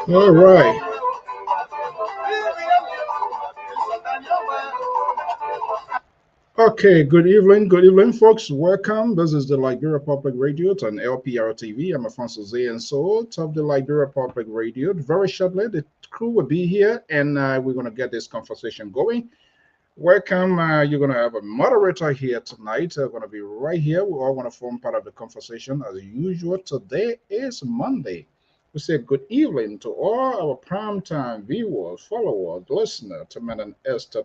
All right. Okay, good evening, folks. Welcome. This is the Liberia Public Radio on LPR-TV. I'm Afonso Zay and so of the Liberia Public Radio. Very shortly, the crew will be here and we're going to get this conversation going. Welcome. You're going to have a moderator here tonight. Going to be right here. We all want to form part of the conversation as usual. Today is Monday. We say good evening to all our primetime viewers, followers, listeners, to Men and Esther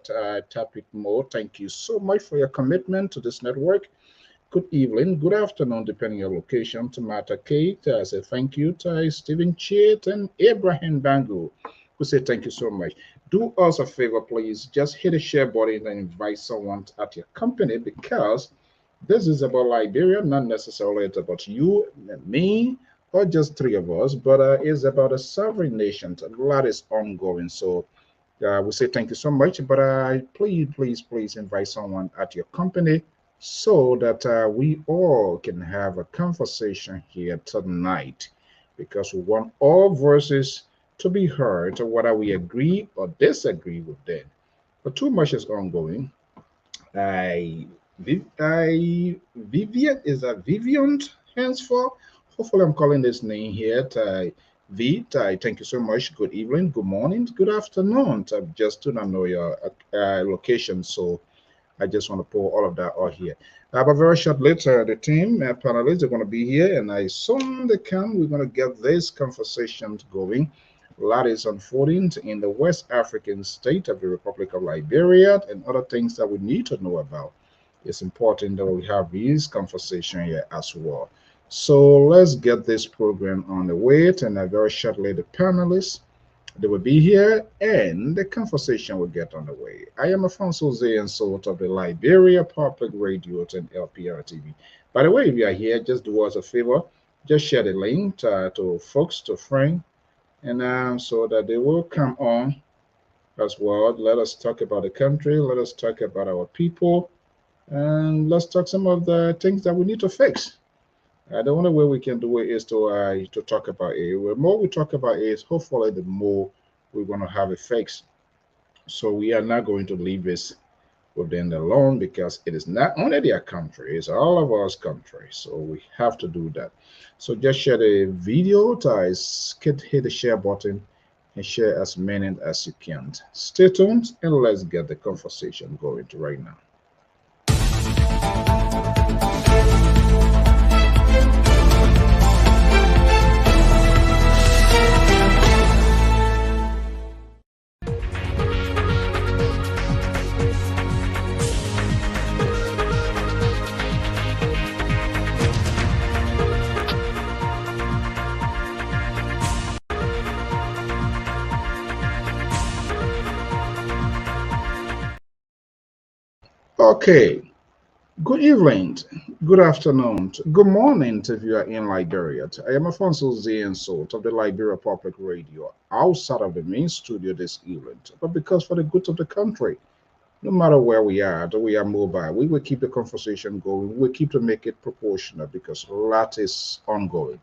Topic More. Thank you so much for your commitment to this network. Good evening, good afternoon, depending on your location. To Martha Kate, I say thank you. To Stephen Chait and Abraham Bangu, we say thank you so much. Do us a favor, please. Just hit the share button and invite someone at your company because this is about Liberia, not necessarily it's about you and me or just three of us, but it's about a sovereign nation. A lot is ongoing. So we say thank you so much, but please invite someone at your company so that we all can have a conversation here tonight because we want all voices to be heard, whether we agree or disagree with them. But too much is ongoing. I, Vivian is a Vivian henceforth. Hopefully, I'm calling this name here. Thank you so much. Good evening, good morning, good afternoon. I just do not know your location, so I just want to pour all of that out here. But very short later, the team panelists are going to be here, and I soon they come. We're going to get this conversation going. A lot is unfolding in the West African state of the Republic of Liberia and other things that we need to know about. It's important that we have this conversation here as well. So let's get this program on the way. And very shortly, the panelists they will be here and the conversation will get on the way. I am Afonso Zay and Salt of the Liberia Public Radio and LPR-TV. By the way, if you are here, just do us a favor, just share the link to folks, to friends, and so that they will come on as well. Let us talk about the country, let us talk about our people, and let's talk some of the things that we need to fix. The only way we can do it is to talk about it. The more we talk about it, hopefully the more we're going to have effects. So we are not going to leave this with them alone because it is not only their country, it's all of our country. So we have to do that. So just share the video, hit the share button and share as many as you can. Stay tuned and let's get the conversation going right now. Okay, good evening, good afternoon, good morning if you are in Liberia. I am Afonso Zay Salt of the Liberia Public Radio outside of the main studio this evening. But because for the good of the country, no matter where we are, though we are mobile, we will keep the conversation going. We will keep to make it proportional because a lot is ongoing.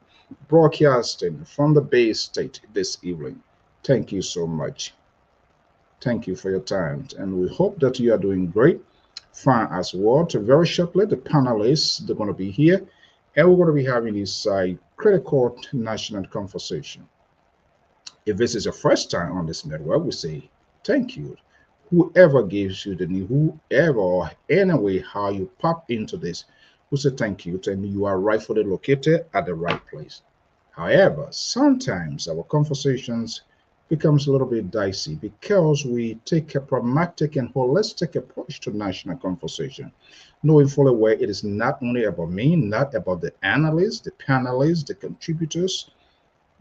Broadcasting from the Bay State this evening. Thank you so much. Thank you for your time. And we hope that you are doing great. Fine as well. To very shortly, the panelists they're going to be here, and we're going to be having this critical national conversation. If this is your first time on this network, we say thank you. Whoever gives you the new, whoever or anyway how you pop into this, we say thank you, and you are rightfully located at the right place. However, sometimes our conversations becomes a little bit dicey because we take a pragmatic and holistic approach to national conversation, knowing fully well it is not only about me, not about the analysts, the panelists, the contributors,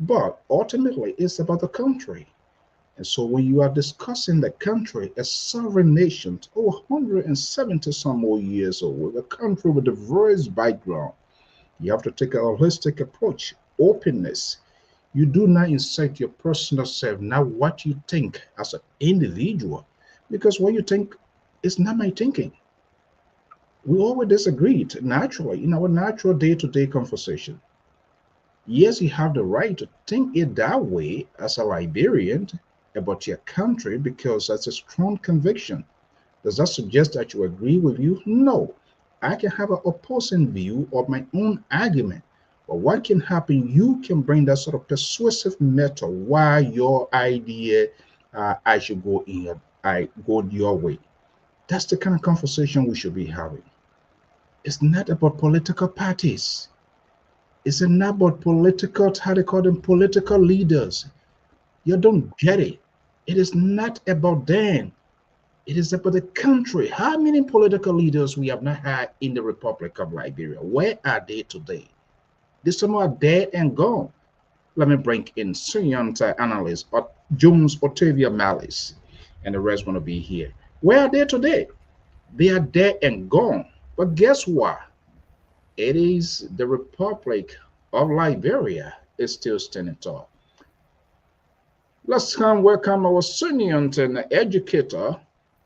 but ultimately it's about the country. And so when you are discussing the country, a sovereign nation, over 170 some more years old, a country with a diverse background, you have to take a holistic approach, openness. You do not insert your personal self, not what you think as an individual, because what you think is not my thinking. We always disagreed naturally in our natural day-to-day conversation. Yes, you have the right to think it that way as a Liberian about your country because that's a strong conviction. Does that suggest that you agree with you? No. I can have an opposing view of my own argument. But what can happen, you can bring that sort of persuasive method why your idea I should go in your, I go your way. That's the kind of conversation we should be having. It's not about political parties. It's not about political, how they call them, political leaders. You don't get it. It is not about them. It is about the country. How many political leaders we have not had in the Republic of Liberia? Where are they today? Some are dead and gone. Let me bring in senior analyst Jones Octavia Malice, and the rest want to be here. Where are they today? They are dead and gone. But guess what? It is the Republic of Liberia is still standing tall. Let's come welcome our senior and educator.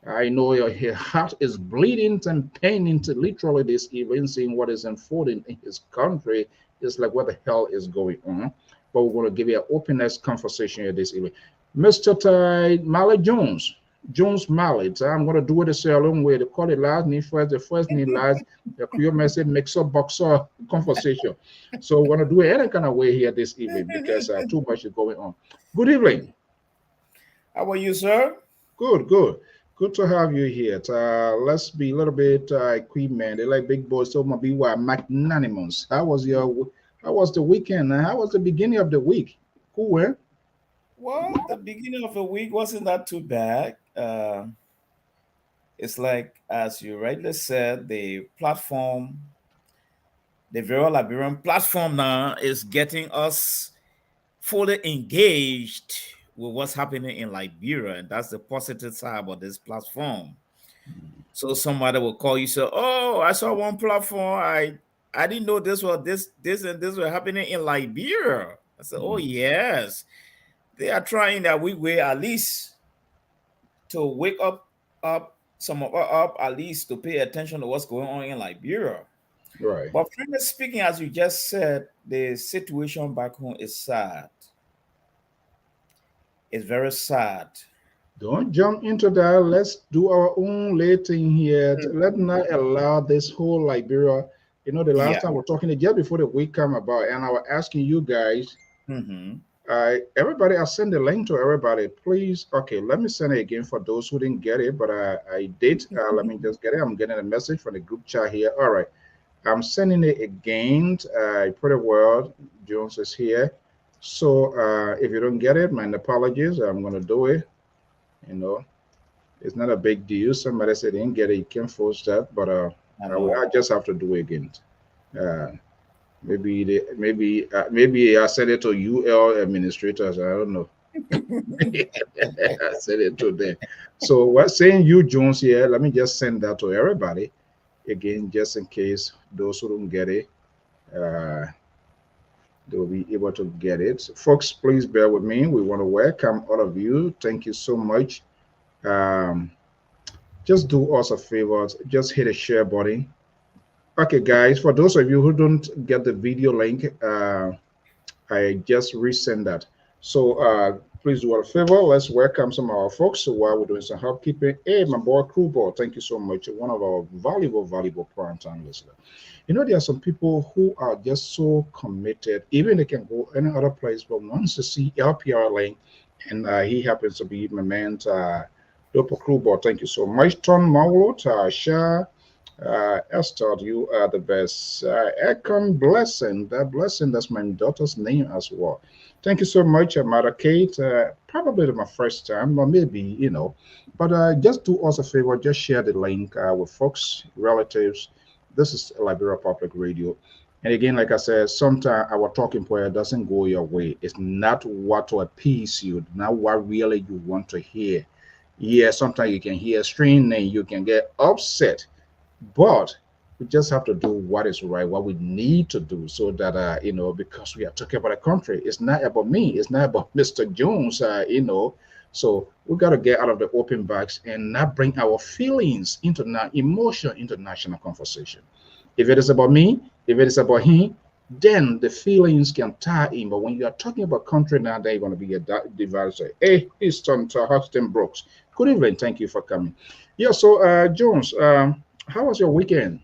I know your heart is bleeding and paining to literally this evening, seeing what is unfolding in his country. It's like what the hell is going on. But we're going to give you an openness conversation here this evening. Mr. Mallet Jones. Jones Mallet. I'm going to do it the same way. They call it last name first, the first name last, the Creole message mixer boxer conversation. So we're going to do it any kind of way here this evening because too much is going on. Good evening. How are you, sir? Good, good. Good to have you here. Let's be a little bit quick, man. They like big boys, so be magnanimous. How was the weekend? How was the beginning of the week? Cool, eh? Well, the beginning of the week wasn't that too bad. It's like, as you rightly said, the Vera Liberian platform now is getting us fully engaged with what's happening in Liberia, and that's the positive side about this platform. So somebody will call you, say, "Oh, I saw one platform. I didn't know this and this were happening in Liberia." I said, "Oh yes, they are trying that we way at least to wake up some of us up at least to pay attention to what's going on in Liberia." Right. But frankly speaking, as you just said, the situation back home is sad. It's very sad. Don't jump into that. Let's do our own little thing here. Let's not allow this whole Liberia. You know, the last Yeah. time we're talking just before the week come about, and I was asking you guys, Mm-hmm. everybody, I send the link to everybody. Please, okay, let me send it again for those who didn't get it, but I did. Let me just get it. I'm getting a message from the group chat here. All right, I'm sending it again. Pretty well. Jones is here. So if you don't get it, my apologies. I'm gonna do it. You know, it's not a big deal. Somebody said they didn't get it. You can force that, but I I know. just have to do it again. Uh, maybe I sent it to UL administrators. I don't know. I sent it to them. So what saying you Jones here? Let me just send that to everybody again, just in case those who don't get it, uh, they will be able to get it. Folks, please bear with me. We want to welcome all of you. Thank you so much. Um, just do us a favor. Just hit a share button. Okay, guys. For those of you who don't get the video link, I just resend that. So please do us a favor. Let's welcome some of our folks while we're doing some housekeeping. Hey, my boy Crewball, thank you so much. One of our valuable prime time listeners. You know, there are some people who are just so committed, even they can go any other place, but once they see LPR link, and he happens to be my man, Dopo Crewball, thank you so much. Ton Maulot, Shah, Esther, you are the best. Ekon Blessing, that blessing, that's my daughter's name as well. Thank you so much, Mother Kate. Probably my first time, or maybe, but just do us a favor, just share the link with folks, relatives. This is Liberia Public Radio. And again, like I said, sometimes our talking point doesn't go your way. It's not what to appease you, not what really you want to hear. Yeah, sometimes you can hear a string and you can get upset, but we just have to do what is right, what we need to do, so that because we are talking about a country, it's not about me, it's not about Mr. Jones, So we got to get out of the open box and not bring our feelings into emotion into national conversation. If it is about me, if it is about him, then the feelings can tie in. But when you are talking about country now, they're going to be a divided. Say, hey, Easton to Houston Brooks. Good evening. Thank you for coming. Yeah. So, Jones, how was your weekend?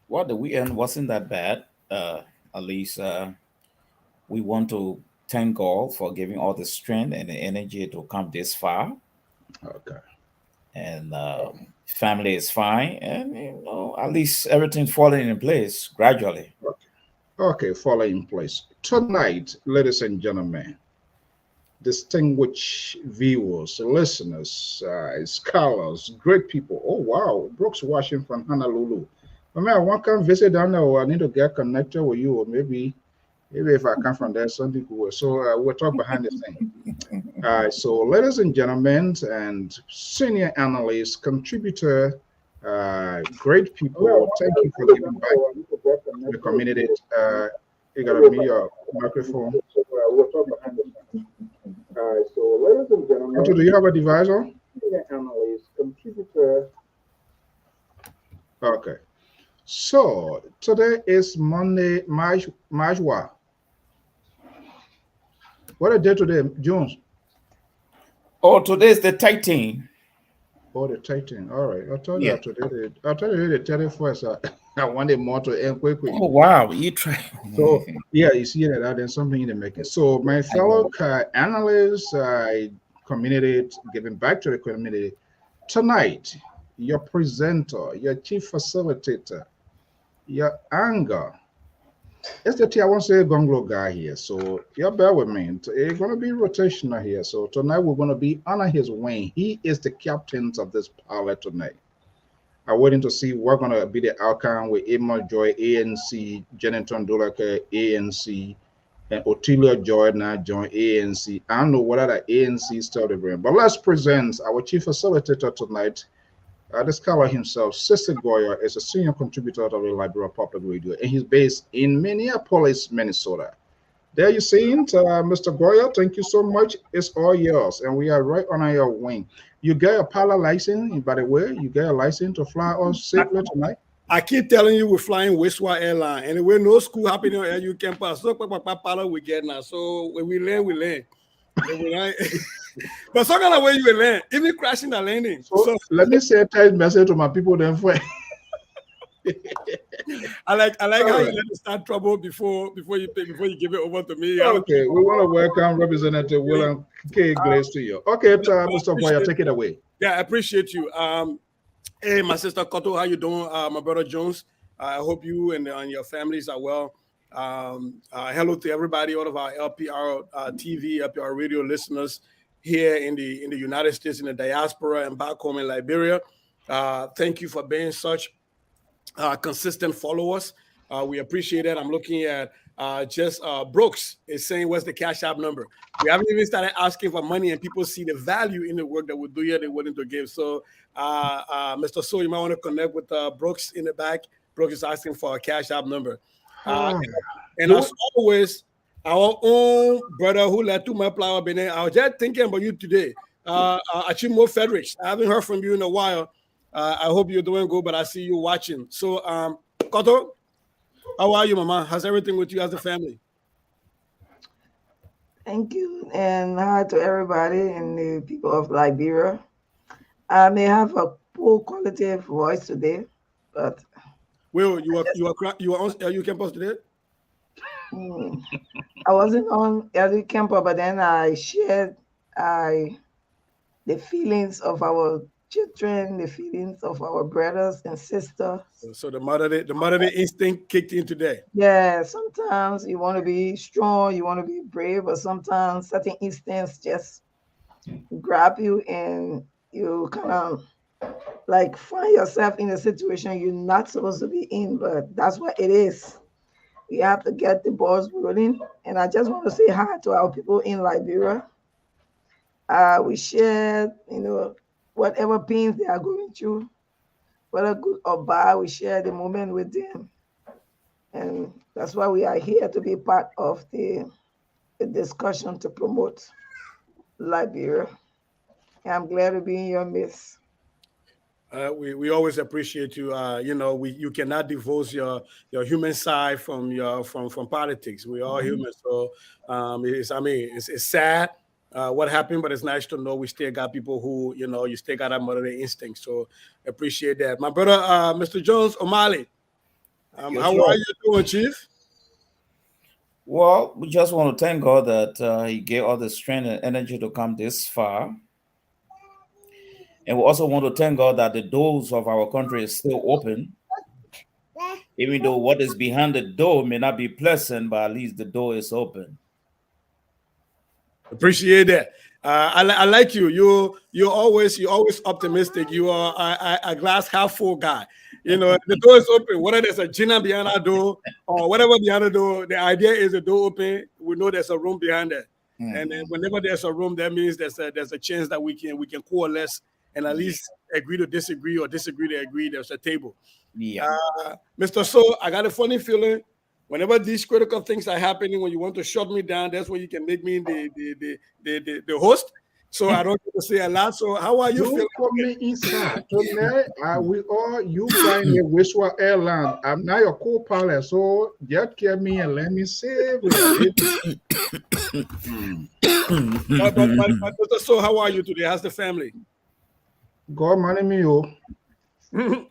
Well, the weekend wasn't that bad. At least we want to thank God for giving all the strength and the energy to come this far. Okay. And family is fine. And, at least everything's falling in place gradually. Okay. Follow in place tonight, ladies and gentlemen. Distinguished viewers, listeners, scholars, great people. Oh wow, Brooks watching from Honolulu. I mean, I want to come visit down there, or I need to get connected with you, or maybe if I come from there, something cool. So we'll talk behind the scene. So ladies and gentlemen, and senior analysts, contributor, great people. Thank you for giving back to the community. You gotta be your microphone. We'll talk behind the scene. So, ladies and gentlemen, do you have a device on? Analyst, contributor. Okay. So today is Monday, March what? What a day today, Jones. Oh, today is the 13th. Oh, the 13th. All right. I'll tell Yeah. you today. I'll tell you the 31st. I wanted more to end quickly. Oh, wow. You try. So yeah, you see that there's something in the making. So my fellow analysts, community, giving back to the community tonight, your presenter, your chief facilitator, your anger. It's the Tiawan say Gonglo guy here. So you bear with me. It's gonna be rotational here. So tonight we're gonna be under his wing. He is the captain of this pilot tonight. I'm waiting to see what's gonna be the outcome with Emma Joy, ANC, Jenington Dolake, ANC, and Otilia Joy now join ANC. I don't know what other ANC still to bring, but let's present our chief facilitator tonight. The scholar himself, Sister Goya, is a senior contributor of the Liberia Public Radio, and he's based in Minneapolis, Minnesota. There you see it, Mr. Goya. Thank you so much. It's all yours, and we are right on your wing. You get a pilot license, by the way. You get a license to fly us safely tonight. I keep telling you, we're flying Westward Airline, and we're no school happening on LU campus. So, pilot we get now. So when we learn, we learn. But some kind of way you will learn, even crashing the landing. So let me say a tight message to my people then. I like how you let me start trouble before you give it over to me. Okay, we want to welcome Representative William K. Glaze to you. Okay, Mr. Boyer, take it away. Yeah, I appreciate you. Hey, my sister Koto, how you doing? My brother Jones, I hope you and your families are well. Hello to everybody, all of our LPR-TV, LPR radio listeners here in the United States, in the diaspora, and back home in Liberia. Thank you for being such consistent followers. We appreciate it. I'm looking at Brooks is saying, what's the Cash App number? We haven't even started asking for money, and people see the value in the work that we do here. They're willing to give. So, Mr. So, you might want to connect with Brooks in the back. Brooks is asking for a Cash App number. And as always, our own brother who led to my flower, Benin, I was just thinking about you today. Achimo Fredericks, I haven't heard from you in a while. I hope you're doing good, but I see you watching. So, Koto, how are you, Mama? How's everything with you as a family? Thank you, and hi to everybody and the people of Liberia. I may have a poor quality of voice today, but Will, you were on LU campus today? I wasn't on LU campus, but then I shared the feelings of our children, the feelings of our brothers and sisters. So the motherly instinct kicked in today. Yeah, sometimes you want to be strong, you want to be brave, but sometimes certain instincts just grab you and you kind of like find yourself in a situation you're not supposed to be in, but that's what it is. We have to get the balls rolling. And I just want to say hi to our people in Liberia. We share, whatever pains they are going through, whether good or bad, we share the moment with them. And that's why we are here to be part of the discussion to promote Liberia. And I'm glad to be in your midst. We always appreciate you. You know, you cannot divorce your human side from from politics. We are human, so it's sad what happened, but it's nice to know we still got people who, you know, you still got that motherly instinct. So appreciate that, my brother, Mr. Jones O'Malley. Yes, How sir. are you doing, Chief? Well, we just want to thank God that He gave all the strength and energy to come this far. And we also want to thank God that the doors of our country is still open, even though what is behind the door may not be pleasant, but at least the door is open. Appreciate that. I like you. You're always optimistic. You are a glass half full guy. You know, the door is open. Whether there's a gina behind our door or whatever behind the door, the idea is the door open. We know there's a room behind it, and then whenever there's a room, that means there's a chance that we can coalesce and at least agree to disagree or disagree to agree. There's a table. Yeah. Mr. So, I got a funny feeling. Whenever these critical things are happening, when you want to shut me down, that's when you can make me the host. So I don't get to say a lot. So how are you You feeling? come inside. Tonight, we all you find a Westward Airline. I'm now your co-pilot, so just give me and let me save it. But Mr. So, how are you today? How's the family? God money me, yo. I'm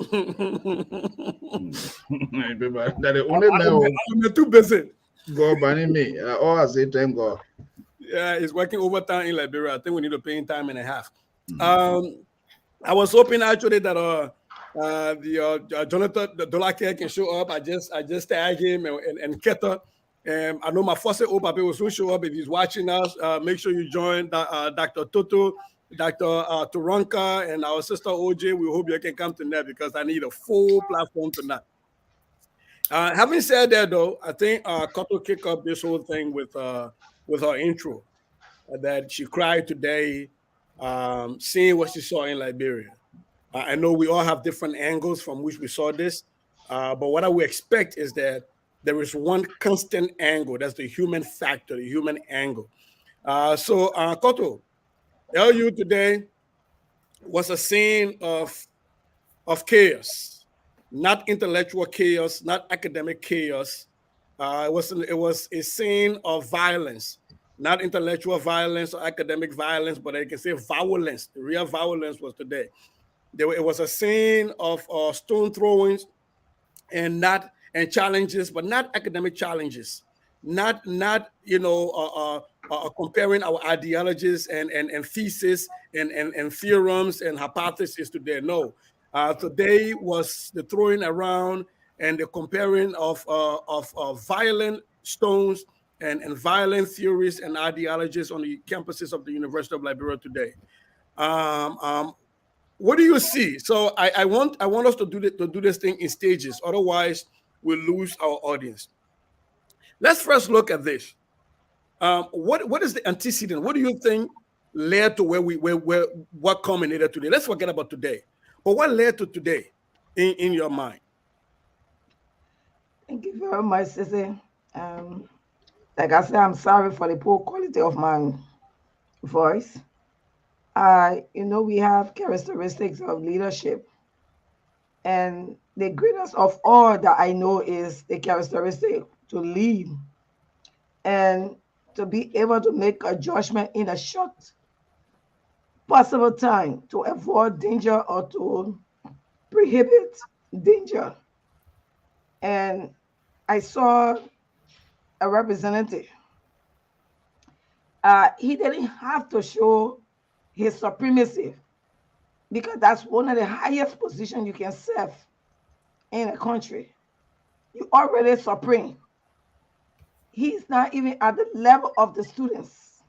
That the only man too busy. God money me. All I say, thank God. Yeah, he's working overtime in Liberia. I think we need to pay him time and a half. I was hoping actually that Jonathan the Dolake can show up. I just tagged him and Keta. I know my first Opape will soon show up if he's watching us. Make sure you join Dr. Toto, Dr. Turanka, and our sister OJ. We hope you can come tonight because I need a full platform tonight. Having said that, though, I think Koto kick up this whole thing with her intro that she cried today, seeing what she saw in Liberia. I know we all have different angles from which we saw this, but what I would expect is that there is one constant angle. That's the human factor, the human angle. So, Koto, LU today was a scene of chaos, not intellectual chaos, not academic chaos. It was a scene of violence, not intellectual violence or academic violence, but I can say violence. The real violence was today. It was a scene of stone throwings and challenges, but not academic challenges, not comparing our ideologies and thesis and theorems and hypotheses today. No, today was the throwing around and the comparing of violent stones and violent theories and ideologies on the campuses of the University of Liberia today. What do you see? So I want us to do this thing in stages. Otherwise, we'll lose our audience. Let's first look at this. What is the antecedent? What do you think led to what culminated today? Let's forget about today. But what led to today in your mind? Thank you very much, Sissy. Like I said, I'm sorry for the poor quality of my voice. We have characteristics of leadership. And the greatest of all that I know is the characteristic to lead and to be able to make a judgment in a short possible time to avoid danger or to prohibit danger. And I saw a representative. He didn't have to show his supremacy because that's one of the highest positions you can serve in a country. You already supreme. He's not even at the level of the students.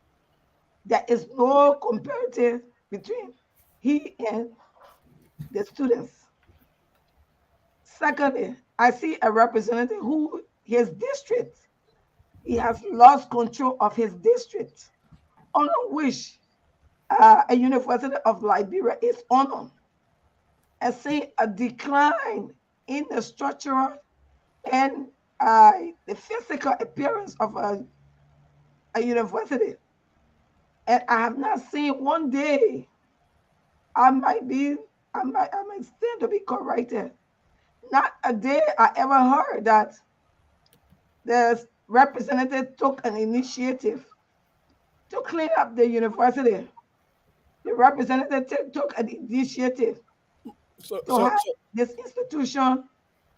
There is no comparative between he and the students. Secondly, I see a representative who his district, he has lost control of his district, on which a University of Liberia is on, and see a decline in the structural and the physical appearance of a university. And I have not seen one day, I I'm still to be corrected. Not a day I ever heard that the representative took an initiative to clean up the university. The representative took an initiative So, to so, have so this institution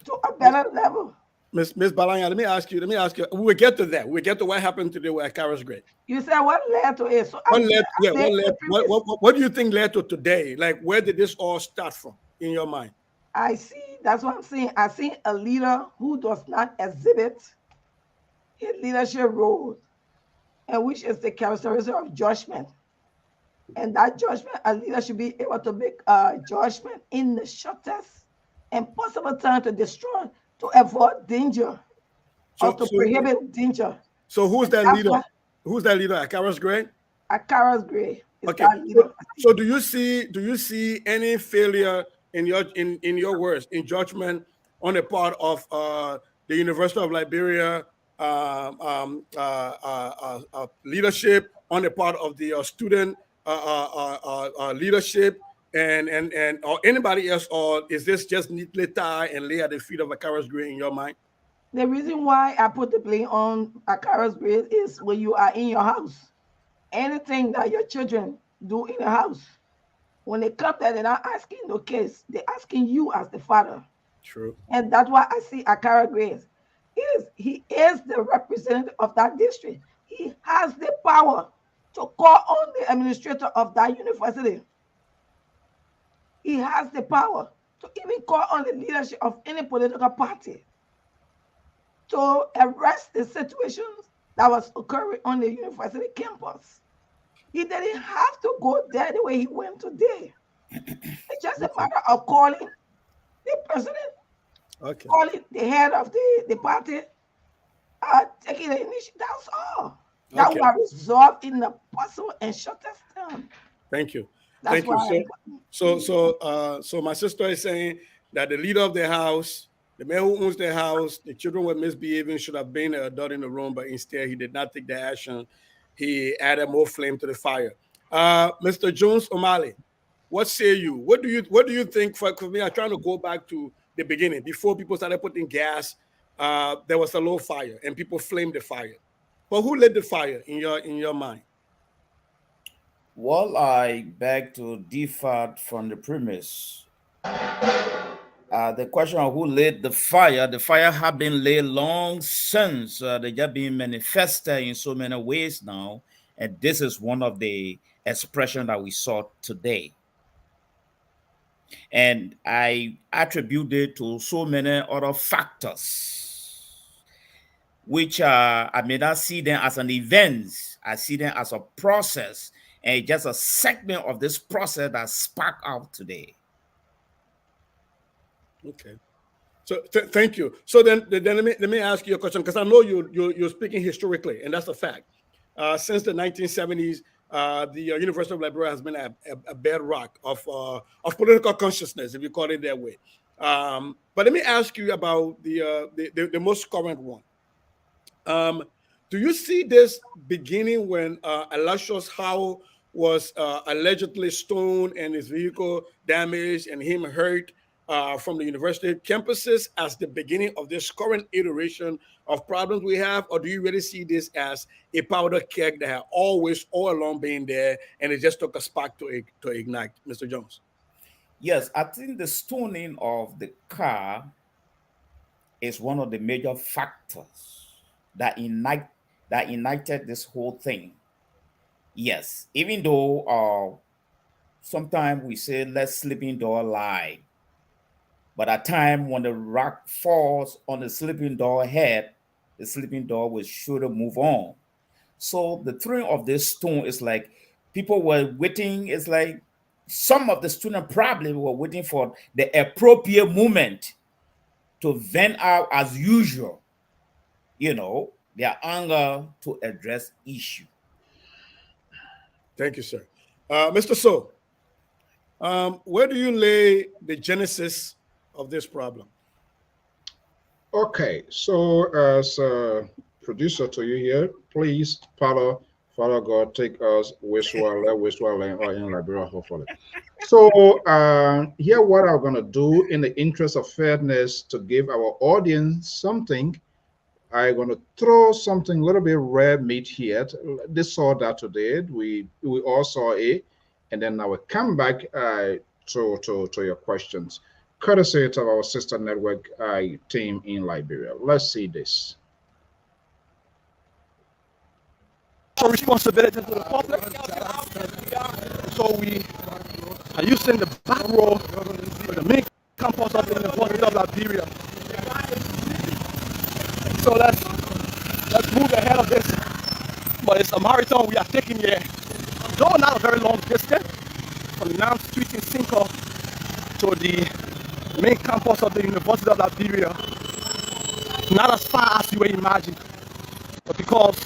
to a Miss better level. Miss Balanya, let me ask you. Let me ask you. We'll get to that. We'll get to what happened today with Kara's grade. You said what led to it? So What led? Yeah, saying what led? the previous. What do you think led to today? Like, where did this all start from in your mind? I see. That's what I'm saying. I see a leader who does not exhibit his leadership role, and which is the characteristic of judgment. And that judgment, a leader should be able to make a judgment in the shortest and possible time to destroy, to avoid danger or So, to so, prohibit danger. so who's And that that's leader? why Who's that leader? Kara's grade. Akara's Gray is Okay. that leader. So do you see any failure in your words in judgment on the part of the University of Liberia leadership, on the part of the student leadership, and or anybody else, or is this just neatly tied and lay at the feet of Akara's Gray in your mind? The reason why I put the blame on Akara's Gray is when you are in your house. Anything that your children do in the house, when they come there, they're not asking no case. They're asking you as the father. True. And that's why I see Akara Grace. He is the representative of that district. He has the power to call on the administrator of that university. He has the power to even call on the leadership of any political party to arrest the situations that was occurring on the university campus. He didn't have to go there the way he went today. It's just a matter of calling the president, Okay. calling the head of the party, taking the initiative. That's all. That Okay. was resolved in the possible and shortest time. Thank you. That's Thank you. why. So my sister is saying that the leader of the house, the man who owns the house, the children were misbehaving, should have been an adult in the room, but instead he did not take the action. He added more flame to the fire. Mr. Jones O'Malley, what say you? What do you think? For me, I'm trying to go back to the beginning. Before people started putting gas, there was a low fire and people flamed the fire. But who lit the fire in your mind? Well, I beg to differ from the premise. The question of who lit the fire have been lit long since. They just been manifested in so many ways now, and this is one of the expression that we saw today. And I attribute it to so many other factors, which I may not see them as an event. I see them as a process, and just a segment of this process that sparked out today. Okay. So thank you. So then let me ask you a question, because I know you're speaking historically, and that's a fact. Since the 1970s, the University of Liberia has been a bedrock of political consciousness, if you call it that way. But let me ask you about the most current one. Do you see this beginning when Aloysius Howe was allegedly stoned and his vehicle damaged and him hurt from the university campuses as the beginning of this current iteration of problems we have? Or do you really see this as a powder keg that had always all along been there and it just took a spark to ignite? Mr. Jones? Yes, I think the stoning of the car is one of the major factors that ignited this whole thing. Yes, even though sometimes we say let sleeping door lie, but at time when the rock falls on the sleeping door head, the sleeping door will surely move on. So the throwing of this stone is like people were waiting. It's like some of the students probably were waiting for the appropriate moment to vent out as usual, their anger to address issue. Thank you, sir. Mr. So, where do you lay the genesis of this problem? Okay, so as a producer to you here, please follow Father God, take us Westwell, or in Liberia, hopefully. So here, what I'm going to do in the interest of fairness to give our audience something, I'm going to throw something a little bit red meat here. They saw that today. We all saw it, and then I will come back to your questions, courtesy of our sister network team in Liberia. Let's see this. Responsibility to the public. So we are using the back row for the main campus of the University of Liberia. So let's move ahead of this. But it's a marathon we are taking here. Though not a very long distance from Nam Street in Cinco to the main campus of the University of Liberia. Not as far as you would imagine, but because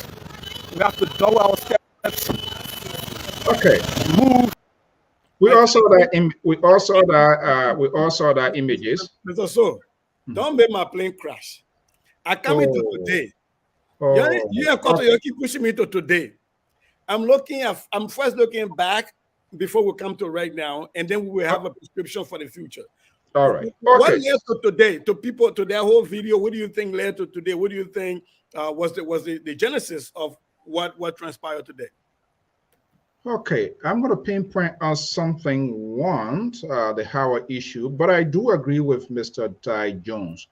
we have to double our steps. Okay. Move. We also that we also that images. Mr. So, don't make my plane crash. I come into today. You and Koto, you keep pushing me to today. I'm first looking back before we come to right now, and then we will have a prescription for the future. All right. What led to today? To people, to their whole video, what do you think led to today? What do you think was the genesis of what transpired today? Okay, I'm going to pinpoint on something the Howard issue, but I do agree with Mr. Ty Jones.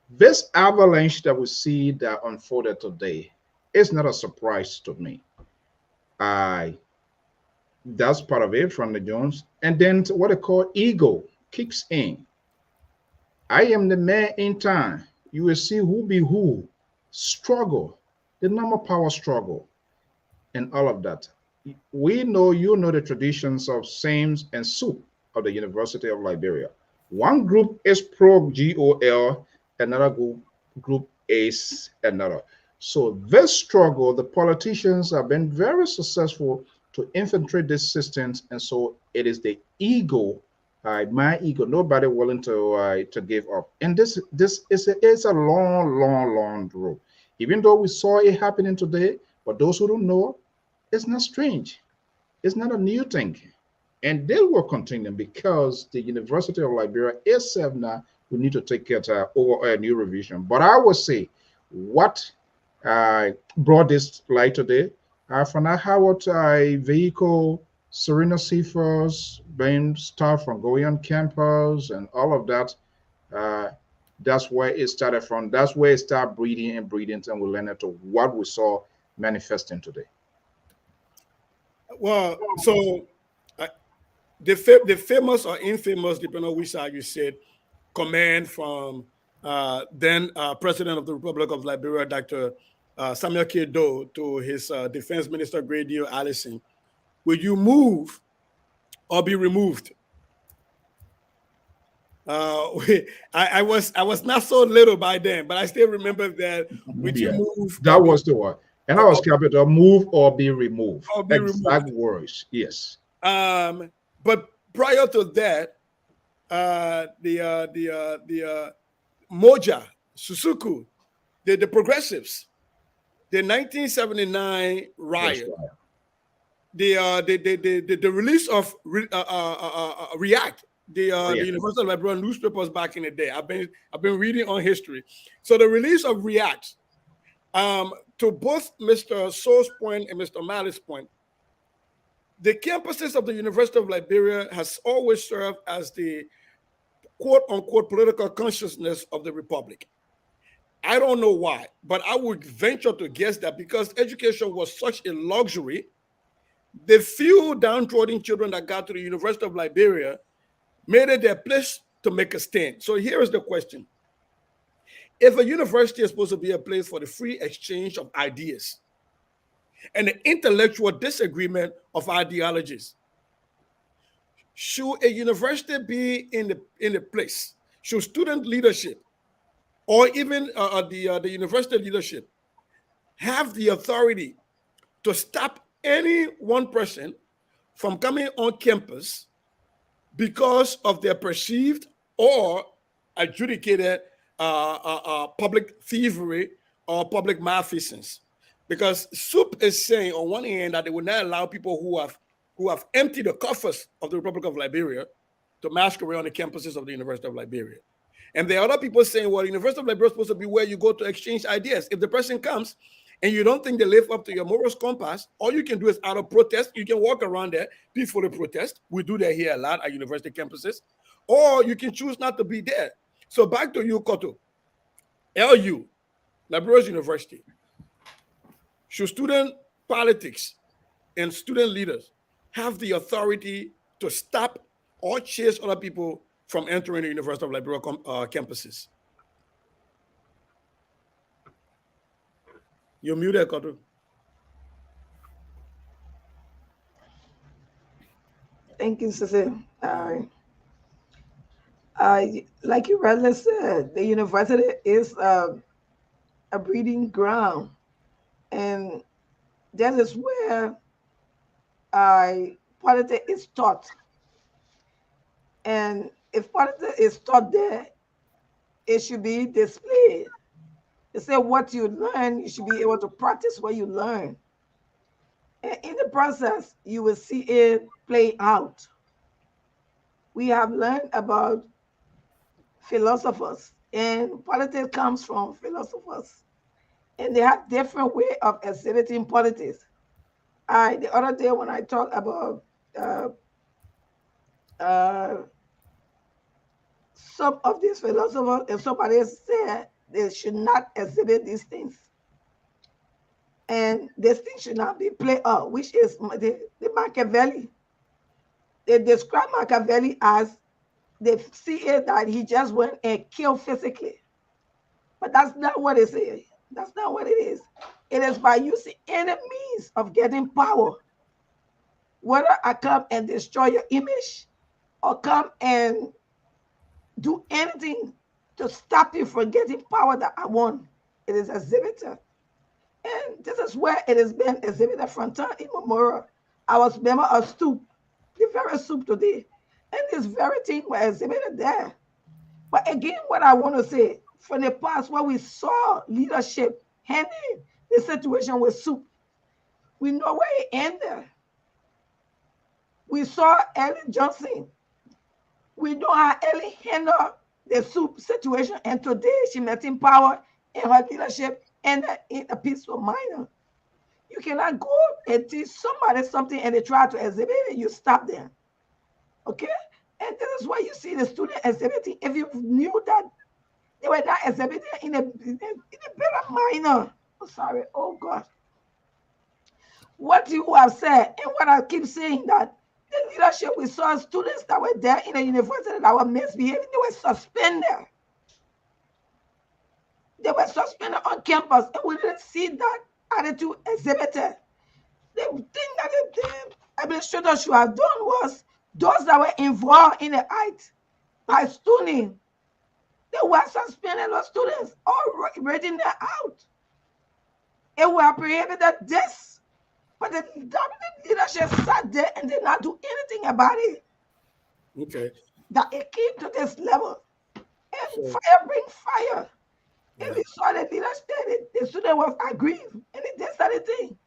This avalanche that we see that unfolded today is not a surprise to me. That's part of it from the Jones. And then what they call ego kicks in. I am the man in time. You will see who be who. Struggle, the normal power struggle, and all of that. We know, you know, the traditions of SAMES and SOUP of the University of Liberia. One group is pro-GOL, another group is another. So this struggle, the politicians have been very successful to infiltrate these systems, and so it is the ego, my ego, nobody willing to give up. And this is a long road. Even though we saw it happening today, but those who don't know, it's not strange. It's not a new thing. And they will continue because the University of Liberia is said now we need to take care of over a new revision. But I would say what brought this light today, from Howard vehicle, Serena Seaforth, being staff from going on campus and all of that, that's where it started from. That's where it started breeding, and we learned to what we saw manifesting today. Well, so the famous or infamous, depending on which side you said, command from then President of the Republic of Liberia, Dr. Samuel Kedo, to his Defense Minister, Grady Allison, will you move or be removed? I was not so little by then, but I still remember that. Would you move? That was the one. And I was capital, move or be removed. Or be exact removed. Words, yes. But prior to that, the Moja, Susuku, the progressives, the 1979 riot, the release of React, the Universal Liberal newspapers back in the day. I've been reading on history. So the release of React, to both Mr. So's point and Mr. Malley's point, the campuses of the University of Liberia has always served as the quote-unquote political consciousness of the Republic. I don't know why, but I would venture to guess that because education was such a luxury, the few downtrodden children that got to the University of Liberia made it their place to make a stand. So here is the question. If a university is supposed to be a place for the free exchange of ideas and the intellectual disagreement of ideologies, should a university be in the place? Should student leadership or even the university leadership have the authority to stop any one person from coming on campus because of their perceived or adjudicated public thievery or public malfeasance? Because SUP is saying on one hand that they will not allow people who have emptied the coffers of the Republic of Liberia to masquerade on the campuses of the University of Liberia. And there are other people saying, well, the University of Liberia is supposed to be where you go to exchange ideas. If the person comes and you don't think they live up to your moral compass, all you can do is out of protest, you can walk around there, peacefully protest. We do that here a lot at university campuses. Or you can choose not to be there. So back to you, Koto. LU, Liberia University. Should student politics and student leaders have the authority to stop or chase other people from entering the University of Liberia campuses? You're muted, Koto. Thank you, Cecil. Like you rightly said, the university is a breeding ground, and that is where politics is taught. And if politics is taught there, it should be displayed. They say what you learn, you should be able to practice what you learn. And in the process, you will see it play out. We have learned about philosophers, and politics comes from philosophers, and they have different way of exhibiting politics. The other day when I talked about some of these philosophers, if somebody said they should not exhibit these things, and this thing should not be played out, which is the Machiavelli. They describe Machiavelli as they see it that he just went and killed physically. But that's not what it is. That's not what it is. It is by using any means of getting power. Whether I come and destroy your image or come and do anything to stop you from getting power that I want, it is exhibited. And this is where it has been exhibited from time immemorial. I was a member of STOOP, the very STOOP today. And this very thing was exhibited there. But again, what I want to say, from the past where we saw leadership handling the situation with SOUP, we know where it ended. We saw Ellen Johnson. We know how Ellen handled the SOUP situation, and today she met in power and her leadership and in a peaceful manner. You cannot go and teach somebody something and they try to exhibit it, you stop them. Okay? And this is why you see the student exhibiting. If you knew that they were not exhibiting in a better manner. Oh, sorry. Oh, God. What you have said, and what I keep saying, that the leadership, we saw students that were there in the university that were misbehaving, they were suspended. They were suspended on campus, and we didn't see that attitude exhibited. The thing that the administrator should have done was those that were involved in the act by stooning, they were suspending those students or rating them out. It would have prohibited this, but the leadership sat there and did not do anything about it. Okay. That it came to this level. And fire bring fire. And we saw the leadership, the student was aggrieved, and they did certain thing.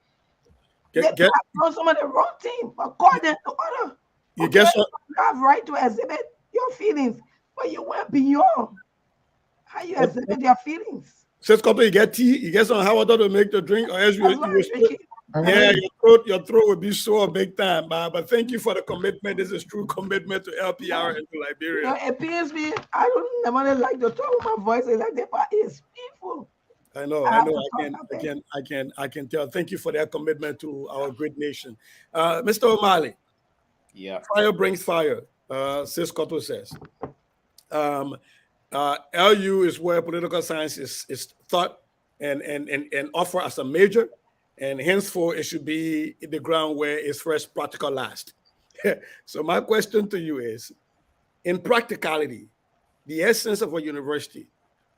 They have done some of the wrong thing, according to order. You guess what? You have right to exhibit your feelings, but you went beyond how you exhibit your feelings. Says Koto, you get tea, you get some hot water to make the drink, or else your throat will be sore big time. But thank you for the commitment. This is true commitment to LPR and to Liberia. You know, it pains me. I don't normally like to talk with my voice like that, but it's painful. I know. I can tell. Thank you for that commitment to our great nation. Mr. O'Malley. Yeah. Fire brings fire, Sis Koto says. LU is where political science is taught and offered as a major, and henceforth it should be in the ground where it's first, practical last. So my question to you is, in practicality, the essence of a university,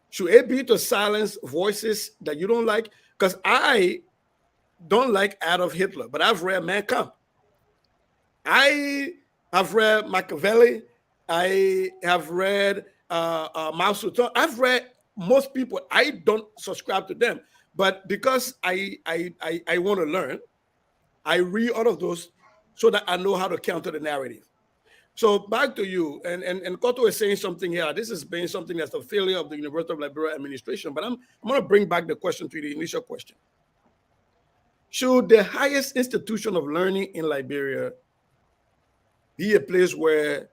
should it be to silence voices that you don't like? Because I don't like Adolf Hitler, but I've read Mein Kampf. I have read Machiavelli. I have read Mao Zedong. I've read most people. I don't subscribe to them, But because I want to learn, I read all of those so that I know how to counter the narrative. So back to you, and Koto is saying something here. This has been something that's a failure of the University of Liberia administration. But I'm going to bring back the question to the initial question. Should the highest institution of learning in Liberia be a place where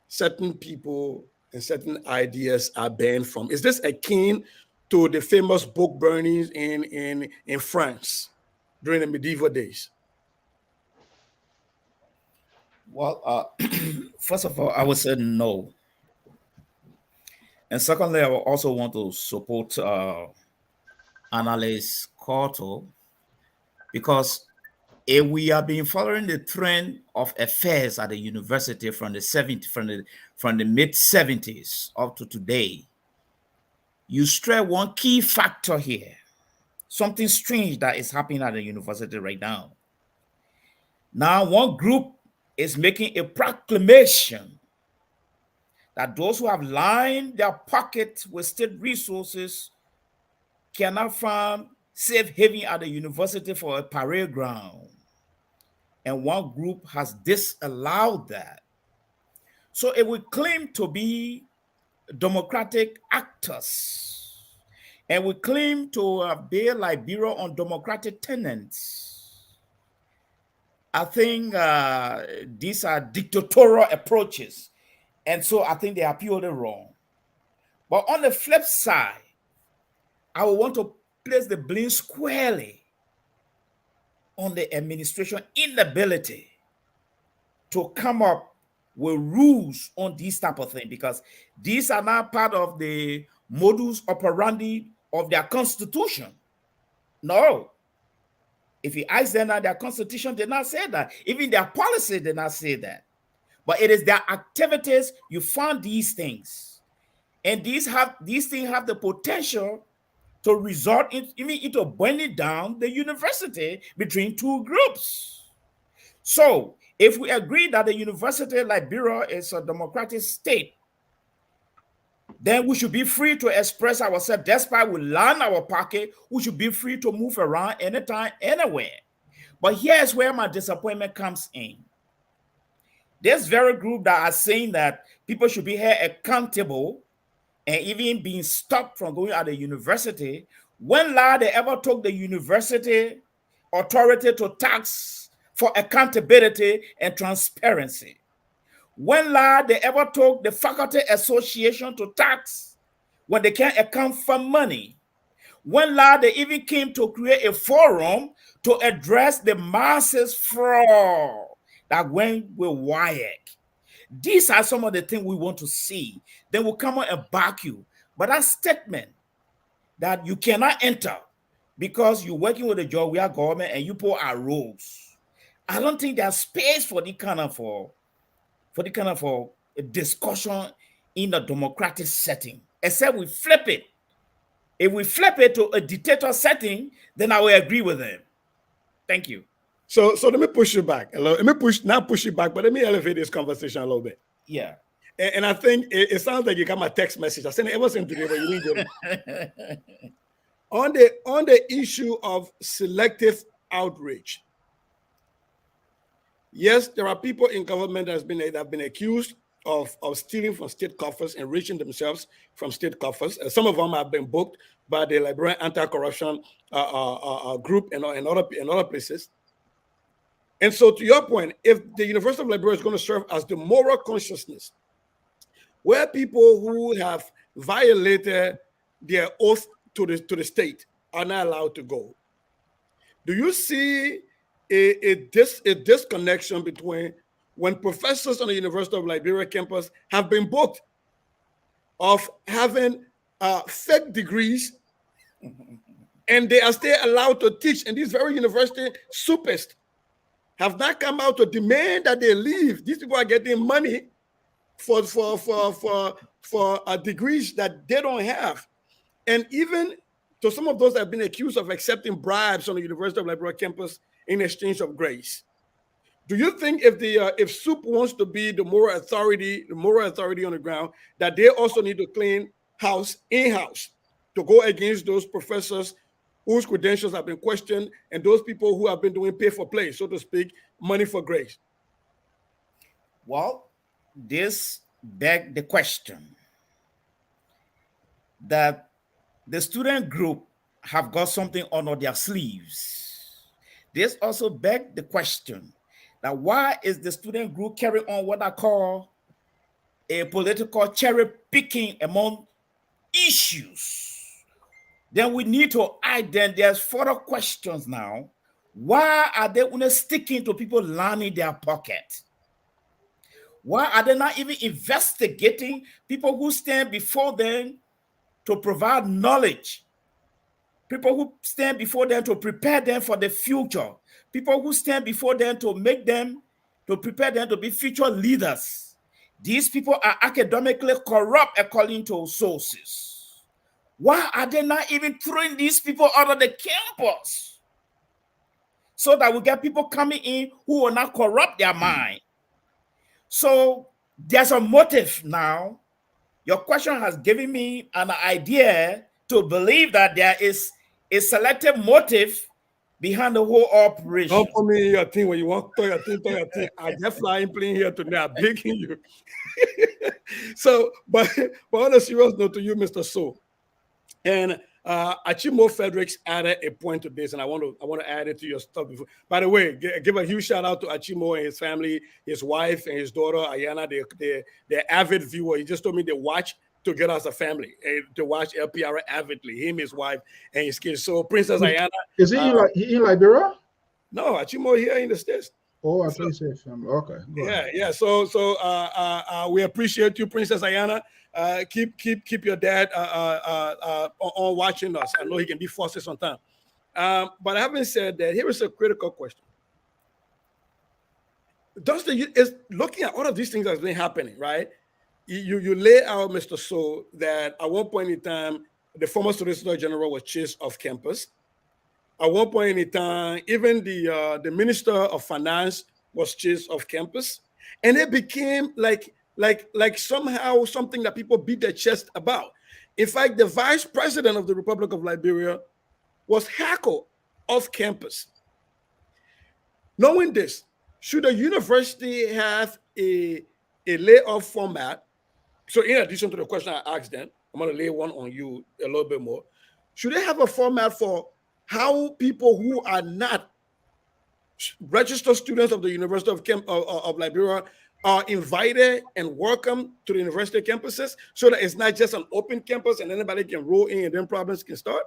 certain people and certain ideas are banned from? Is this akin to the famous book burnings in France during the medieval days? Well, first of all, I would say no. And secondly, I would also want to support analyst Corto, because if we have been following the trend of affairs at the university from the mid 70s up to today, you stress one key factor here, something strange that is happening at the university right now. Now, one group is making a proclamation that those who have lined their pockets with state resources cannot find safe haven at the university for a parade ground. And one group has disallowed that. So it will claim to be democratic actors, and we claim to build Liberia on democratic tenets. I think these are dictatorial approaches, and so I think they are purely wrong. But on the flip side, I would want to place the blame squarely on the administration inability to come up with rules on these type of things, because these are not part of the modus operandi of their constitution. No. If you ask them, their constitution did not say that. Even their policy did not say that. But it is their activities you find these things. And these things have the potential to result into burning down the university between two groups. So if we agree that the University of Liberia is a democratic state, then we should be free to express ourselves. Despite we line our pocket, we should be free to move around anytime, anywhere. But here's where my disappointment comes in. This very group that are saying that people should be held accountable and even being stopped from going at the university, when last they ever took the university authority to tax for accountability and transparency? When last they ever took the faculty association to tax when they can't account for money? When last they even came to create a forum to address the masses fraud that went with WIAC? These are some of the things we want to see. Then we'll come on and back you. But that statement that you cannot enter because you're working with the Georgia government and you pull our rules, I don't think there's space for the kind of a discussion in a democratic setting, except we flip it. If we flip it to a dictator setting, then I will agree with them. Thank you. So let me push you back. Let me not push you back, but let me elevate this conversation a little bit. Yeah. And I think it sounds like you got my text message. I sent it ever since today, but you didn't get it. On the issue of selective outrage, yes, there are people in government that have been accused of stealing from state coffers, enriching themselves from state coffers. Some of them have been booked by the Liberian Anti-Corruption group and other places. And so, to your point, if the University of Liberia is going to serve as the moral consciousness, where people who have violated their oath to the state are not allowed to go, do you see a disconnection between when professors on the University of Liberia campus have been booked of having fake degrees and they are still allowed to teach, and these very university supers have not come out to demand that they leave? These people are getting money for degrees that they don't have. And even to some of those that have been accused of accepting bribes on the University of Liberia campus in exchange of grace. Do you think if SUP wants to be the moral authority on the ground, that they also need to clean house in-house to go against those professors whose credentials have been questioned, and those people who have been doing pay for play, so to speak, money for grace? Well, this begs the question that the student group have got something under their sleeves. This also begs the question that why is the student group carrying on what I call a political cherry picking among issues? Then we need to then there's further questions now. Why are they only sticking to people lining their pocket? Why are they not even investigating people who stand before them to provide knowledge? People who stand before them to prepare them for the future. People who stand before them to prepare them to be future leaders. These people are academically corrupt according to sources. Why are they not even throwing these people out of the campus? So that we get people coming in who will not corrupt their mind. So there's a motive now. Your question has given me an idea to believe that there is a selective motive behind the whole operation. Don't put me in your thing when you want to your thing. I just flying playing here today. I'm begging you. So, but on a serious note to you, Mr. So, and Achimo Fredericks added a point to this, and I want to add it to your stuff before. By the way, give a huge shout out to Achimo and his family, his wife and his daughter Ayana. They're avid viewer. He just told me they watch together as a family, to watch LPR avidly. Him, his wife, and his kids. So Princess Ayana, is he in Liberia? No, Achimo here in the States. Oh, I thought you said family. Okay. Yeah. So we appreciate you, Princess Ayana. Keep your dad on watching us. I know he can be fussy sometimes. But having said that, here is a critical question. Is looking at all of these things that's been happening, right? You lay out, Mr. So, that at one point in time, the former Solicitor General was chased off campus. At one point in time, even the Minister of Finance was chased off campus, and it became like somehow something that people beat their chest about. In fact, the Vice President of the Republic of Liberia was hackled off campus. Knowing this, should a university have a layoff format? So in addition to the question I asked them, I'm going to lay one on you a little bit more. Should they have a format for how people who are not registered students of the University of Liberia are invited and welcome to the university campuses, so that it's not just an open campus and anybody can roll in and then problems can start?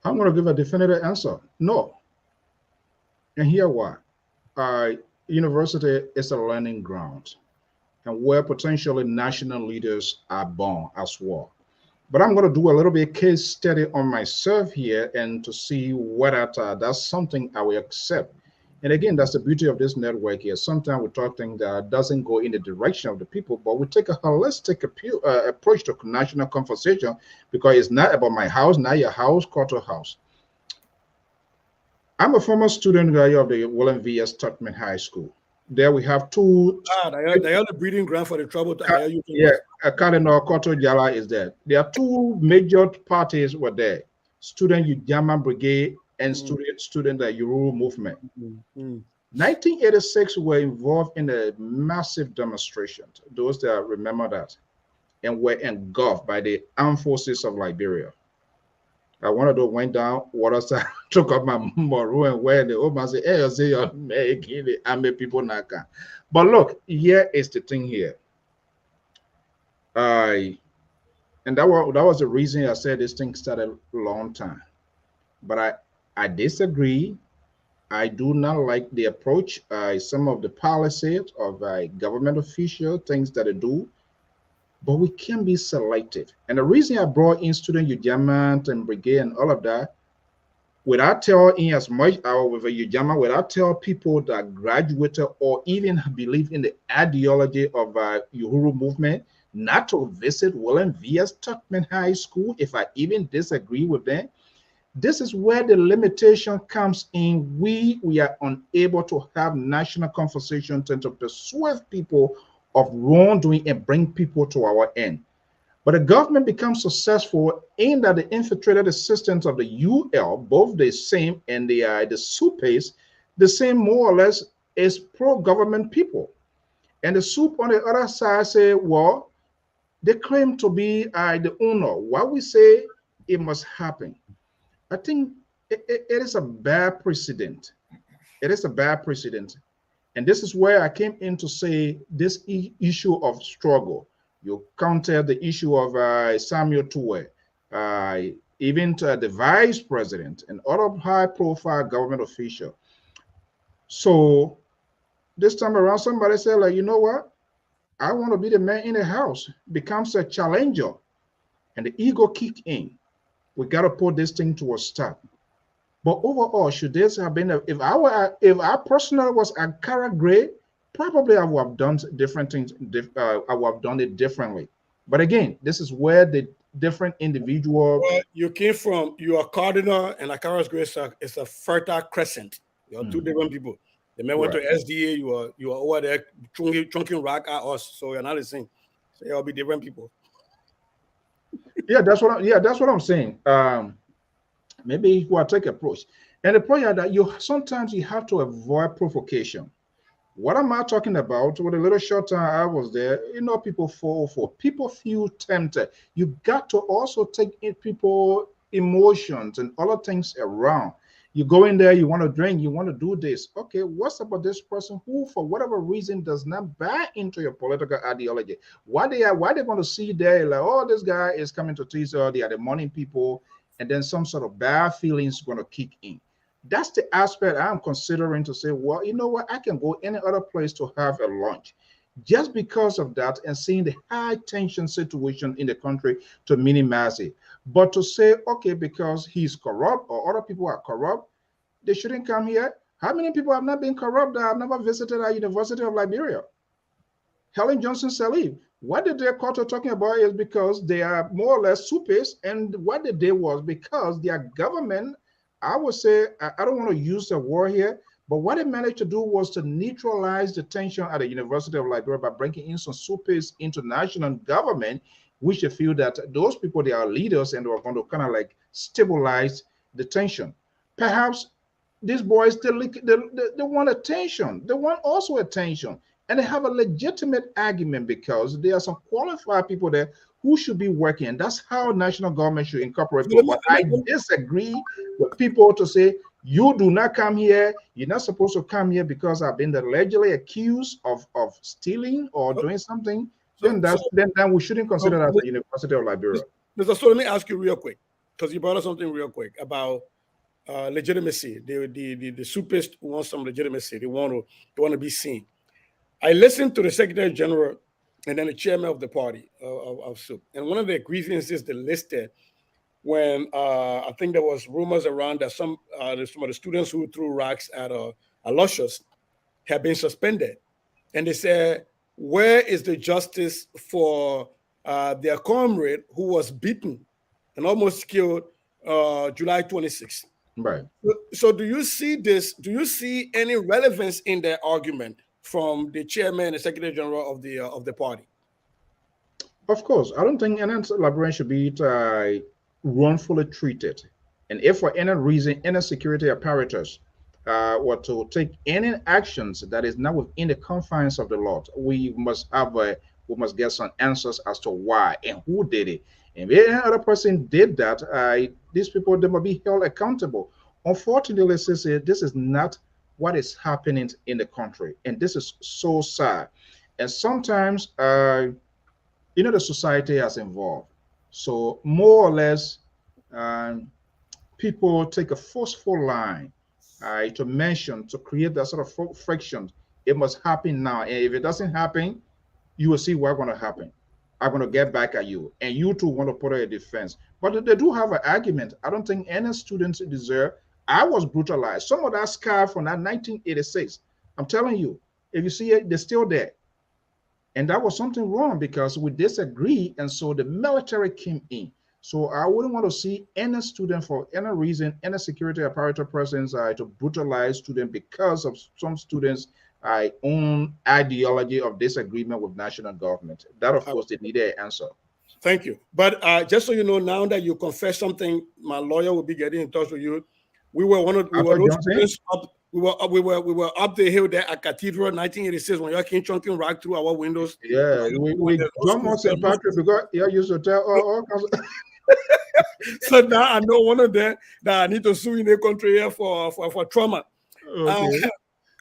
I'm going to give a definitive answer. No. And here why. University is a learning ground, and where potentially national leaders are born as well. But I'm going to do a little bit case study on myself here and to see whether that's something I will accept. And again, that's the beauty of this network here. Sometimes we talk things that doesn't go in the direction of the people, but we take a holistic approach to national conversation, because it's not about my house, not your house, quarter house. I'm a former student of the William V.S. Tubman High School. There we have two. They are the breeding ground for the trouble. Cardinal Koto Jala is there. There are two major parties were there: Student Ujamaa Brigade and student Uhuru Movement. 1986 were involved in a massive demonstration. Those that remember that, and were engulfed by the armed forces of Liberia. One of those went down, water side, took up my maroon and where the old man said, hey, I say you're making the army people naka. But look, here is the thing here. And that was the reason I said this thing started a long time. But I disagree. I do not like the approach. Some of the policies of government officials, things that they do. But we can be selective. And the reason I brought in Student Ujamaa and Brigade and all of that, without telling as much with a Ujamaa, without telling people that graduated or even believe in the ideology of Uhuru Movement, not to visit William V.S. Tubman High School if I even disagree with them. This is where the limitation comes in. We are unable to have national conversations and to persuade people of wrongdoing and bring people to our end. But the government becomes successful in that they infiltrated the systems of the UL, both the same and the SUPEs, the same more or less is pro-government people. And the SUP on the other side say, well, they claim to be the owner. Why we say it must happen? I think it is a bad precedent. It is a bad precedent. And this is where I came in to say this issue of struggle. You counter the issue of Samuel Tuwe, even to the vice president and other high profile government official. So this time around, somebody said, like, you know what? I want to be the man in the house, becomes a challenger, and the ego kick in. We got to put this thing to a stop. But overall, should this have been if I personally was a Cara Gray, probably I would have done different things. I would have done it differently. But again, this is where the different individual. Well, you came from, you are cardinal and a Cara Gray is a fertile crescent. You are two different people. The man went to SDA, you are over there chunking rock at us, so you're not the same. So you'll be different people. That's what I'm saying. Maybe you will take approach. And the point is that sometimes you have to avoid provocation. What am I talking about? With a little short time I was there, people fall for, people feel tempted. You got to also take in people emotions and other things around. You go in there, you want to drink, you want to do this. Okay, what's about this person who, for whatever reason, does not buy into your political ideology? Why they going to see there like, oh, this guy is coming to tease her, they are the money people, and then some sort of bad feelings going to kick in. That's the aspect I'm considering to say, well, you know what, I can go any other place to have a lunch. Just because of that and seeing the high tension situation in the country to minimize it. But to say, okay, because he's corrupt or other people are corrupt, they shouldn't come here. How many people have not been corrupt that have never visited our University of Liberia? Helen Johnson Sirleaf. What the court are talking about is because they are more or less supers, and what they did was because their government, I would say, I don't want to use the word here, but what they managed to do was to neutralize the tension at the University of Liberia by bringing in some supers into national government, which they feel that those people, they are leaders and they are going to kind of like stabilize the tension. Perhaps these boys, they want attention. They want also attention. And they have a legitimate argument because there are some qualified people there who should be working. And that's how national government should incorporate people. But I disagree with people to say, you do not come here. You're not supposed to come here because I've been allegedly accused of stealing or doing something. Then we shouldn't consider that the University of Liberia. So let me ask you real quick, because you brought up something real quick about legitimacy. The supers want some legitimacy. They want to be seen. I listened to the Secretary General and then the chairman of the party of SUP. And one of the grievances they listed when I think there was rumors around that some of the students who threw rocks at Luscious had been suspended. And they said, where is the justice for their comrade who was beaten and almost killed July 26th? Right. So do you see this? Do you see any relevance in their argument from the chairman and secretary general of the party? Of course, I don't think any Liberian should be wrongfully treated. And if for any reason any security apparatus were to take any actions that is not within the confines of the law, we must get some answers as to why and who did it. And if any other person did that, these people, they must be held accountable. Unfortunately, this is not what is happening in the country, and this is so sad. And sometimes the society has evolved, so more or less people take a forceful line to create that sort of friction. It must happen now, and if it doesn't happen, you will see what's going to happen. I'm going to get back at you, and you too want to put a defense. But they do have an argument. I don't think any students deserve. I was brutalized. Some of that scar from that 1986, I'm telling you, if you see it, they're still there. And that was something wrong because we disagree, and so the military came in. So I wouldn't want to see any student for any reason, any security apparatus persons to brutalize students because of some students' own ideology of disagreement with national government. That, of course, they needed an answer. Thank you. But just so you know, now that you confess something, my lawyer will be getting in touch with you. We were After those Johnson? students up. We were up the hill there at Cathedral, 1986, when y'all came chunking rock through our windows. Yeah, we John was St. Patrick because he used to tell all kinds of So now I know one of them that I need to sue in the country here for trauma. okay.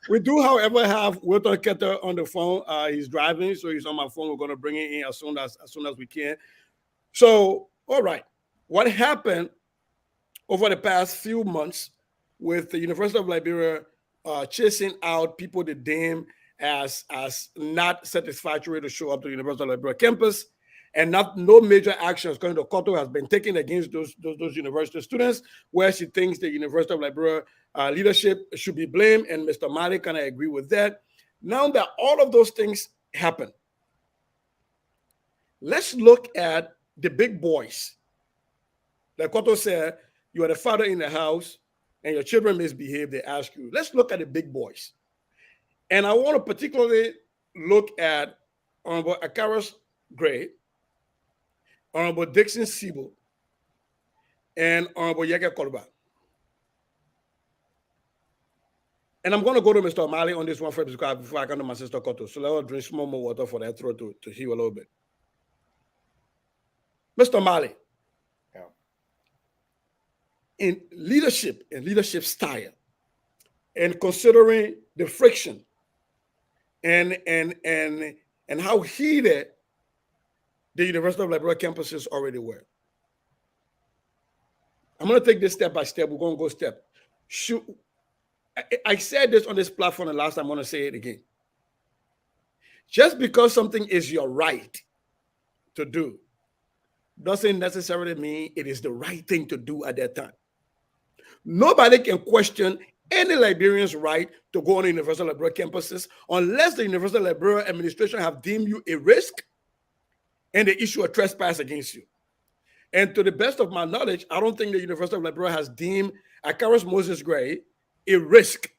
We do, however, have Wilton Ketter on the phone. He's driving, so he's on my phone. We're going to bring him in as soon as we can. So, all right, what happened over the past few months with the University of Liberia chasing out people they deem as not satisfactory to show up to the University of Liberia campus, and no major actions according to Koto has been taken against those university students, where she thinks the University of Liberia leadership should be blamed, and Mr. Mali can agree with that. Now that all of those things happen, let's look at the big boys. Like Koto said, you are the father in the house and your children misbehave, they ask you. Let's look at the big boys. And I want to particularly look at Honorable Akaris Gray, Honorable Dixon Siebel, and Honorable Yeke Kolba. And I'm going to go to Mr. O'Malley on this one first before I come to my sister Koto. So let us drink some more water for that throat to heal a little bit. Mr. O'Malley, in leadership and leadership style, and considering the friction and how heated the University of Liberia campuses already were. I'm going to take this step by step. We're going to go step. I said this on this platform the last time. I'm going to say it again. Just because something is your right to do doesn't necessarily mean it is the right thing to do at that time. Nobody can question any Liberian's right to go on the University of Liberia campuses unless the University of Liberia administration have deemed you a risk and they issue a trespass against you. And to the best of my knowledge, I don't think the University of Liberia has deemed Akaris Moses Gray a risk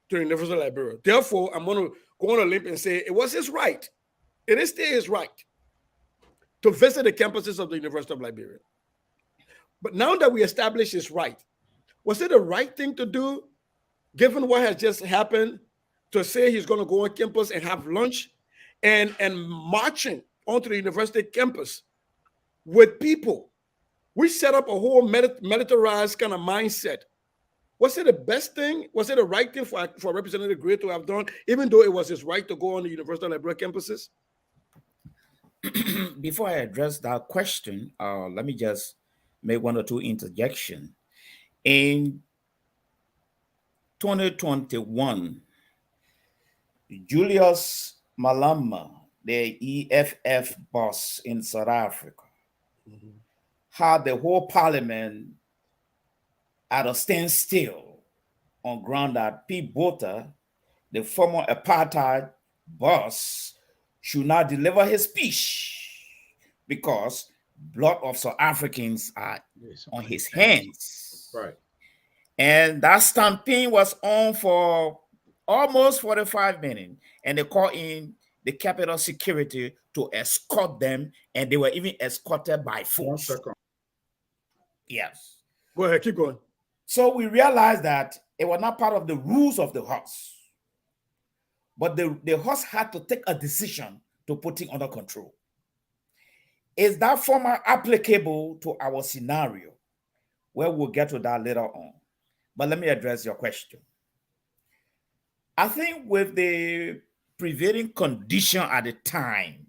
to the University of Liberia. Therefore, I'm going to go on a limb and say it was his right. It is still his right to visit the campuses of the University of Liberia. But now that we established his right, was it the right thing to do, given what has just happened, to say he's going to go on campus and have lunch and marching onto the university campus with people? We set up a whole militarized kind of mindset. Was it the best thing? Was it the right thing for Representative Gray to have done, even though it was his right to go on the University of Liberia campuses? Before I address that question, let me just make one or two interjections. In 2021, Julius Malema, the EFF boss in South Africa, had the whole parliament at a standstill on ground that Pete Botha, the former apartheid boss, should not deliver his speech because blood of South Africans are on his hands. Right. And that stampede was on for almost 45 minutes. And they called in the Capitol security to escort them. And they were even escorted by force. 1 second. Yes. Go ahead, keep going. So we realized that it was not part of the rules of the house. But the house had to take a decision to put it under control. Is that format applicable to our scenario? Well, we'll get to that later on. But let me address your question. I think with the prevailing condition at the time,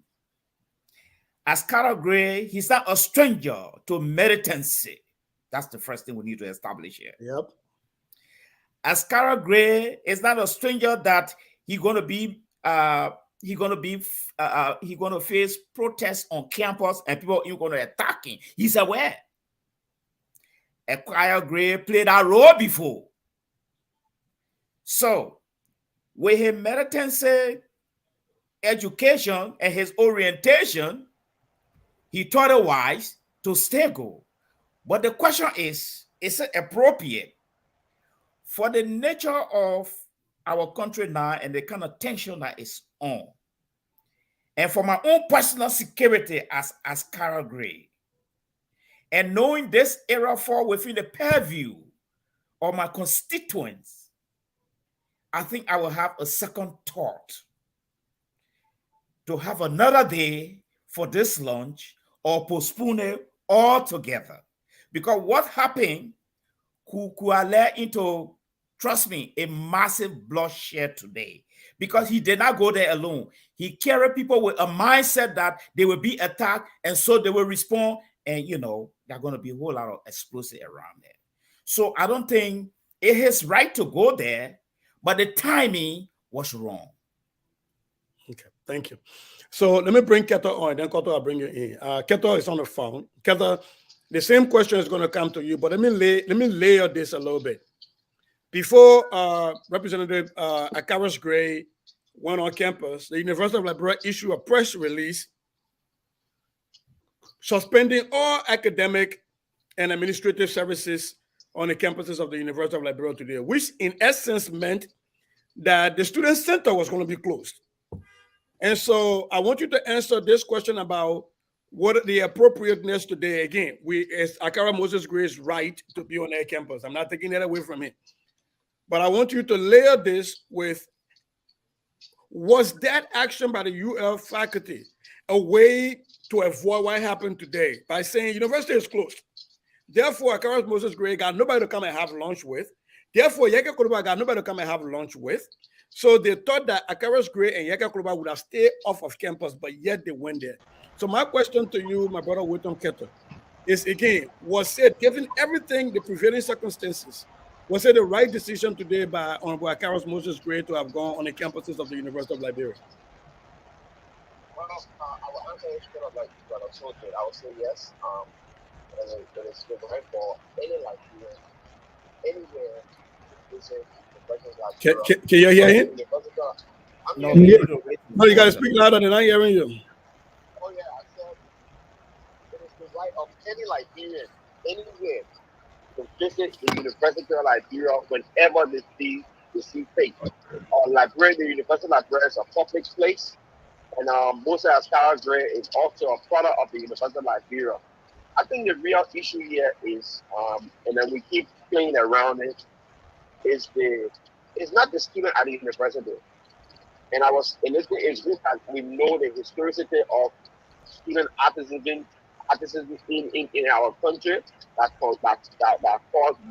as Carol Gray, he's not a stranger to militancy. That's the first thing we need to establish here. Yep. As Carol Gray is not a stranger that he's going to face protests on campus and people are going to attack him. He's aware. Carol Gray played that role before. So, with his militancy education and his orientation, he thought it wise to stay go. But the question is it appropriate for the nature of our country now and the kind of tension that is on? And for my own personal security as Carol Gray, and knowing this era fall within the purview of my constituents, I think I will have a second thought to have another day for this launch or postpone it altogether. Because what happened could lead into, trust me, a massive bloodshed today. Because he did not go there alone. He carried people with a mindset that they will be attacked, and so they will respond. And you know, there are going to be a whole lot of explosives around there. So I don't think it is right to go there, but the timing was wrong. Okay, thank you. So let me bring Keto on, then Keto, I'll bring you in. Keto is on the phone. Keto, the same question is going to come to you, but let me layer this a little bit. Before Representative Akaris Gray went on campus, the University of Liberia issued a press release suspending all academic and administrative services on the campuses of the University of Liberia today, which in essence meant that the student center was going to be closed. And so I want you to answer this question about what the appropriateness today. Again, as Akara Moses Gray's right to be on their campus. I'm not taking that away from him. But I want you to layer this with, was that action by the UL faculty a way to avoid what happened today by saying university is closed? Therefore, Akara Moses Gray got nobody to come and have lunch with. Therefore, Yeke Kuluba got nobody to come and have lunch with. So they thought that Akaris Gray and Yeke Kuluba would have stayed off of campus, but yet they went there. So my question to you, my brother Wilton Keto, is again, was it, given everything, the prevailing circumstances, was it the right decision today by Honorable Akaris Moses Gray to have gone on the campuses of the University of Liberia? Well, I will answer it kind of like what I told you. I would say yes. And it's right for any Liberian, anywhere, visit the person like Can you hear him? No, No, you got to speak louder than I'm hearing you. Oh, yeah, I said it is the right of any Liberian, anywhere, to visit the University of Liberia whenever they see fit. Liberia, the University of Liberia is a public place, and Musa Askara Gray is also a product of the University of Liberia. I think the real issue here is, and then we keep playing around it, it's not the student at the university. And it's good that we know the historicity of student artisanship in our country that caused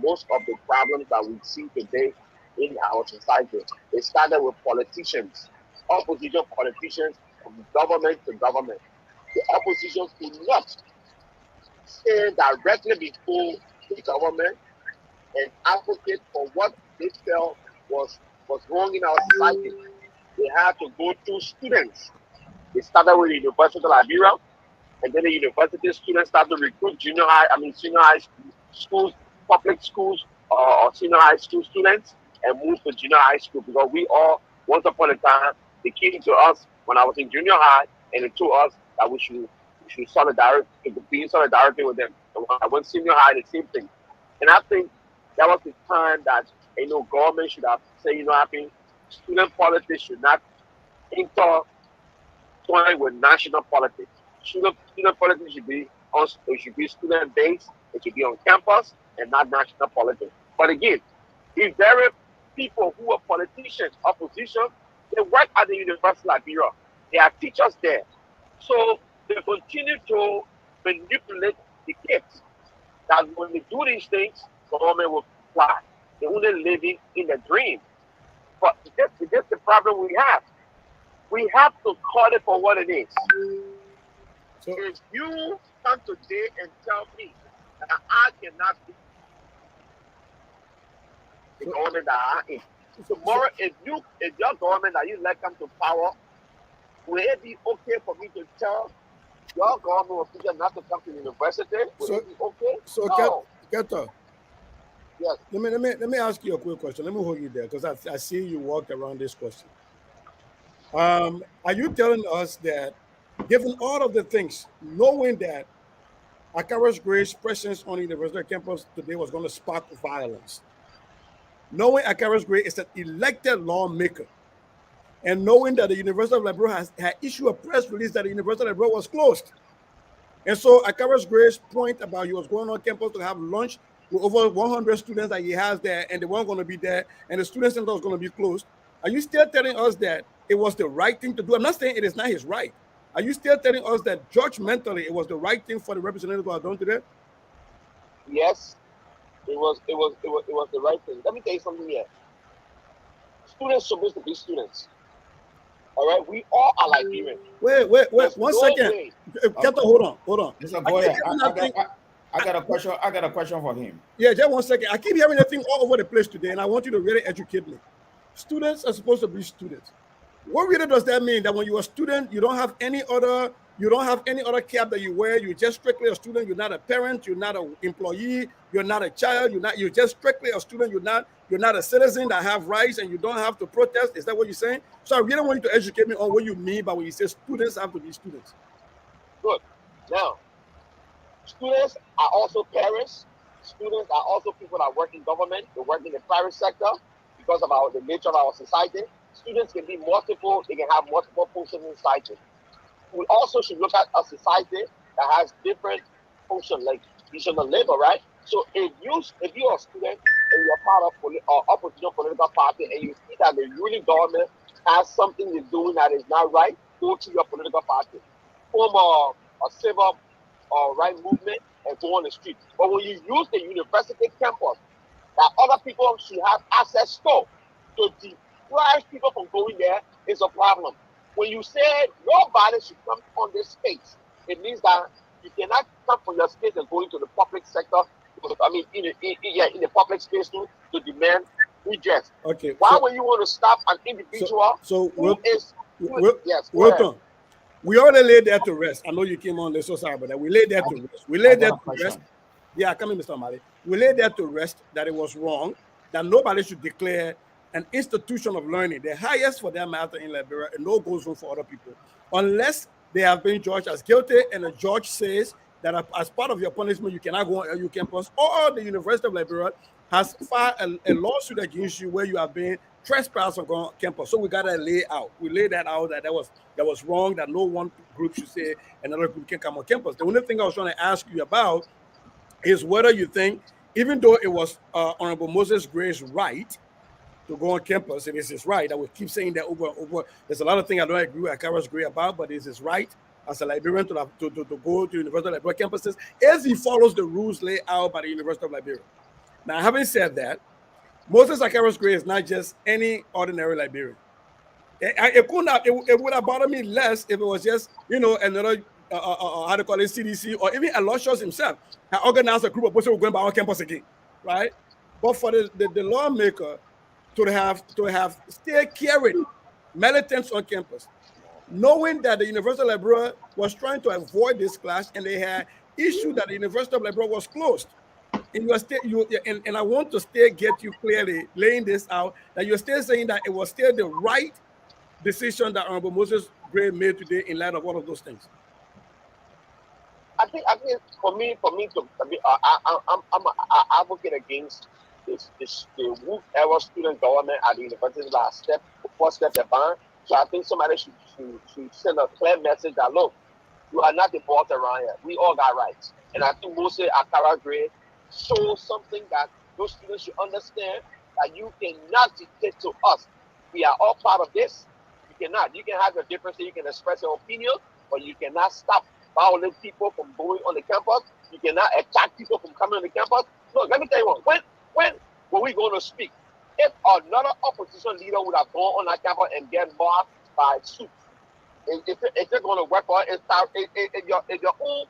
most of the problems that we see today in our society. It started with politicians, opposition politicians, from government to government. The opposition could not stand directly before the government and advocate for what they felt was wrong in our society. They had to go through students. They started with the University of Liberia, and then the university students started to recruit senior high schools, public schools, or senior high school students, and moved to junior high school, because we all, once upon a time, they came to us when I was in junior high, and they told us that we should be in solidarity with them. And when I went senior high, the same thing. And I think that was the time that government should have said, student politics should not intertwine with national politics. Student politics should be student based. It should be on campus and not national politics. But again, if there are people who are politicians, opposition, they work at the University of Liberia. They are teachers there. So they continue to manipulate the kids. That when they do these things, government will fly. They're only living in a dream. But that's the problem we have. We have to call it for what it is. So if you come today and tell me that I cannot be the government that I am, tomorrow if your government that you let come to power, will it be okay for me to tell your government official not to come to the university? Will it be okay? So no. Keto. Yes. Let me ask you a quick question. Let me hold you there, because I see you walked around this question. Are you telling us that, given all of the things, knowing that Akaris Gray's presence on the university campus today was going to spark violence, knowing Akaris Gray is an elected lawmaker, and knowing that the University of Liberia had issued a press release that the University of Liberia was closed. And so Akara's Gray's point about he was going on campus to have lunch with over 100 students that he has there, and they weren't going to be there, and the student center was going to be closed. Are you still telling us that it was the right thing to do? I'm not saying it is not his right. Are you still telling us that judgmentally it was the right thing for the representative to have done today? Yes, it was the right thing. Let me tell you something here. Students supposed to be students. All right, we all are Liberians. Wait, There's 1 no second. way. Keto, hold on. Mr. Goya, I got a question. I got a question for him. Yeah, just 1 second. I keep hearing that thing all over the place today, and I want you to really educate me. Students are supposed to be students. What really does that mean? That when you're a student, you don't have any other cap that you wear. You're just strictly a student. You're not a parent. You're not an employee. You're not a child. You're just strictly a student. You're not a citizen that have rights, and you don't have to protest. Is that what you're saying? So I really want you to educate me on what you mean by when you say students have to be students. Good. Now, students are also parents. Students are also people that work in government. They work in the private sector because of the nature of our society. Students can be multiple. They can have multiple functions in society. We also should look at a society that has different functions, like traditional labor, right? So if you're a student and you're part of opposition political party and you see that the ruling government has something they're doing that is not right, go to your political party, form a civil right movement and go on the street. But when you use the university campus that other people should have access to deprive people from going there is a problem. When you say nobody should come on this space, it means that you cannot come from your space and go into the public sector. I mean, in the public space to demand redress. Okay. Why would you want to stop an individual Welcome. We already laid that to rest. I know you came on, so sorry about that. We laid that to rest. We laid that to rest. Yeah, come in, Mr. Mali. We laid that to rest that it was wrong, that nobody should declare an institution of learning, the highest for their matter in Liberia, and no goes on for other people, unless they have been judged as guilty and a judge says that as part of your punishment, you cannot go on LU campus, or the University of Liberia has filed a lawsuit against you where you have been trespassed on campus. So we got to lay out. We laid that out that was wrong, that no one group should say another group can come on campus. The only thing I was trying to ask you about is whether you think, even though it was Honorable Moses Gray's right to go on campus, it is his right. I will keep saying that over and over. There's a lot of things I don't agree with Akara's Gray about, but it's his right as a Liberian to go to University of Liberia campuses as he follows the rules laid out by the University of Liberia. Now, having said that, Moses Akara's Gray is not just any ordinary Liberian. It would have bothered me less if it was just, another, how to call it, CDC, or even Aloysius himself had organized a group of people who were going by our campus again, right? But for the lawmaker to have still carried militants on campus, knowing that the University of Liberia was trying to avoid this clash and they had issued that the University of Liberia was closed. And and I want to still get you clearly laying this out, that you're still saying that it was still the right decision that Honorable Moses Gray made today in light of all of those things. I think for me to I advocate against the Wu era student government at the university last first step behind. So I think somebody should send a clear message that, look, you are not the boss around here. We all got rights. And I think Moses Akara Gray shows something that those students should understand, that you cannot dictate to us. We are all part of this. You cannot. You can have your differences, you can express your opinion, but you cannot stop violent people from going on the campus. You cannot attack people from coming on the campus. Look, let me tell you what. When were we going to speak? If another opposition leader would have gone on that campus and get marked by suit, if it's going to work on it, if your own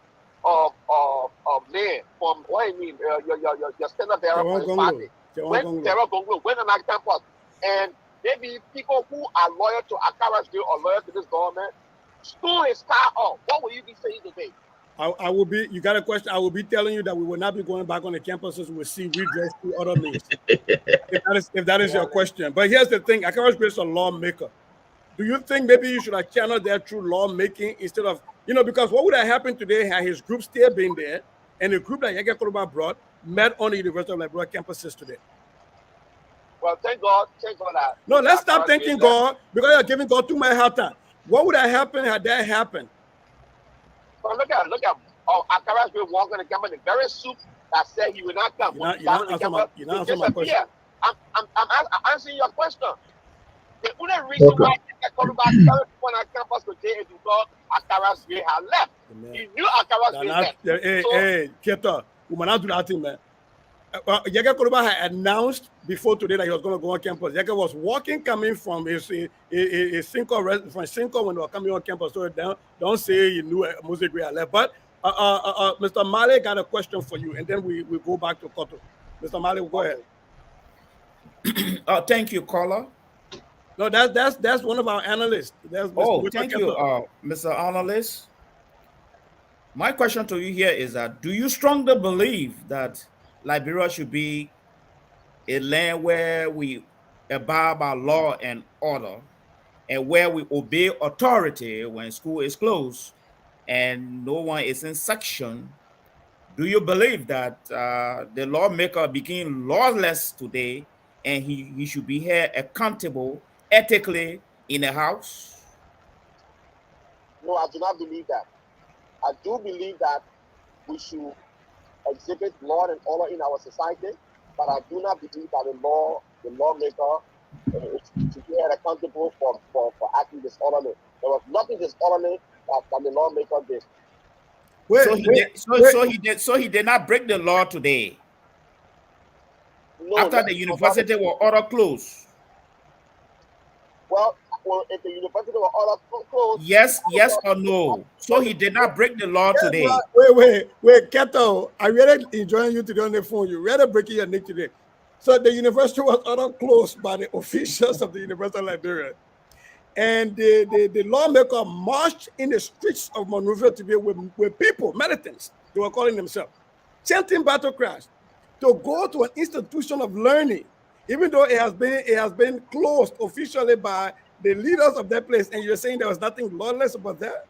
man from what I mean, your standard bearer for his party, when Terror Gonglo went on that campus, and maybe people who are loyal to Akara's Gray or loyal to this government stole his car off, what will you be saying today? I will be, you got a question, I will be telling you that we will not be going back on the campuses. We'll see redress through other means. if that is your question. But here's the thing, Akara's Gray is a lawmaker. Do you think maybe you should have channeled that through lawmaking instead of, because what would have happened today had his group still been there and the group that Yege Koroba brought met on the University of Liberia campuses today? Well, thank God that. No, let's stop thanking God because you're giving God too much hard time. What would have happened had that happened? But look at Akara's been walking the campus, the very soup that said he will not come. You're not answering my question. I'm answering your question. The only reason why they come back on campus today is because Akara's Gray had left. He knew Akara's Gray left. Hey, Keto, we might not do that thing, man. Yeke Koluba had announced before today that he was going to go on campus. Yeke was walking, coming from his Cinco when they were coming on campus. So don't say you knew Moses Gray had left. But Mr. Male got a question for you, and then we go back to Koto. Mr. Male, go ahead. Thank you, caller. No, that's one of our analysts. Thank you, Mr. Analyst. My question to you here is that do you strongly believe that Liberia should be a land where we abide by law and order and where we obey authority when school is closed and no one is in section? Do you believe that the lawmaker became lawless today and he should be held accountable ethically in the house? No, I do not believe that. I do believe that we should exhibit law and order in our society, but I do not believe that the lawmaker should be held accountable for acting disorderly. There was nothing disorderly that the lawmaker did. So he did not break the law today. No, after the university were ordered closed. Well, if the university were ordered closed. Yes or no? So he did not break the law today. Wait, Keto, I really enjoying you today on the phone. You really breaking your neck today. So the university was ordered closed by the officials of the University of Liberia. And the lawmaker marched in the streets of Monrovia to be with people, militants, they were calling themselves, chanting battle cries, to go to an institution of learning, even though it has been closed officially by the leaders of that place. And you're saying there was nothing lawless about that?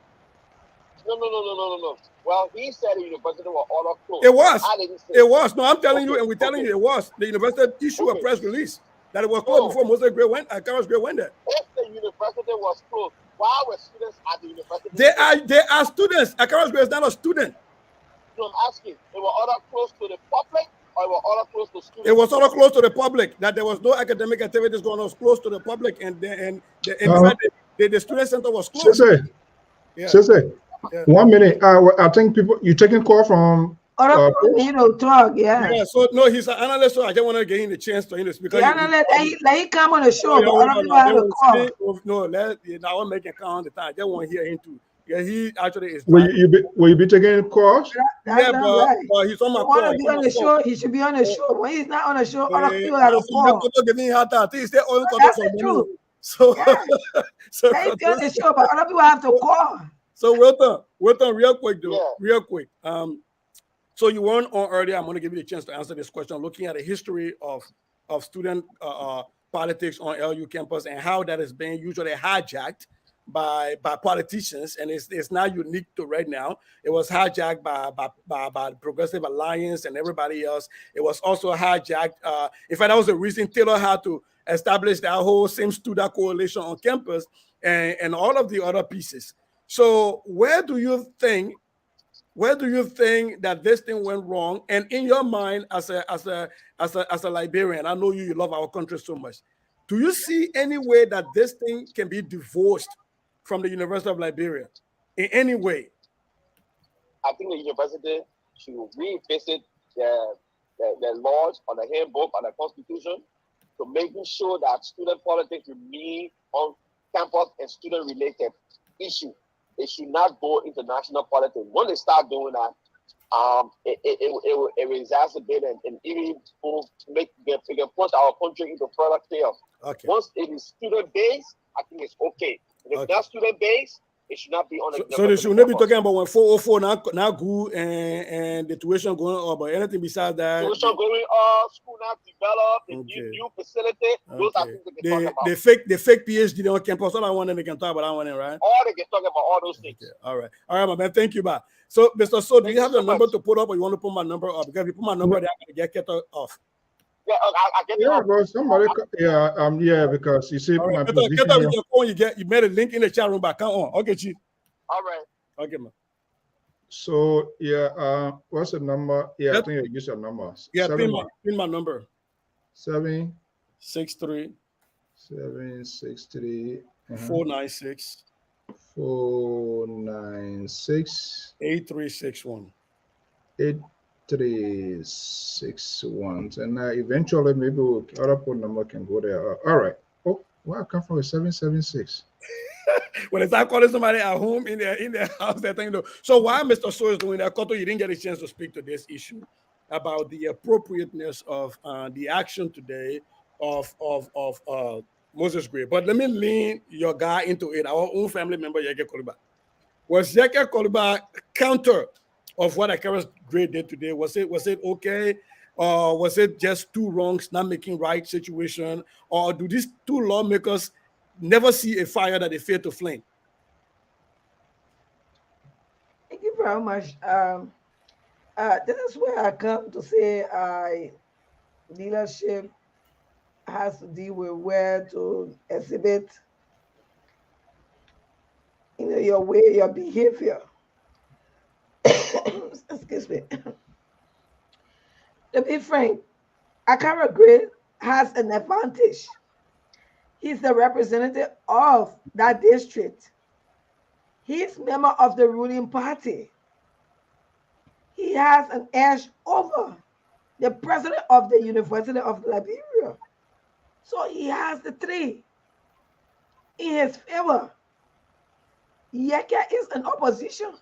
No. Well, he said the university was ordered closed. It was. It was. No, I'm telling you, and we're telling you it was. The university issued a press release that it was closed before Moses Gray went, Carlos Gray went there. If the university was closed, why were students at the university? They are students. Carlos Gray is not a student. So I'm asking, they were ordered close to the public or they were ordered close to students? It was ordered close to the public, that there was no academic activities going on. It was close to the public, and the student center was closed. Sese, 1 minute. I think you taking call from talk, yeah. So no, he's an analyst, so I just want to give him the chance to speak. The analyst, he come on the show, but other people have to call. No, I won't make a call on the time. I just want to hear him too. Yeah, he actually is. Will you be taking calls? Yeah, but he's on my call. Be on the show. He should be on the show. When he's not on the show, other people have to call. That's the truth. So, so he's on the show, but other people have to call. So Wilton, real quick, though, real quick. So you weren't on earlier. I'm going to give you the chance to answer this question. Looking at the history of student politics on LU campus and how that is being usually hijacked by politicians, and it's not unique to right now. It was hijacked by Progressive Alliance and everybody else. It was also hijacked. In fact, that was the reason Taylor had to establish that whole same student coalition on campus and all of the other pieces. So where do you think that this thing went wrong? And in your mind, as a Liberian, I know you love our country so much. Do you see any way that this thing can be divorced from the University of Liberia in any way? I think the university should revisit the laws on the handbook, on the constitution, to making sure that student politics remain on campus and student-related issues. It should not go into national politics. When they start doing that, it will exacerbate and even make push our country into further chaos. Okay. Once it is student-based, I think it's okay. If it's not student-based, it should not be on the. So they should not be talking about when 404 now good and the tuition going up, but anything besides that. Tuition going up, school now developed, new facility. Those are things they can talk about. The fake PhD on campus. All I want them they can talk about. I want it, right? All they can talk about all those things. Okay. All right, my man. Thank you, man. So, Mr. So, do you have your number to put up, or you want to put my number up? Because if you put my number there, I'm gonna get off. Yeah, I get Yeah, it. but somebody, yeah, because you see All right, my get position up here. with your phone. You made a link in the chat room, but come on. Okay, Chief. All right. Okay, man. So yeah, what's the number? Yeah, I Yep. think you use your number. Yeah, pin my number. 763 496 496 8361. 8361. And eventually, maybe other phone number can go there. All right. Oh, well, I come from a 776. When it's I calling somebody at home in their house, that thing. So while Mr. So is doing that, Koto, you didn't get a chance to speak to this issue about the appropriateness of the action today of Moses Gray. But let me lean your guy into it. Our own family member, Yeke Koliba. Was Yeke Koliba counter of what Akara's Gray did today? Was it okay? Or was it just two wrongs, not making right situation? Or do these two lawmakers never see a fire that they fail to flame? Thank you very much. This is where I come to say leadership has to deal with where to exhibit, your way, your behavior. Excuse me. To be frank, Akara Gray has an advantage. He's the representative of that district. He's member of the ruling party. He has an edge over the president of the University of Liberia. So he has the three in his favor. Yeke is an opposition.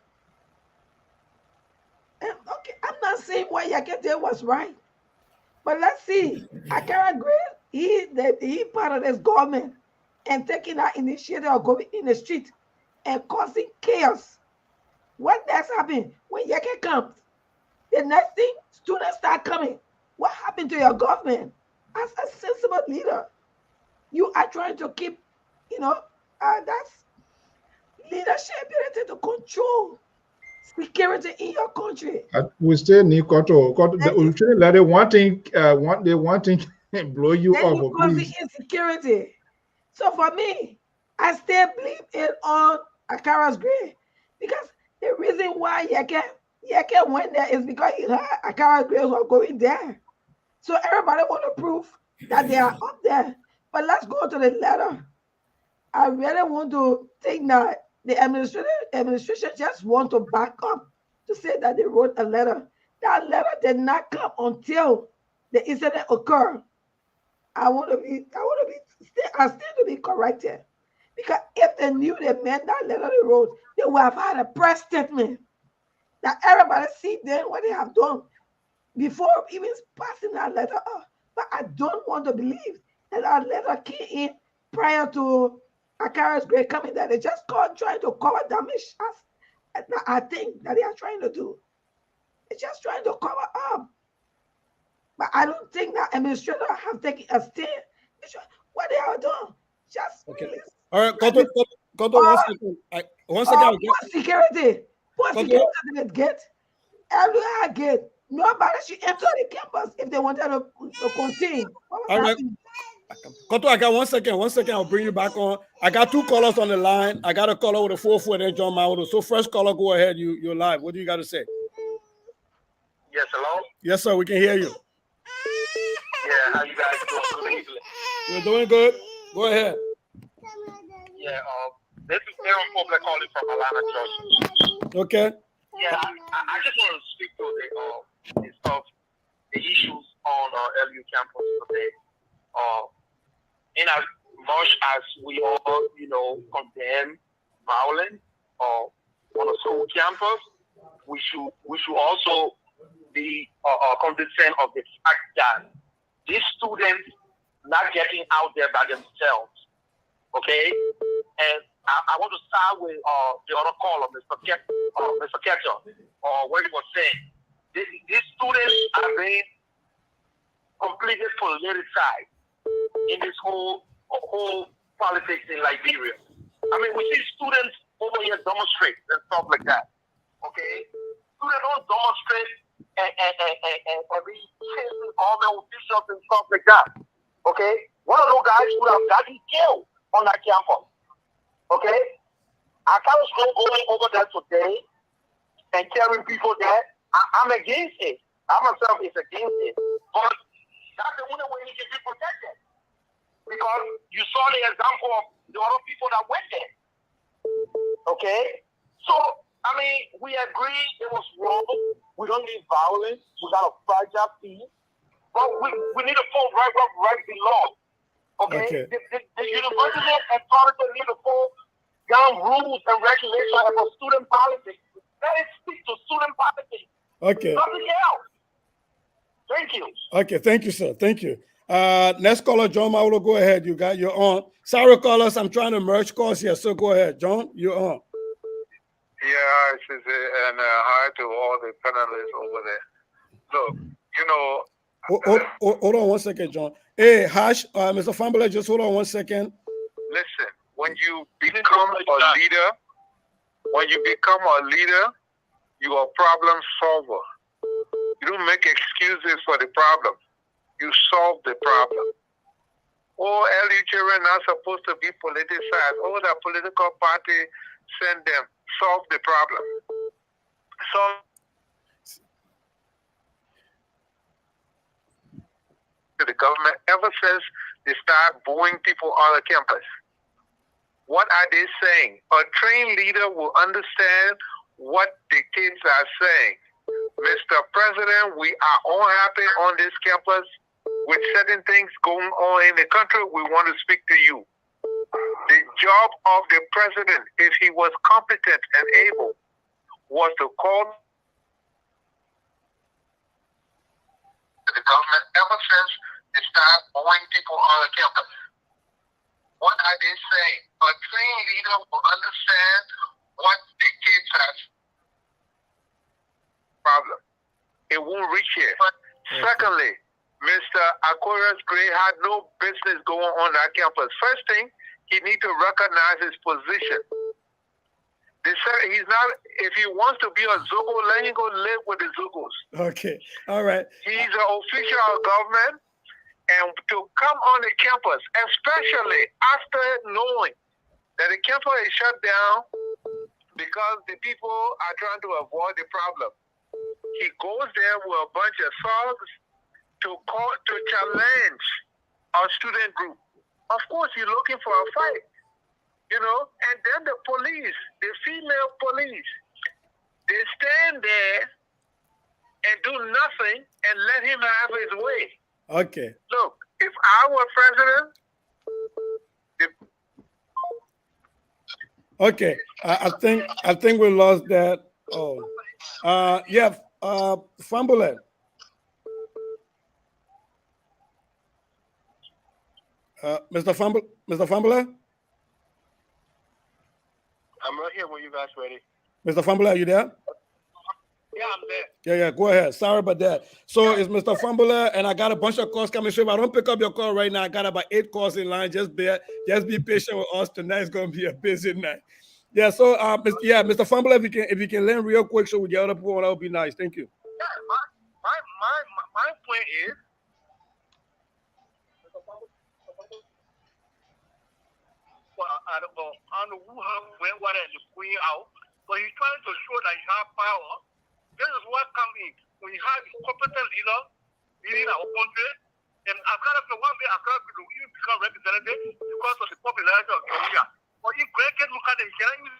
And okay, I'm not saying what Yeke did was right. But let's see. Akara Gray, he part of this government and taking that initiative of going in the street and causing chaos. What next happened? When Yeke comes, the next thing, students start coming. What happened to your government? As a sensible leader, you are trying to keep, that's leadership ability to control security in your country. We still need Koto. We shouldn't let it wanting blow you Then off. you Please. causing insecurity. So for me, I still believe it on Akara's Gray because the reason why Yeke went there is because he heard Akara's Gray was going there. So everybody want to prove that they are up there. But let's go to the letter. I really want to think that the administration just want to back up to say that they wrote a letter. That letter did not come until the incident occurred. I stand to be corrected. Because if they knew they meant that letter they wrote, they would have had a press statement that everybody see then what they have done before even passing that letter up. But I don't want to believe that that letter came in prior to Akara's Gray coming there. They just trying to cover damage. I think that they are trying to do. They're just trying to cover up. But I don't think that administrators have taken a stand. What they have done, just okay. All right, Koto, 1 second. 1 second. What security? What security did they get? LPR get. Nobody should enter the campus if they wanted to continue. All right. Koto, I got 1 second. 1 second, I'll bring you back on. I got two callers on the line. I got a caller with a 4-4 and John Maudo. So first caller, go ahead. You're live. What do you got to say? Yes, hello? Yes, sir. We can hear you. Yeah, how you guys doing? Good evening. We're doing good. Go ahead. Yeah, this is Aaron Public calling from Atlanta, Georgia. Okay. Yeah, I just want to speak to the issues on LU campus today. In as much as we all, condemn violence on a school campus, we should also be cognizant of the fact that these students not getting out there by themselves. Okay, and I want to start with the other caller, Mr. Ketcher, what he was saying. These students are being completely politicized in this whole politics in Liberia. I mean, we see students over here demonstrate and stuff like that. Okay, students don't demonstrate and be chasing government officials and stuff I kind of still going over there today and carrying people there. I'm against it. I myself is against it. But that's the only way he can be protected. Because you saw the example of the other people that went there. Okay? So, I mean, we agree it was wrong. We don't need violence. We got a fragile peace. But we need to follow right below. Okay? The university authority need to follow down rules and regulations about student politics. Let it speak to student politics. Okay. Nothing else. Thank you. Okay, thank you, sir. Thank you. Next caller, John Maulo, go ahead. You're on. Sorry, callers, I'm trying to merge calls here, so go ahead. John, you're on. Yeah, hi, Susie, and hi to all the panelists over there. Look, you know... Hold on 1 second, John. Hey, Hash, Mr. Fambler, just hold on 1 second. Listen, when you become a leader, you are a problem solver. You don't make excuses for the problem. You solve the problem. Oh, LE children are supposed to be politicized. Oh, the political party send them. Solve the problem. Solve the government ever since they start booing people on the campus. What are they saying? A trained leader will understand what the kids are saying. Mr. President, we are unhappy on this campus with certain things going on in the country. We want to speak to you. The job of the president, if he was competent and able, was to call the government ever since they start booing people on the campus. What are they saying? A trained leader will understand what the kids are problem. It won't reach here. Secondly, Mr. Aquarius Gray had no business going on that campus. First thing, he needs to recognize his position. They said he's not, if he wants to be a Zogo, let him go live with the Zogos. Okay, all right. He's an official of government, and to come on the campus, especially after knowing that the campus is shut down because the people are trying to avoid the problem. He goes there with a bunch of thugs to challenge our student group. Of course, you're looking for a fight, you know. And then the police, the female police, they stand there and do nothing and let him have his way. Okay. Look, if I were president, okay, I think we lost that. Oh, yeah, Fambule. Mr. Fambule? I'm right here when you guys ready. Mr. Fambule, are you there? Yeah, I'm there. Yeah, go ahead. Sorry about that. So it's Mr. Fumbler, and I got a bunch of calls coming. So if I don't pick up your call right now, I got about 8 calls in line. Just be patient with us. Tonight's gonna be a busy night. Yeah. So Mr. Fumbler, if you can learn real quick, so we get other people, that would be nice. Thank you. Yeah, my point is. Well, I don't know who when what is the queen out, but he's trying to show that he has power. This is what comes in when you have a competent leader leading our country. And Accra, one day Accra will even become representative because of the popularity of Korea. But if Greg can look at it, he cannot use.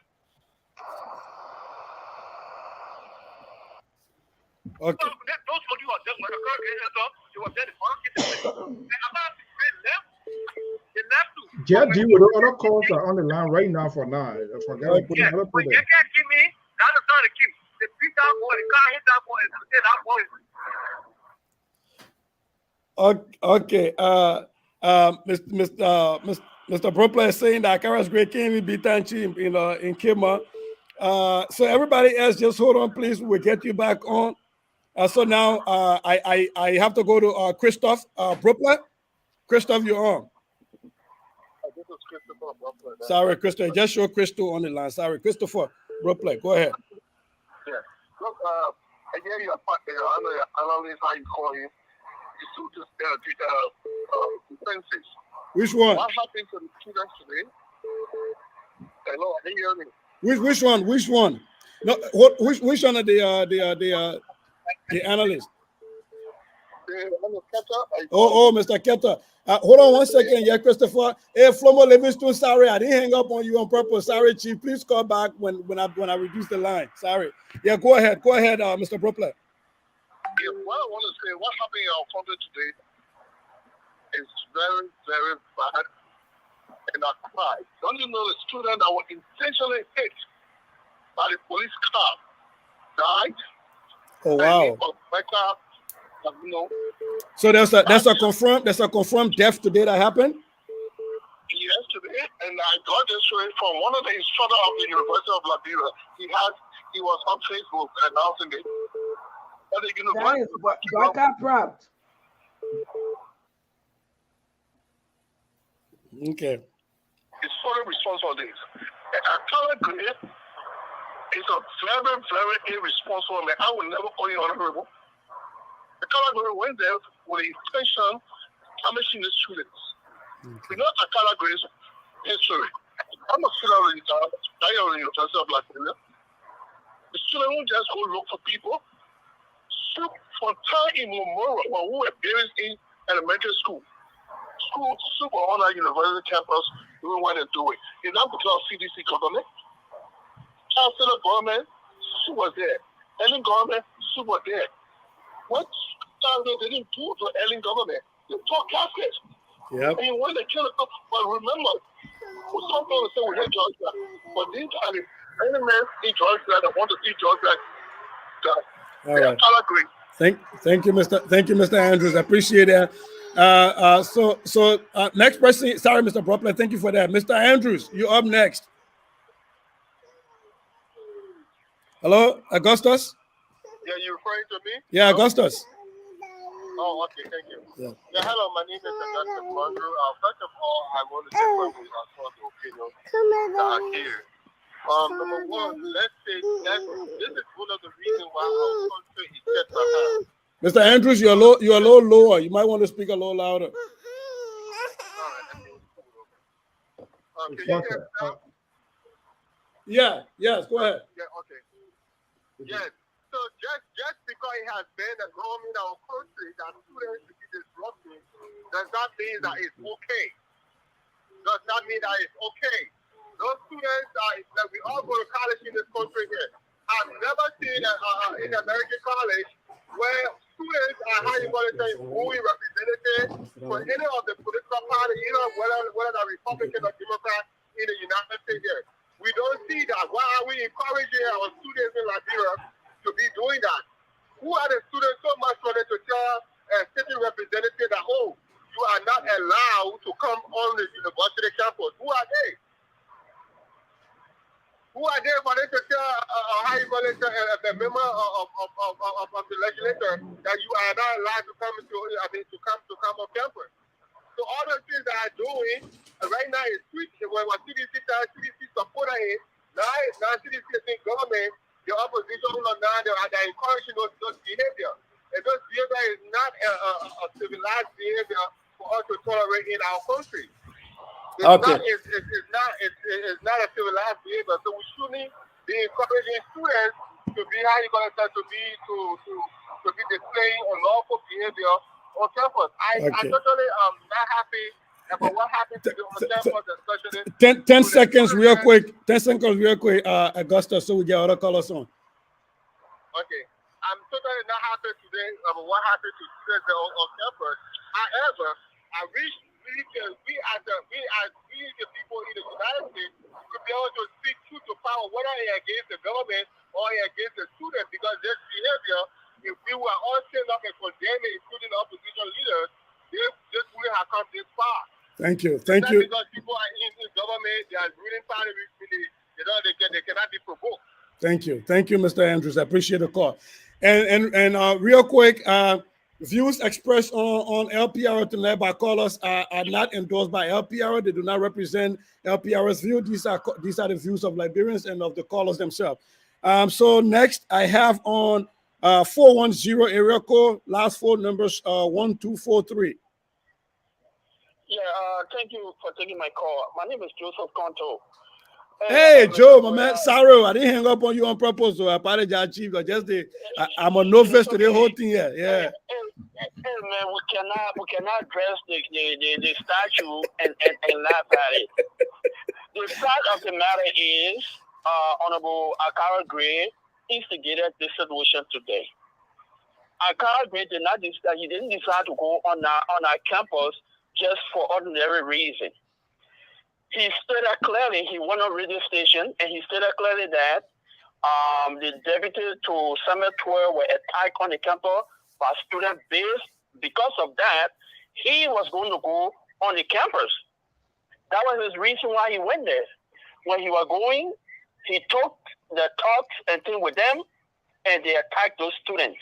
Okay. Those of you are just like Accra, they were there the foreign and about left. They left to. Yeah, deal with the other calls that are on the line right now for now. I forgot to put another But you can't give me. That is not the key. They beat that boy, the car hit that boy, and say that boy. Okay. Mr. Brooklyn is saying that Akara's great can't even beat Tanchi in Kima. So everybody else, just hold on, please. We'll get you back on. So now I have to go to Christoph Brooklyn. Christoph, you're on. This is Christopher Brooklyn. Sorry, Christopher. Just show Crystal on the line. Sorry, Christopher Brooklyn. Go ahead. Yeah. Look, I gave you a part there. I know this how you call him. You suit this defenses. Which one? What happened to the students today? Hello, I didn't hear me. Which one? Which one? No, which one of the analysts? Oh, Mr. Keta. Hold on one second. Yeah, Christopher. Hey, Flomo Livingston, sorry, I didn't hang up on you on purpose. Sorry, Chief. Please call back when I reduce the line. Sorry. Yeah, go ahead, Mr. Proplet. Yeah, what I want to say, what happened in our country today is very, very bad. And I cried. Don't you know the student that was intentionally hit by the police car died? Oh wow. So that's a confirmed death today that happened? Yes, today. And I got this straight from one of the instructors of the University of Liberia. He was on Facebook announcing it. That is Baka. Okay. It's fully responsible for this. I tell you, it's a very, very irresponsible man. I will never call you honorable. The Calagray went there with the intention of punishing the students. Okay. You know Calagray history. I'm a student of the University of Liberia. The student won't just go look for people. So for time immemorial, when we were buried in elementary school, super on our university campus, we went and do it. It's not because of CDC government. Chancellor government, she was there. Ellen government, she was there. What they didn't do for Ellen government? They took caskets. Yep. And when they killed them, but remember, some people say we hate Georgia, but these are the enemies in Georgia that want to see Georgia die. All right. Thank you, Mr. Andrews. I appreciate that. So next person. Sorry, Mr. Proplet. Thank you for that, Mr. Andrews. You're up next. Hello, Augustus. Yeah, you referring to me? Yeah, Augustus. Oh, okay, thank you. Yeah, hello, my name is Augustus Mondru. First of all, I want to say what we are for the opinion that are here. Number one, let's say that this is one of the reasons why our country is set behind. Mr. Andrews, you're a little lower. You might want to speak a little louder. Can you hear me now? Yeah, yes, go ahead. Yeah, okay. Yes. So just because it has been a norm in our country that students be disrupted, does not mean that it's okay. Does not mean that it's okay. Those students that we all go to college in this country here. I've never seen in American college where students are how you going to say fully represented for any of the political party, whether the Republican or Democrat in the United States here. We don't see that. Why are we encouraging our students in Liberia to be doing that? Who are the students so much for them to tell a city representative that, oh, you are not allowed to come on the university campus? Who are they? Who are they for them to tell a member of the legislature that you are not allowed to come to come on campus? So all the things that are doing right now is switching. When CDC supporter is now CDC is in government, the opposition now they're encouraging those behavior. And those behavior is not a civilized behavior for us to tolerate in our country. It's not a civilized behavior. So we shouldn't be encouraging students to be to be displaying unlawful behavior on campus. I totally not happy about what happened to the on campus discussion. 10 seconds real quick. 10 seconds real quick, Augusta, so we get other callers on. Okay. I'm totally not happy today about what happened to students on campus. However, I wish we as the people in the United States to be able to speak truth to power, whether it's against the government or against the students, because this behavior, if we were all stand up and condemn it, including the opposition leaders, this wouldn't have come this far. Thank you. Because people are in government, they are ruling party, they cannot be provoked. Thank you, Mr. Andrews. I appreciate the call. And real quick, views expressed on LPR tonight by callers are not endorsed by LPR. They do not represent LPR's view. These are the views of Liberians and of the callers themselves. So next, I have on 410 area code, last four numbers 1243. Yeah, thank you for taking my call. My name is Joseph Conto. Hey, Joe, my man, sorry, I didn't hang up on you on purpose, so I apologize, Chief. I'm a novice to the whole thing here. Yeah. Hey, man, we cannot dress the statue and laugh at it. The fact of the matter is, Honorable Akara Gray instigated this situation today. Akara Gray did not decide. He didn't decide to go on our campus just for ordinary reason. He stated clearly he went on radio station, and he stated clearly that the deputy to Summit 12 were attacked on the campus by student base. Because of that, he was going to go on the campus. That was his reason why he went there. When he was going, he took the talks and things with them, and they attacked those students.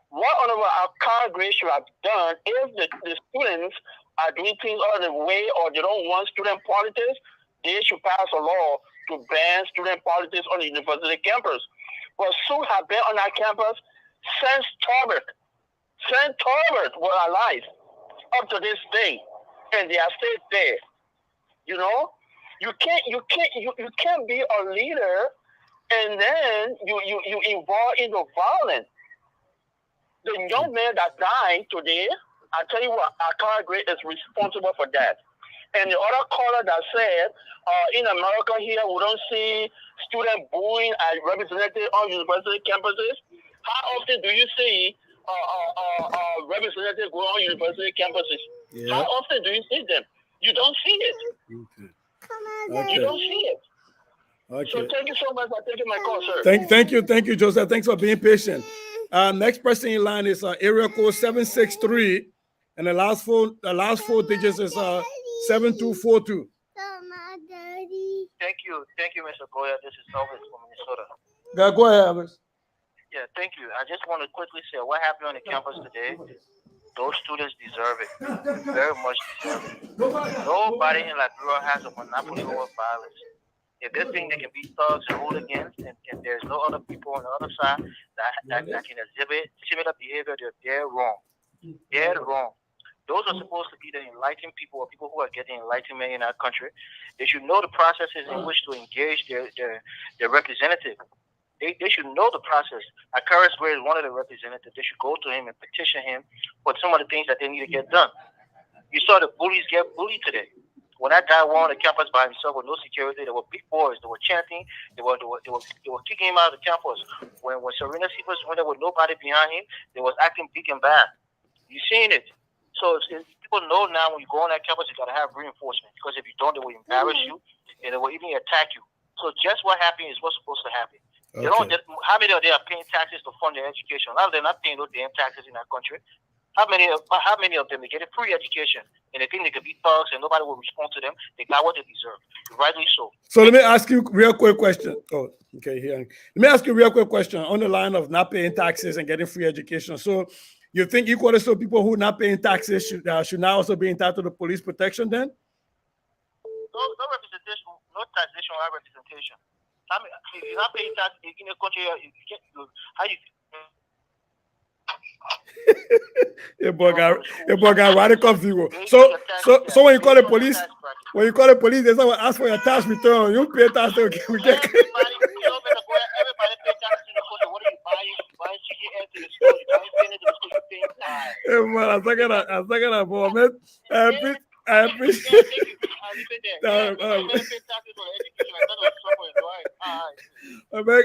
What Honorable Akara Gray should have done if the students are doing things out of the way or they don't want student politics, they should pass a law to ban student politics on the university campus. But Sue have been on our campus since Tarbert. Since Tarbert was alive up to this day, and they are still there. You know, you can't be a leader and then you involve in the violence. The young man that died today, I tell you what, Akara Gray is responsible for that. And the other caller that said, in America here, we don't see student bullying as representative on university campuses. How often do you see representatives go on university campuses? Yeah. How often do you see them? You don't see it. Okay. You don't see it. Okay. So thank you so much for taking my call, sir. Thank you, Joseph. Thanks for being patient. Next person in line is area code 763, and the last four digits is 7242. Thank you, Mr. Goya. This is Elvis from Minnesota. Go ahead, Elvis. Yeah, thank you. I just want to quickly say what happened on the campus today. Those students deserve it. Very much deserve it. Nobody in Liberia has a monopoly over violence. If they think they can be thugs and hooligans, and there's no other people on the other side that can exhibit similar behavior, they're dead wrong. Dead wrong. Those are supposed to be the enlightened people, or people who are getting enlightenment in our country. They should know the processes in which to engage their representative. They should know the process. Akara Gray is one of the representatives. They should go to him and petition him for some of the things that they need to get done. You saw the bullies get bullied today. When that guy went on the campus by himself with no security, there were big boys. They were chanting. They were kicking him out of the campus. When Serena Cephas went there with nobody behind him, they was acting big and bad. You seen it. So if people know now when you go on that campus, you got to have reinforcement. Because if you don't, they will embarrass you and they will even attack you. So just what happened is what's supposed to happen. Okay. How many of them are paying taxes to fund their education? A lot of them are not paying no damn taxes in our country. How many of them they get a free education and they think they could be thugs and nobody will respond to them? They got what they deserve, rightly so. So let me ask you a real quick question. Oh, okay, here. Let me ask you a real quick question on the line of not paying taxes and getting free education. So you think equally so people who are not paying taxes should now also be entitled to police protection then? No representation, no taxation or representation. I mean, if you're not paying tax in a country, how you? Your boy got radical view. So when you call the police, they say, ask for your tax return. You pay tax, we get. Everybody pay taxes in the country. What are you buying? Buying chicken eggs to the store. You're paying it to the store. You're paying tax. Hey man, I'm talking about man. I appreciate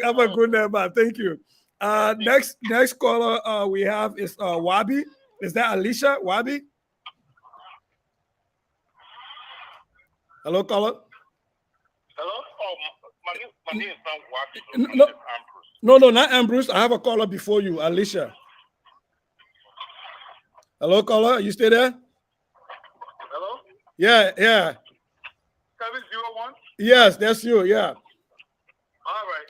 have a good night, man. Thank you. Next caller we have is Wabi. Is that Alicia? Wabi? Hello, caller. Hello? Oh, my name is not Wabi. No, not Ambrose. I have a caller before you, Alicia. Hello, caller. Are you still there? Hello? Yeah. 701? Yes, that's you. Yeah. All right.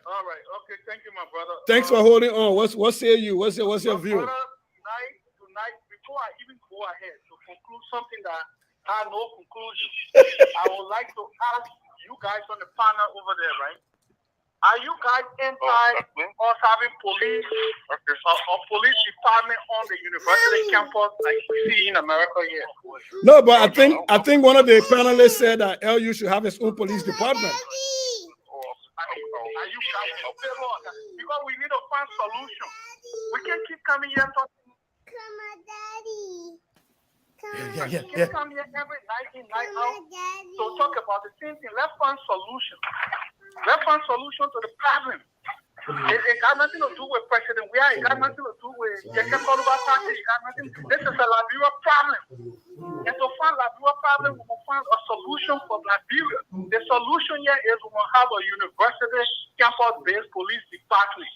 Okay, thank you, my brother. Thanks for holding on. What say you? What's your view? Brother, tonight, before I even go ahead to conclude something that had no conclusion, I would like to ask you guys on the panel over there, right? Are you guys anti us having police or police department on the university campus like we see in America here? No, but I think one of the panelists said that LU should have its own police department. Are you guys okay, Lord? Because we need to find solution. We can't keep coming here talking. Come on, Daddy. We can't come here every night in, night out. So talk about the same thing. Let's find solution. Let's find solution to the problem. It got nothing to do with President Weah. It got nothing to do with Jacob Koluba Party. It got nothing. This is a Liberia problem. And to find Liberia problem, we will find a solution for Liberia. The solution here is we will have a university campus-based police department.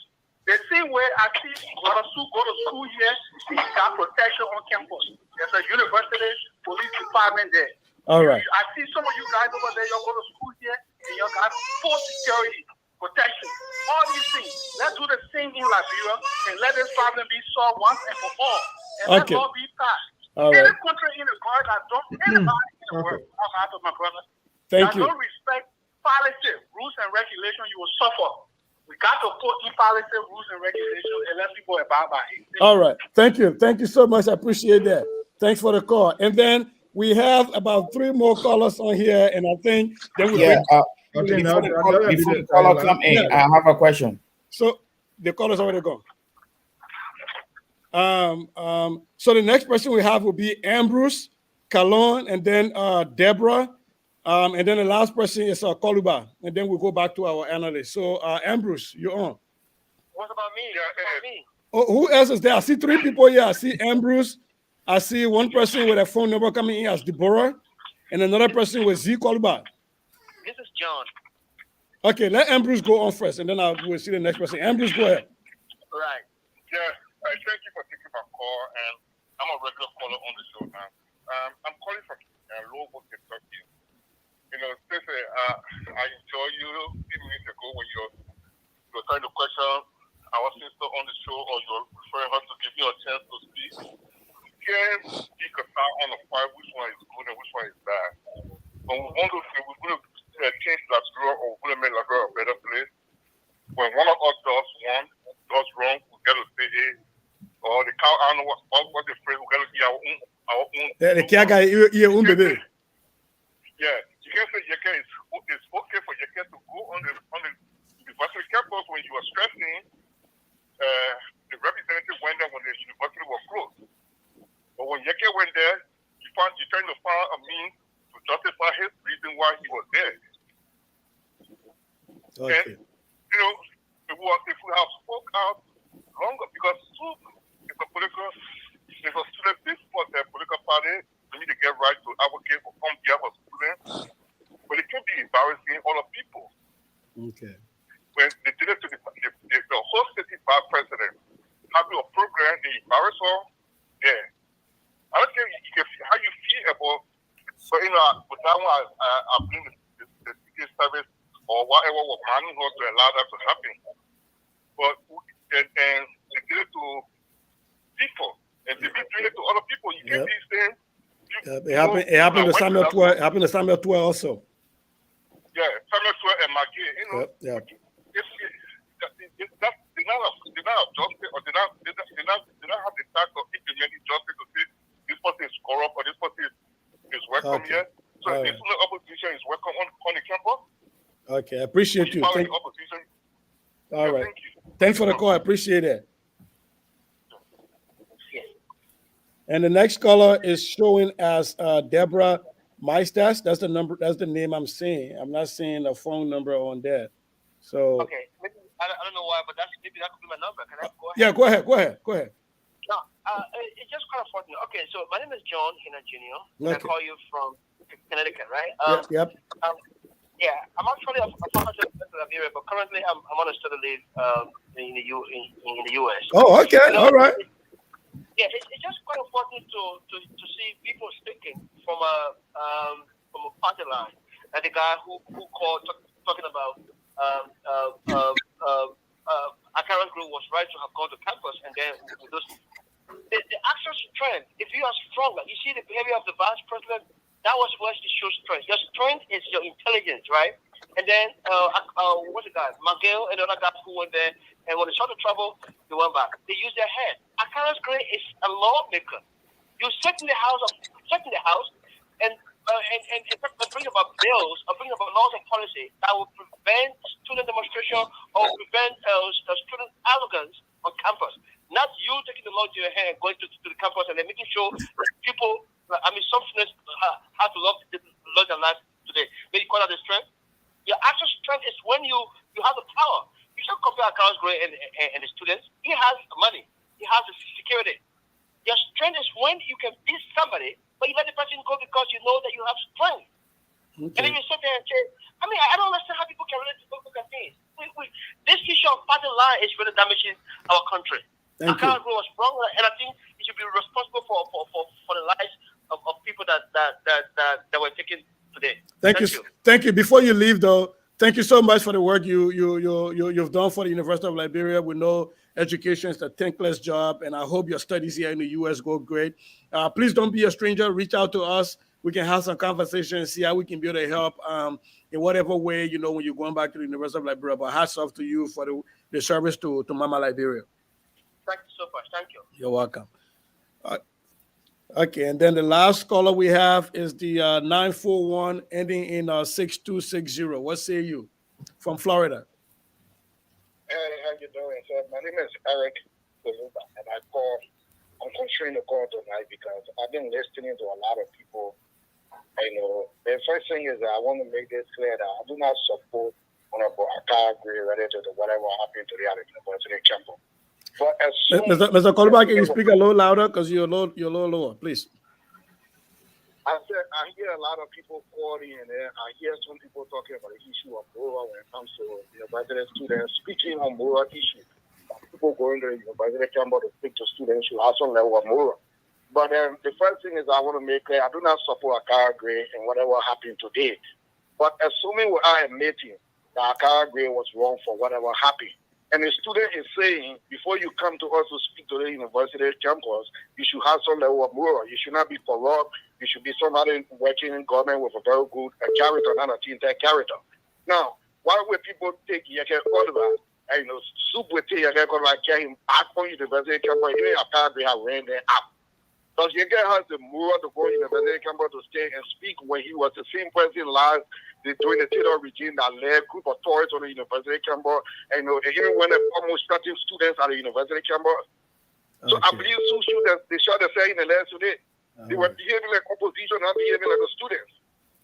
The same way I see Brother Sue go to school here, he got protection on campus. There's a university police department there. All right. I see some of you guys over there, y'all go to school here, and y'all got full security, protection, all these things. Let's do the same in Liberia, and let this problem be solved once and for all. And let's all be passed. All right. Any country in the world that don't, anybody in the world, I'm out of my brother, Thank you. don't respect policy, rules, and regulation, you will suffer. We got to put in policy, rules, and regulations, and let people abide by it. All right. Thank you. Thank you so much. I appreciate that. Thanks for the call. And then we have about 3 more callers on here, and I think then we Before the caller come in, I have a question. So the caller's already gone. So the next person we have will be Ambrose, Kalon, and then Deborah. And then the last person is Koluba, and then we'll go back to our analyst. So Ambrose, you're on. What about me? About me? Oh, who else is there? I see 3 people here. I see Ambrose. I see one person with a phone number coming in as Deborah, and another person with Z Koluba. This is John. Okay, let Ambrose go on first, and then we'll see the next person. Ambrose, go ahead. Right. Yeah, thank you for taking my call, and I'm a regular caller on the show now. I'm calling from Louisville, Kentucky. You know, Stacey, I enjoy you a few minutes ago when you were trying to question our sister on the show, or you're referring her to give you a chance to speak. You can't pick a side on the fight, which one is good and which one is bad. But we want to say we're going to change Liberia, or we're going to make Liberia a better place. When one of us does wrong, we got to say it. Or the cow, I don't know what the phrase, we got to see our own. The kia guy, you own baby. Yeah, you can say it's okay for Yeke to go on the university campus when you were stressing. The representative went there when the university was closed. But when Yeke went there, you're trying to find a means to justify his reason why he was there. Okay. And you know, if we have spoke out longer, because SUP is a political party. We need to get right to advocate on behalf of students, but it can be embarrassing all of people. Okay. When they did it to the whole city vice president, having a program, they embarrass her. Yeah. I don't care how you feel about, but you know, with that one, I bring the secret service or whatever was manning her to allow that to happen. But and they did it to people, and they be doing it to other people. You can't be saying. It happened to Samuel Tua. It happened to Samuel Tua also. Yeah, Samuel Tua and Maggie. You know, yeah. They not have justice, or they not have the task of implementing justice to say this person is corrupt or this person is welcome here. So the opposition is welcome on the campus. Okay, I appreciate you. Thank, opposition. All right. Thank you. Thanks for the call. I appreciate it. And the next caller is showing as Deborah Maestas. That's the number. That's the name I'm seeing. I'm not seeing a phone number on that. So okay, I don't know why, but maybe that could be my number. Can I go ahead? Yeah, go ahead. No, it's just kind of funny. Okay, so my name is John Hina Jr. Okay. I call you from Connecticut, right? Yep. Yeah, I'm actually a professor in Liberia, but currently I'm on a study leave in the U.S. Oh, okay. You know, all right. Yeah, it's just quite important to see people speaking from a party line. Like the guy who called talking about Akaran group was right to have gone to campus, and then those the actual strength. If you are stronger, you see the behavior of the vice president. That was where she shows strength. Your strength is your intelligence, right? And then what's the guy? Miguel and the other guy who went there, and when they saw the trouble, they went back. They used their head. Akaran group is a lawmaker. You sit in the house and bring about bills or bring about laws and policy that will prevent student demonstration situation or prevent student arrogance on campus. Not you taking the law to your hand, going to the campus and then making sure people, some students have to love their life today. Maybe you call that the strength. Your actual strength is when you have the power. You should compare accounts Gray and the students. He has money. He has the security. Your strength is when you can beat somebody, but you let the person go because you know that you have strength. Okay. And then you sit there and say, I don't understand how people can relate to look at things. This issue of party line is really damaging our country. Account Gray was wrong, and I think he should be responsible for the lives of people that were taken today. Thank you. Thank you. Before you leave, though, thank you so much for the work you've done for the University of Liberia. We know education is a thankless job, and I hope your studies here in the U.S. go great. Please don't be a stranger. Reach out to us. We can have some conversation and see how we can be able to help in whatever way, when you're going back to the University of Liberia. But hats off to you for the service to Mama Liberia. Thank you so much. Thank you. You're welcome. Okay, and then the last caller we have is the 941 ending in 6260. What say you from Florida? Hey, how you doing, sir? My name is Eric, and I'm considering the call tonight because I've been listening to a lot of people. The first thing is that I want to make this clear that I do not support Honorable Akagri related to whatever happened to the other university campus. But Mr. Kolba, can you speak a little louder because you're a little lower, please? I said I hear a lot of people calling, and I hear some people talking about the issue of moral when it comes to university students speaking on moral issues. People going to the university campus to speak to students who have some level of moral. But the first thing is I want to make clear I do not support Akara Gray and whatever happened today. But assuming we are admitting that Akara Gray was wrong for whatever happened, and the student is saying, before you come to us to speak to the university campus, you should have some level of moral. You should not be corrupt. You should be somebody working in government with a very good character, not a tinted character. Now, why would people take Yeke Kodova and soup with Yeke Kodova carry him back on university campus? Even apparently have ran there up. Because Yeke has the moral to go to university campus to stay and speak when he was the same person last during the Taylor regime that led group of tourists on the university campus, and even when they almost starting students at the university campus. So I believe two students, they shot the say in the last today. They were behaving like opposition, not behaving like the students.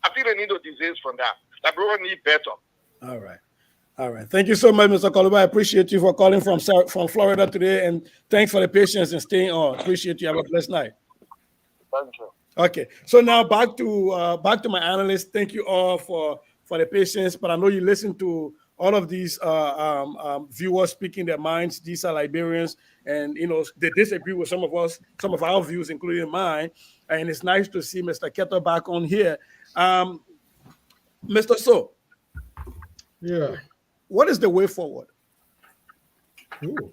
I think they need to desist from that. Like, we need better. All right. Thank you so much, Mr. Koluba. I appreciate you for calling from Florida today, and thanks for the patience and staying on. Appreciate you. Have a blessed night. Thank you. Okay, so now back to my analysts. Thank you all for the patience. But I know you listen to all of these viewers speaking their minds. These are Liberians, and they disagree with some of our views, including mine. And it's nice to see Mr. Keto back on here. Mr. So, yeah, what is the way forward? Ooh.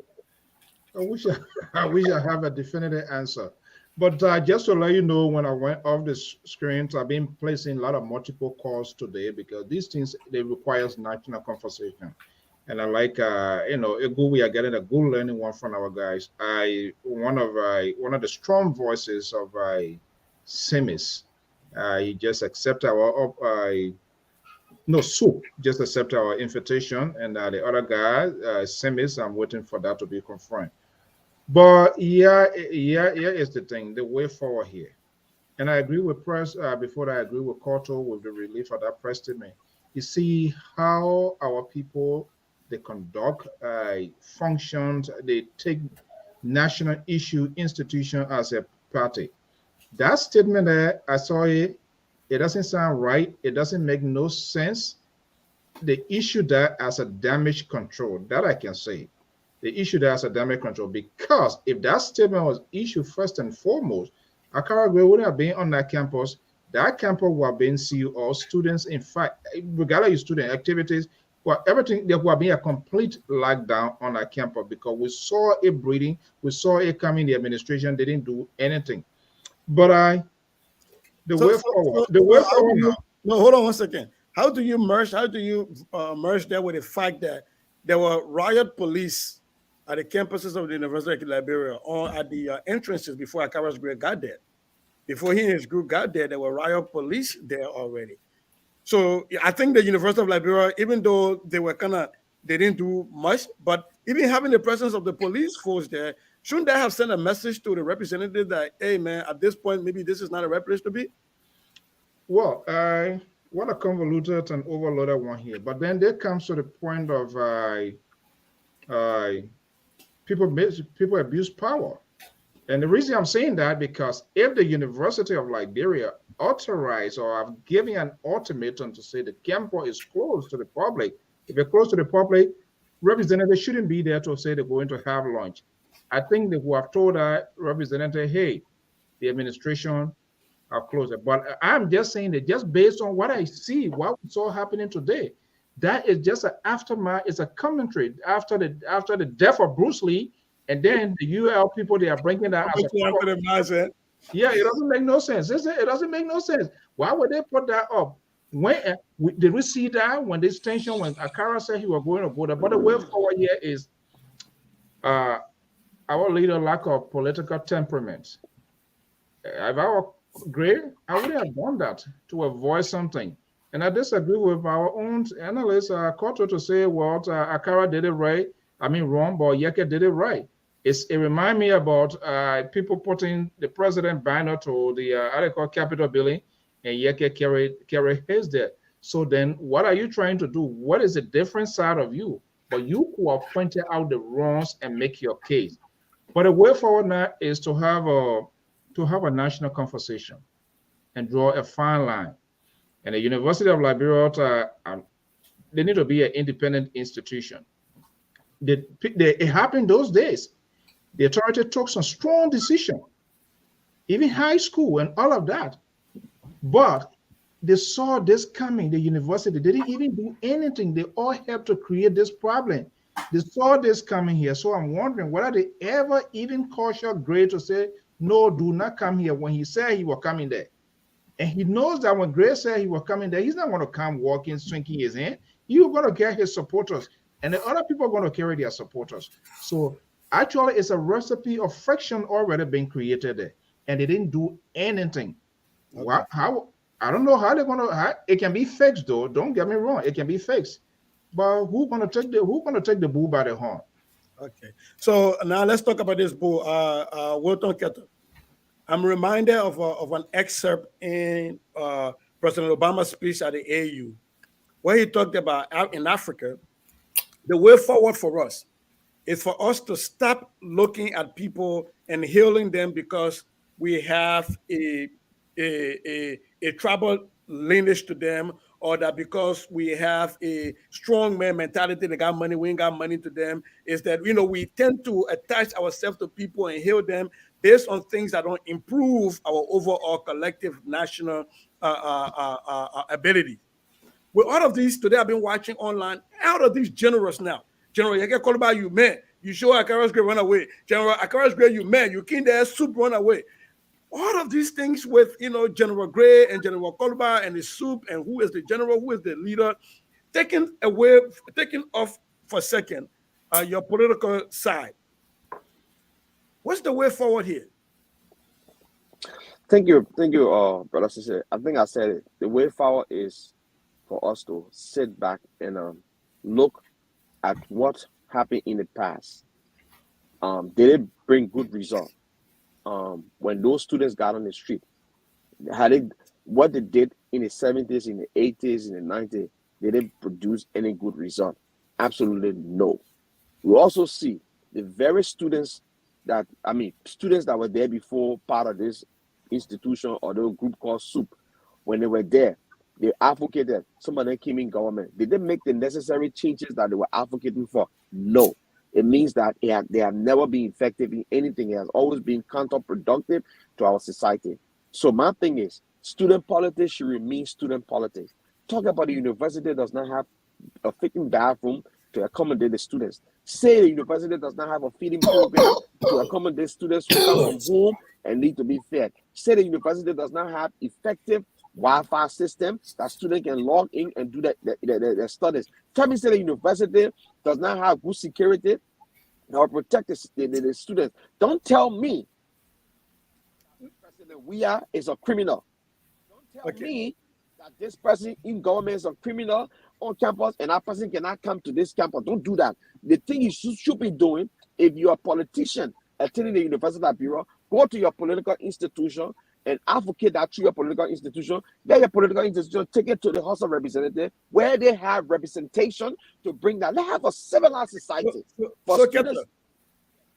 I wish I have a definitive answer. But just to let you know, when I went off the screens, I've been placing a lot of multiple calls today because these things, they requires national conversation. And I like, we are getting a good learning one from our guys. One of the strong voices of Semis, he just accepted Soup just accepted our invitation, and the other guy, Semis, I'm waiting for that to be confirmed. But here is the thing, the way forward here. And I agree with Press, before I agree with Cotto with the relief of that press statement. You see how our people, they conduct functions, they take national issue institution as a party. That statement there, I saw it doesn't sound right. It doesn't make no sense. They issue that as a damage control, that I can say. They issued that as a damage control because if that statement was issued first and foremost, Akara Gray would have been on that campus. That campus would have been CEO students. In fact, regardless of student activities, everything, there would have been a complete lockdown on that campus because we saw it breeding, we saw it coming. The administration didn't do anything. But the way forward. No, hold on one second. How do you merge that with the fact that there were riot police at the campuses of the University of Liberia or at the entrances before Akara Gray got there? Before he and his group got there were riot police there already. So I think the University of Liberia, even though they were kind of they didn't do much. But even having the presence of the police force there, shouldn't that have sent a message to the representative that, hey, man, at this point, maybe this is not a right place to be? Well, what a convoluted and overloaded one here. But then there comes to the point of people abuse power. And the reason I'm saying that, because if the University of Liberia authorized or have given an ultimatum to say the campus is closed to the public, if it's closed to the public, representatives shouldn't be there to say they're going to have lunch. I think they would have told that representative, hey, the administration have closed it. But I'm just saying that just based on what I see, what we saw happening today, that is just an aftermath, it's a commentary after the death of Bruce Lee. And then the UL people, they are bringing that as a yeah, it doesn't make no sense. It doesn't make no sense. Why would they put that up? When did we see that when this tension, when Akara said he was going to go there? But the way forward here is our leader lack of political temperament. If I were Gray, I would have done that to avoid something. And I disagree with our own analyst, Koto, to say, well, Akara did it right. I mean, wrong, but Yeke did it right. It reminds me about people putting the president banner to the article Capitol building, and Yeke carry his there. So then, what are you trying to do? What is the different side of you? But you who are pointing out the wrongs and make your case. But the way forward now is to have a national conversation and draw a fine line. And the University of Liberia, they need to be an independent institution. It happened those days. The authority took some strong decision, even high school and all of that. But they saw this coming. The university didn't even do anything. They all helped to create this problem. They saw this coming here. So I'm wondering whether they ever even cautioned Gray to say, no, do not come here, when he said he was coming there. And he knows that when Gray said he was coming there, he's not going to come walking, swinging his hand. You're going to get his supporters. And the other people are going to carry their supporters. So actually, it's a recipe of friction already being created there. And they didn't do anything. Okay. I don't know how they're going to. It can be fixed, though. Don't get me wrong. It can be fixed. But who's going to take the bull by the horn? Okay. So now let's talk about this bull. Wilton Keto. I'm reminded of an excerpt in President Obama's speech at the AU, where he talked about out in Africa, the way forward for us is for us to stop looking at people and healing them because we have a tribal lineage to them, or that because we have a strong man mentality, they got money, we ain't got money to them. Is that, we tend to attach ourselves to people and heal them based on things that don't improve our overall collective national ability. With all of these, today I've been watching online, out of these generals now. General, you get called by you, man. You show Akara's great, run away. General Akara's great, you man. You king there, soup, run away. All of these things with, General Gray and General Kolba and the soup and who is the general, who is the leader, taking off for a second your political side. What's the way forward here? Thank you, brother Sise. I think I said it. The way forward is for us to sit back and look at what happened in the past. Did it bring good results? When those students got on the street, what they did in the 70s, in the 80s, in the 90s, did it produce any good result? Absolutely no. We also see the very students that were there before part of this institution or the group called SOUP, when they were there, they advocated. Some of them came in government. Did they make the necessary changes that they were advocating for? No. It means that they have never been effective in anything. It has always been counterproductive to our society. So my thing is, student politics should remain student politics. Talk about the university does not have a fitting bathroom to accommodate the students. Say the university does not have a feeding program to accommodate students who come from home and need to be fed. Say the university does not have effective Wi-Fi system that students can log in and do their studies. Tell me, say the university does not have good security or protect the students. Don't tell me President Weah is a criminal. Don't tell me that this person in government is a criminal, on campus and that person cannot come to this campus. Don't do that. The thing you should be doing, if you're a politician attending the University of Liberia, go to your political institution and advocate that through your political institution. Then your political institution take it to the House of Representatives where they have representation to bring that. They have a civilized society. So Kepler,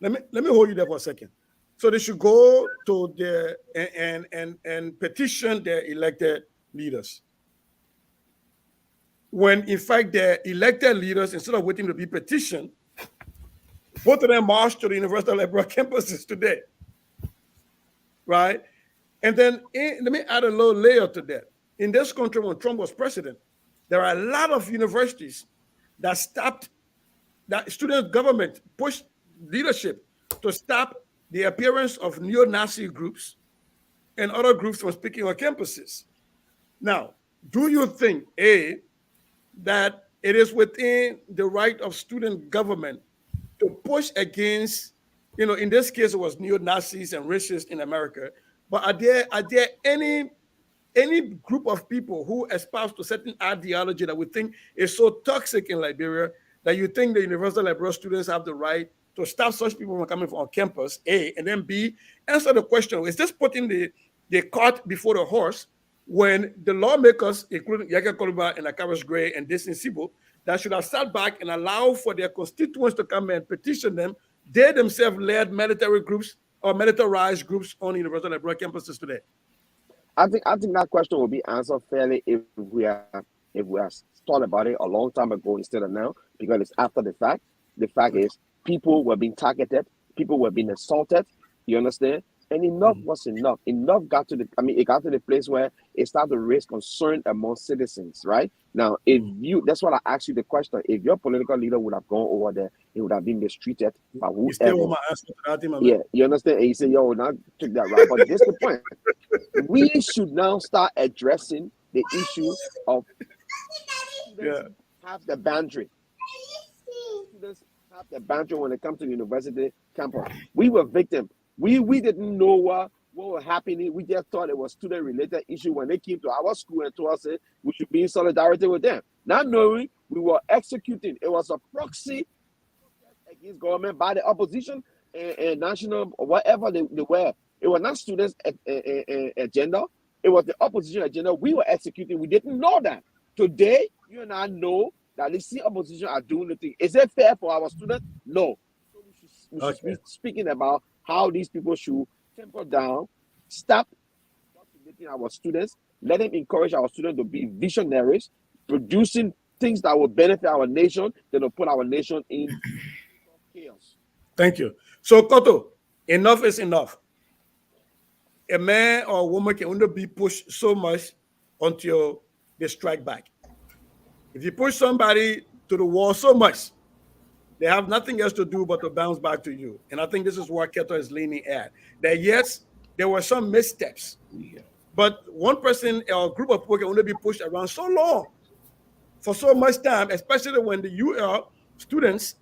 let me hold you there for a second. So they should go to the and petition their elected leaders. When in fact their elected leaders, instead of waiting to be petitioned, both of them marched to the University of Liberia campuses today. Right? And then let me add a little layer to that. In this country, when Trump was president, there are a lot of universities that stopped, that student government pushed leadership to stop the appearance of neo-Nazi groups and other groups from speaking on campuses. Now, do you think, A, that it is within the right of student government to push against, in this case, it was neo-Nazis and racists in America, but are there any group of people who espouse to certain ideology that we think is so toxic in Liberia that you think the University of Liberia students have the right to stop such people from coming on campus, A, and then B, answer the question, is this putting the cart before the horse when the lawmakers, including Yaka Koluba and Akaris Gray and Destin Sibo, that should have sat back and allowed for their constituents to come and petition them, they themselves led military groups or militarized groups on University of Liberia campuses today? I think that question will be answered fairly if we are thought about it a long time ago instead of now, because it's after the fact. The fact is people were being targeted, people were being assaulted, you understand? And enough was enough. Enough got to it got to the place where it started to raise concern among citizens, right? Now, that's what I asked you the question. If your political leader would have gone over there, he would have been mistreated by whoever. You still want my answer to that, man? Yeah, you understand? And you say, yo, not took that route. But this is the point. We should now start addressing the issue of have the boundary. Students have the boundary when it comes to the university campus. We were victims. We didn't know what was happening. We just thought it was student-related issue when they came to our school and told us we should be in solidarity with them. Not knowing we were executing. It was a proxy against government by the opposition and national or whatever they were. It was not students' agenda. It was the opposition agenda we were executing. We didn't know that. Today, you and I know that the same opposition are doing the thing. Is it fair for our students? No. So we should be speaking about how these people should temper down, stop motivating our students, let them encourage our students to be visionaries, producing things that will benefit our nation, that will put our nation in chaos. Thank you. So, Koto, enough is enough. A man or a woman can only be pushed so much until they strike back. If you push somebody to the wall so much, they have nothing else to do but to bounce back to you. And I think this is where Keto is leaning at. That yes, there were some missteps, but one person or group of people can only be pushed around so long, for so much time, especially when the UL students,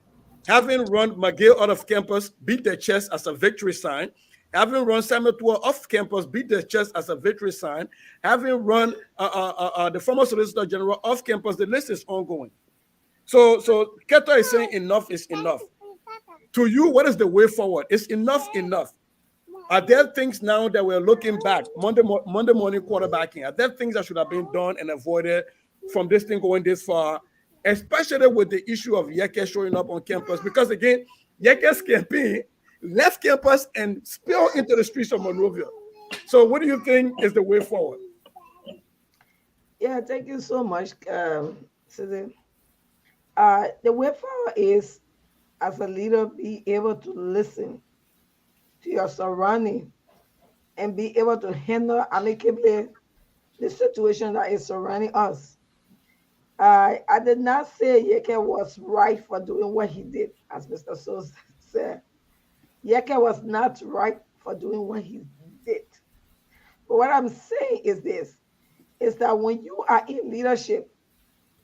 having run McGill out of campus, beat their chest as a victory sign, having run Samuel Tua off campus, beat their chest as a victory sign, having run the former Solicitor General off campus, the list is ongoing. So Keto is saying enough is enough. To you, what is the way forward? Is enough enough? Are there things now that we're looking back, Monday morning quarterbacking, are there things that should have been done and avoided from this thing going this far, especially with the issue of Yeke showing up on campus? Because again, Yeke's campaign left campus and spilled into the streets of Monrovia. So what do you think is the way forward? Yeah, thank you so much, Susan. The way forward is, as a leader, be able to listen to your surrounding and be able to handle amicably the situation that is surrounding us. I did not say Yeke was right for doing what he did, as Mr. So said. Yeke was not right for doing what he did. But what I'm saying is this, is that when you are in leadership,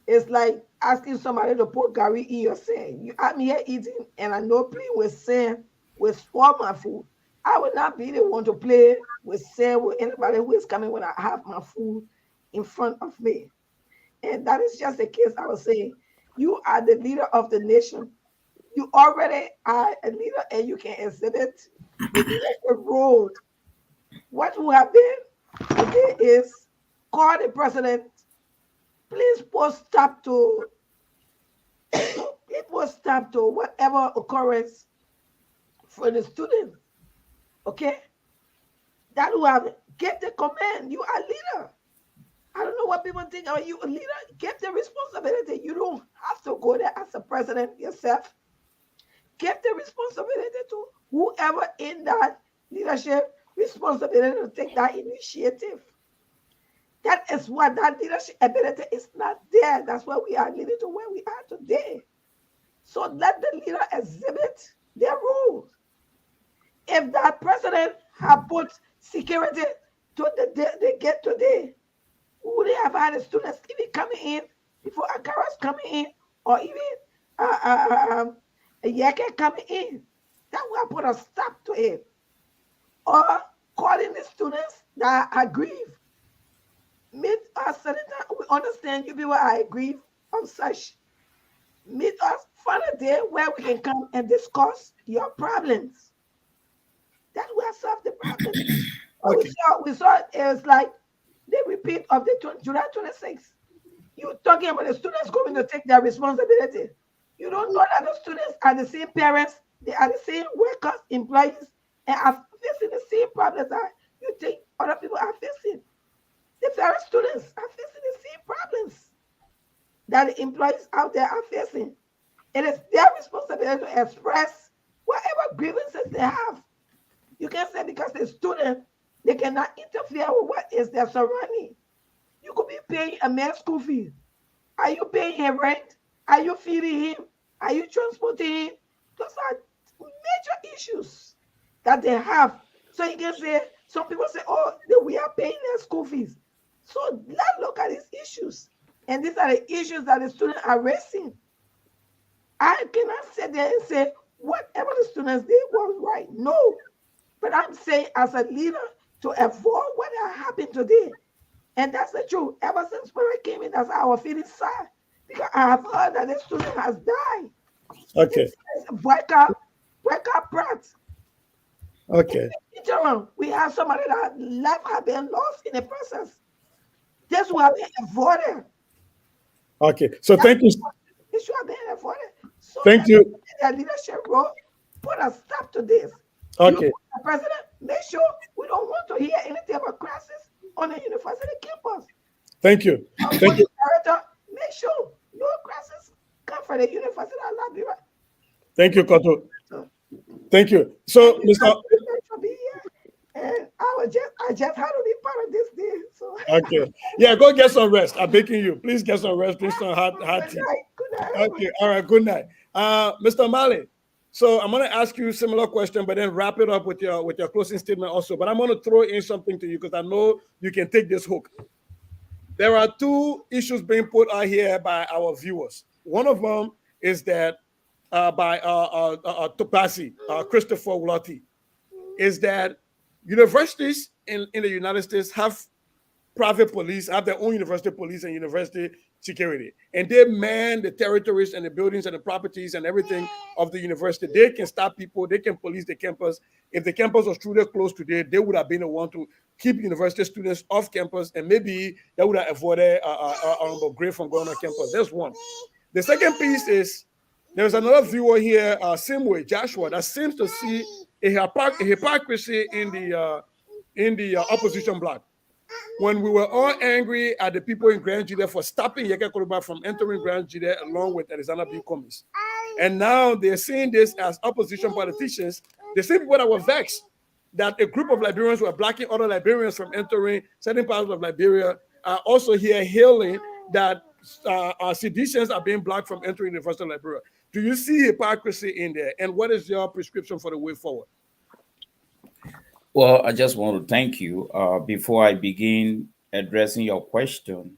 it's like asking somebody to put Gary in your sand. I'm here eating and I know playing with sand will spoil my food. I will not be the one to play with sand with anybody who is coming when I have my food in front of me. And that is just the case. I was saying, you are the leader of the nation. You already are a leader and you can exhibit the leadership role. What will happen today is call the president, please post stop to please post stop to whatever occurrence for the students. Okay? That will have get the command. You are leader. I don't know what people think. Are you a leader? Get the responsibility. You don't have to go there as a president yourself. Give the responsibility to whoever in that leadership responsibility to take that initiative. That is what that leadership ability is not there. That's why we are leading to where we are today. So let the leader exhibit their rules. If that president have put security to the gate today, would they have had the students even coming in before Akaras coming in, or even a Yeke coming in? That will put a stop to it. Or calling the students that are aggrieved. Meet us, Senator. We understand you people are aggrieved of such. Meet us, find a day where we can come and discuss your problems. That will solve the problem. Okay. We saw it was like the repeat of the July 26th. You're talking about the students going to take their responsibility. You don't know that the students are the same parents, they are the same workers, employees, and are facing the same problems that you think other people are facing. The parent students are facing the same problems that the employees out there are facing. It is their responsibility to express whatever grievances they have. You can say because the student, they cannot interfere with what is their surrounding. You could be paying a man's school fee. Are you paying him rent? Are you feeding him? Are you transporting him? Those are major issues that they have. So you can say, some people say, oh, we are paying their school fees. So let's look at these issues. And these are the issues that the students are raising. I cannot sit there and say, whatever the students did was right. No. But I'm saying as a leader to avoid what happened today. And that's the truth. Ever since when I came in, that's our feeling sad. Because I have heard that the student has died. Okay. Wake up, Pratt. Okay. We have somebody that life have been lost in the process. This will have been avoided. Okay. So thank you. It should have been avoided. So Thank you. the leadership role put a stop to this. Okay. You, the president, make sure we don't want to hear anything about crisis on the university campus. Thank you. Thank you. Director, make sure no crisis come from the University of Liberia. Thank you, Koto. Thank you. So, Mr. And I just had to be part of this day. So Okay. Yeah, go get some rest. I'm begging you. Please get some rest. Drink some hot tea. Good night. Okay. All right. Good night. Mr. Mali. So I'm going to ask you a similar question, but then wrap it up with your closing statement also. But I'm going to throw in something to you because I know you can take this hook. There are two issues being put out here by our viewers. One of them is that by Topasi, Christopher Wulati, is that universities in the United States have private police, have their own university police and university security. And they man the territories and the buildings and the properties and everything of the university. They can stop people, they can police the campus. If the campus was truly closed today, they would have been the one to keep university students off campus, and maybe that would have avoided Honorable Gray from going on campus. That's one. The second piece is there's another viewer here, same way, Joshua, that seems to see a hypocrisy in the opposition bloc. When we were all angry at the people in Grand Jude for stopping Yeke Koluba from entering Grand Jude along with Alexander B. Cummings. And now they're seeing this as opposition politicians. The same people that were vexed that a group of Liberians were blocking other Liberians from entering certain parts of Liberia are also here hailing that seditions are being blocked from entering the University of Liberia. Do you see hypocrisy in there? And what is your prescription for the way forward? Well, I just want to thank you. Before I begin addressing your question,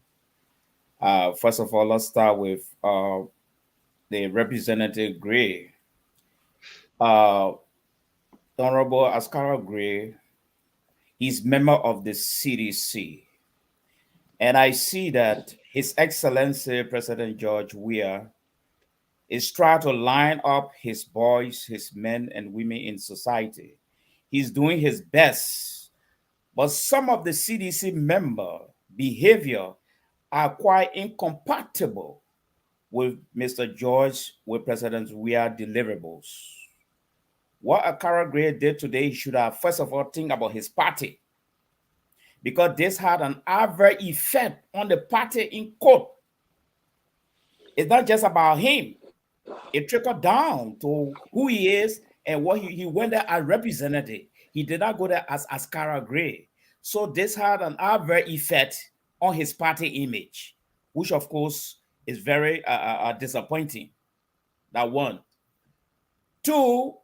first of all, let's start with the Representative Gray. Honorable Askara Gray is member of the CDC. And I see that His Excellency President George Weah is trying to line up his boys, his men and women in society. He's doing his best, but some of the CDC member behavior are quite incompatible with Mr. George, with President Weah deliverables. What Akara Gray did today, he should have first of all think about his party, because this had an adverse effect on the party in court. It's not just about him. It trickled down to who he is and what he went there as representative. He did not go there as Askara Gray. So this had an adverse effect on his party image, which of course is very disappointing. That one. Two,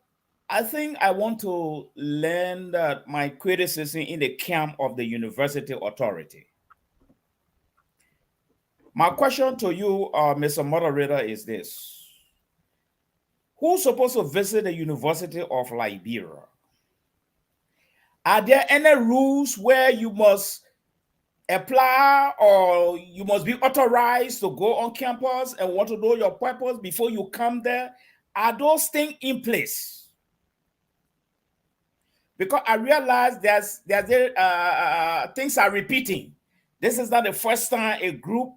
I think I want to lend my criticism in the camp of the university authority. My question to you, Mr. Moderator, is this. Who's supposed to visit the University of Liberia? Are there any rules where you must apply or you must be authorized to go on campus and want to know your purpose before you come there? Are those things in place? Because I realize there's things are repeating. This is not the first time a group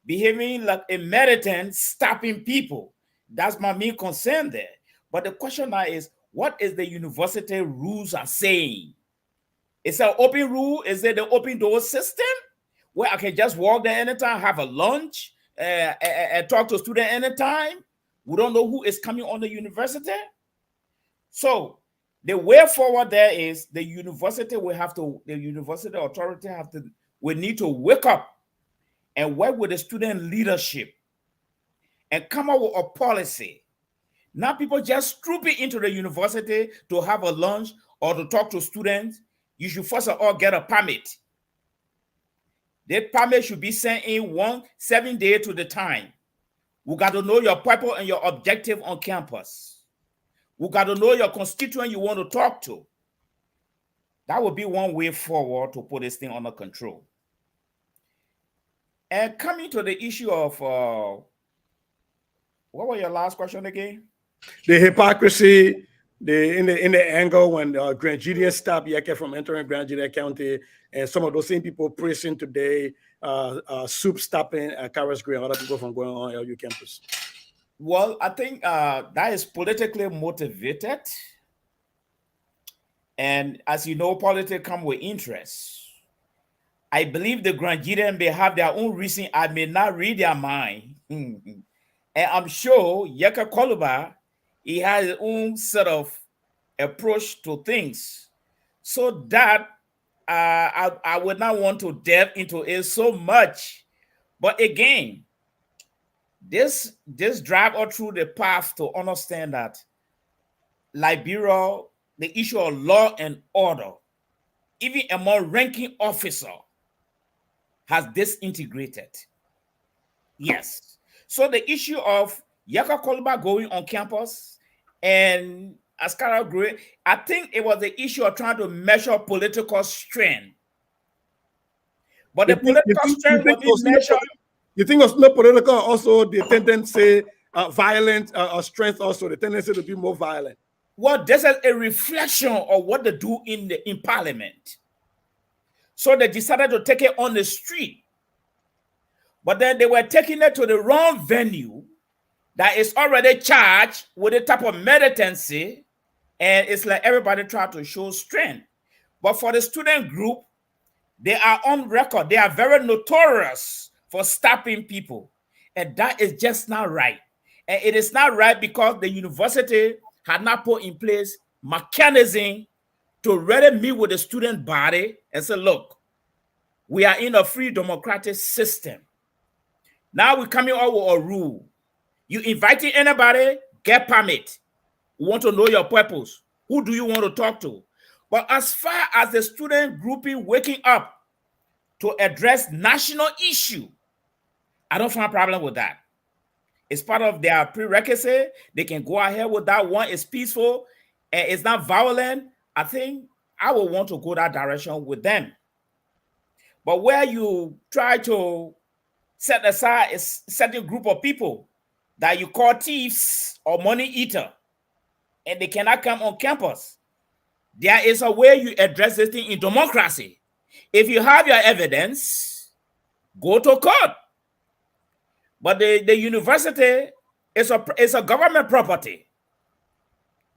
behaving like a militant stopping people. That's my main concern there. But the question now is, what is the university rules are saying? Is it an open rule? Is it the open door system where I can just walk there anytime, have a lunch, and talk to a student anytime? We don't know who is coming on the university. So the way forward there is the university authority we need to wake up and work with the student leadership and come up with a policy. Not people just trooping into the university to have a lunch or to talk to students. You should first of all get a permit. That permit should be sent in 7 days to the time. We got to know your purpose and your objective on campus. We got to know your constituent you want to talk to. That would be one way forward to put this thing under control. And coming to the issue of, what was your last question again? The hypocrisy, in the angle when Grand Julian stopped Yeke from entering Grand Julian County, and some of those same people pressing today, soup stopping Karas Gray and other people from going on LU campus. Well, I think that is politically motivated. And as you know, politics come with interest. I believe the Grandian may have their own reason. I may not read their mind. And I'm sure Yeka Koluba, he has his own sort of approach to things. So that I would not want to delve into it so much. But again, this drive us through the path to understand that Liberia, the issue of law and order, even among ranking officer, has disintegrated. Yes. So the issue of Yaka Koluba going on campus and Askara Gray, I think it was the issue of trying to measure political strength. But the political strength was being measured. You think it was not political, also the tendency, violent strength, also the tendency to be more violent? Well, this is a reflection of what they do in Parliament. So they decided to take it on the street. But then they were taking it to the wrong venue that is already charged with a type of militancy. And it's like everybody tried to show strength. But for the student group, they are on record. They are very notorious for stopping people. And that is just not right. And it is not right because the university had not put in place mechanism to really meet with the student body and say, look, we are in a free democratic system. Now we're coming out with a rule. You inviting anybody, get permit. We want to know your purpose. Who do you want to talk to? But as far as the student grouping waking up to address national issue, I don't find a problem with that. It's part of their prerequisite. They can go ahead with that one. It's peaceful and it's not violent. I think I would want to go that direction with them. But where you try to set aside a certain group of people that you call thieves or money eater, and they cannot come on campus. There is a way you address this thing in democracy. If you have your evidence, go to court. But the university is a government property.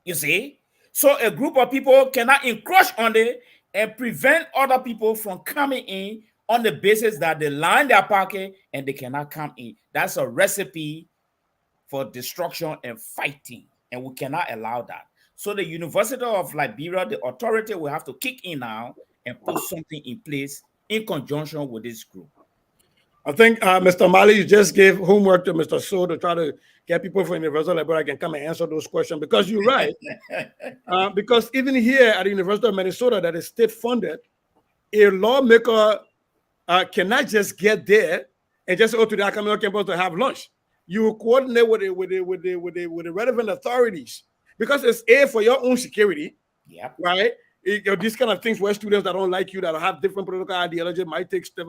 You see? So a group of people cannot encroach on it and prevent other people from coming in on the basis that they line their pocket and they cannot come in. That's a recipe for destruction and fighting, and we cannot allow that. So the University of Liberia, the authority will have to kick in now and put something in place in conjunction with this group. I think Mr. Mali, you just gave homework to Mr. So to try to get people from University of Liberia can come and answer those questions, because you're right. Because even here at the University of Minnesota, that is state funded, a lawmaker cannot just get there and just go to the academic campus to have lunch. You coordinate with the relevant authorities, because it's A, for your own security. Yeah. Right. These kind of things where students that don't like you, that have different political ideology, might take step.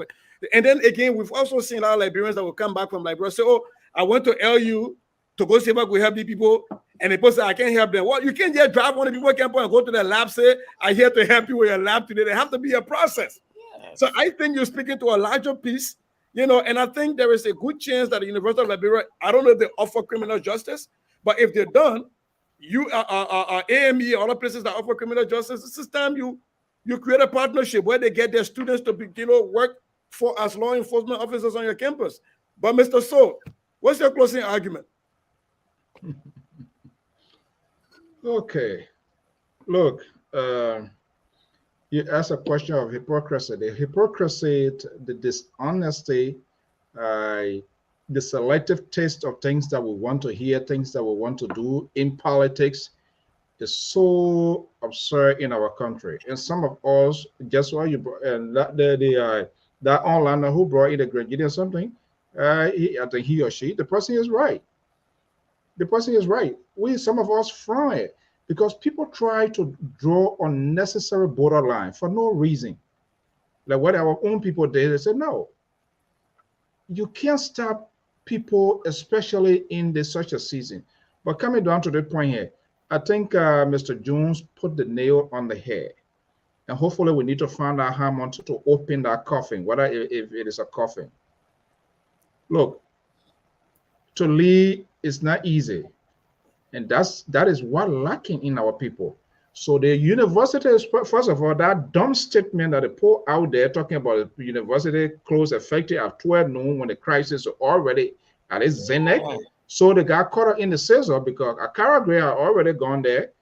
And then again, we've also seen a lot of Liberians that will come back from Liberia say, "Oh, I went to LU to go see if I could help the people," and they say, "I can't help them." Well, you can't just drive on the people campus and go to the lab, say, "I'm here to help you with your lab today." There have to be a process. Yes. So I think you're speaking to a larger piece, and I think there is a good chance that the University of Liberia, I don't know if they offer criminal justice, but if they're done, you AME, other places that offer criminal justice, this is time you create a partnership where they get their students to be, work for as law enforcement officers on your campus. But Mr. So, what's your closing argument? Okay, look, you asked a question of hypocrisy. The hypocrisy, the dishonesty, the selective taste of things that we want to hear, things that we want to do in politics is so absurd in our country. And some of us, guess what? That online who brought in the gradient or something, I think he or she, the person is right. The person is right. Some of us frown it because people try to draw unnecessary borderline for no reason. Like what our own people did, they said, no, you can't stop people, especially in such a season. But coming down to the point here, I think Mr. Jones put the nail on the head. And hopefully we need to find out how much to open that coffin, whether if it is a coffin. Look, to lead is not easy. And that is what lacking in our people. So the university is, first of all, that dumb statement that they put out there talking about the university closed effective at 12 noon when the crisis is already at its zenith. So they got caught up in the scissor because Akara Gray are already gone there.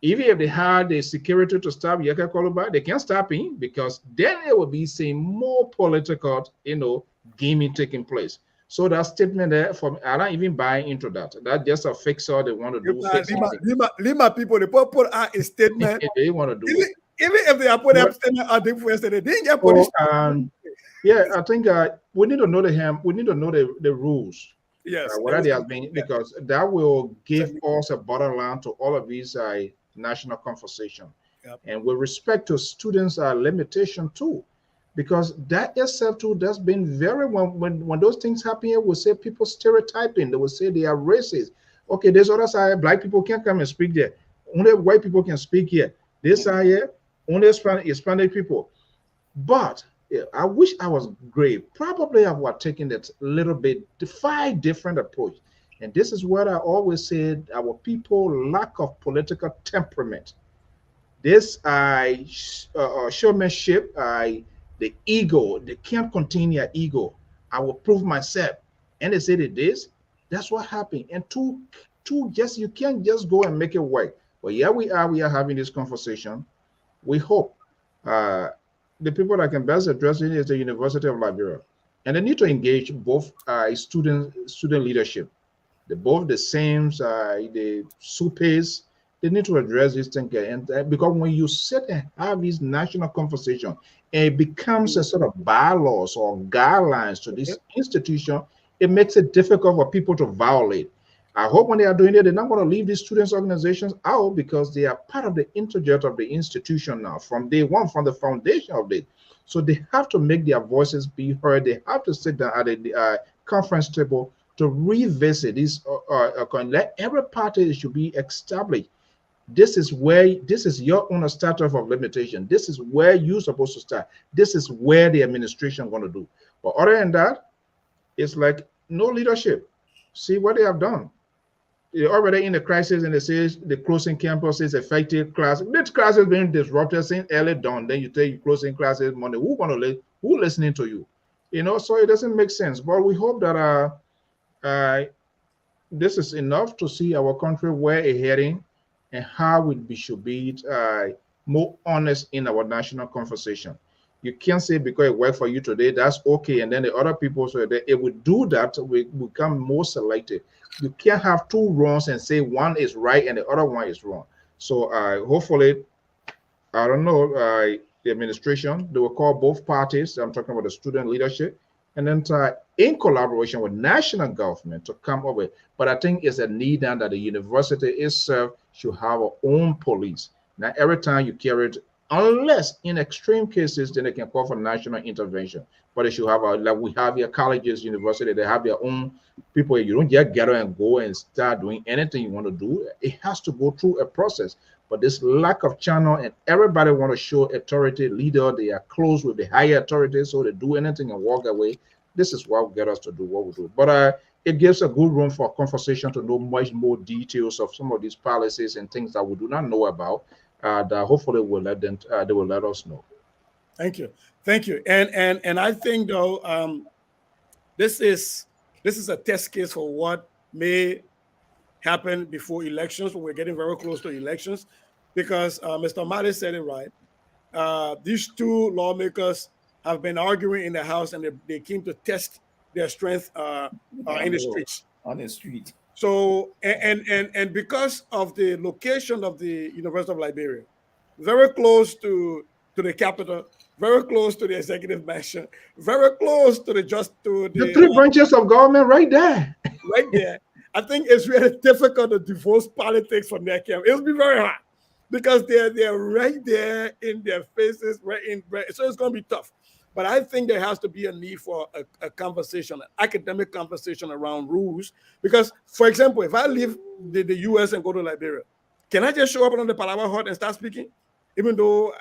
Even if they had the security to stop Yeka Koluba, they can't stop him because then it will be seeing more political, gaming taking place. So that statement there, I don't even buy into that. That's just a fixer they want to do. Lima people, they put out a statement. They want to do it. Even if they are putting up statement out there yesterday, they didn't get police. Yeah, I think we need to know we need to know the rules. Yes, what are they being, because that will give us a borderline to all of these national conversation. Yep. And with respect to students' limitation too. Because that itself too, that's been very, when those things happen here, we'll say people stereotyping, they will say they are racist. Okay, this other side, black people can't come and speak there. Only white people can speak here. This side here, only Hispanic people. But I wish I was great. Probably I would have taken that little bit, five different approach. And this is what I always said, our people lack of political temperament. This showmanship, the ego, they can't contain your ego. I will prove myself. And they said it is. That's what happened. And you can't just go and make it work. But here we are having this conversation. We hope the people that can best address it is the University of Liberia. And they need to engage both student leadership. Both the SAMs, the SUPEs, they need to address this thing. And because when you sit and have this national conversation, and it becomes a sort of bylaws or guidelines to this institution, it makes it difficult for people to violate. I hope when they are doing it, they're not going to leave these students' organizations out because they are part of the interjet of the institution now from day one, from the foundation of it. So they have to make their voices be heard. They have to sit down at a conference table to revisit this. Let every party should be established. This is your own statute of limitation. This is where you're supposed to start. This is where the administration going to do. But other than that, it's like no leadership. See what they have done. You're already in the crisis, and they say the closing campuses affected class. This class is being disrupted since early dawn. Then you take you closing classes Monday. Who listening to you? So it doesn't make sense. But we hope that this is enough to see our country where it's heading and how we should be more honest in our national conversation. You can't say because it worked for you today, that's okay. And then the other people, so that it would do that, we become more selective. You can't have two wrongs and say one is right and the other one is wrong. So hopefully, I don't know, the administration, they will call both parties. I'm talking about the student leadership, and then in collaboration with national government to come up with. But I think it's a need now that the university itself should have our own police. Now, every time you carry it, unless in extreme cases, then they can call for national intervention. But they should have like we have here, colleges, university, they have their own people. You don't just gather and go and start doing anything you want to do. It has to go through a process. But this lack of channel, and everybody want to show authority, leader, they are close with the higher authorities, so they do anything and walk away. This is what will get us to do what we do. But it gives a good room for conversation to know much more details of some of these policies and things that we do not know about. That hopefully will let them. They will let us know. Thank you. And I think though, this is a test case for what may happen before elections. We're getting very close to elections, because Mr. Mali said it right. These two lawmakers have been arguing in the House, and they came to test their strength in the streets. On the street. So, and because of the location of the University of Liberia, very close to the capital, very close to the executive mansion, very close to the three branches of government right there. Right there. I think it's really difficult to divorce politics from their camp. It'll be very hard because they're right there in their faces, so it's going to be tough. But I think there has to be a need for a conversation, an academic conversation around rules. Because, for example, if I leave the U.S. and go to Liberia, can I just show up on the Palava Hut and start speaking? Even though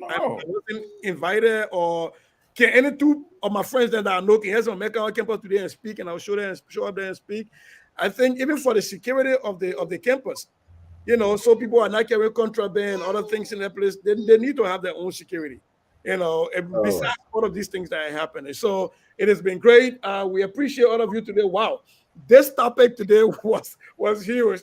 I wasn't invited? Or can any two of my friends that I know can hear some American campus today and speak, and I'll show up there and speak? I think even for the security of the campus, so people are not carrying contraband, other things in their place, they need to have their own security. Besides all of these things that are happening. So it has been great. We appreciate all of you today. Wow. This topic today was huge.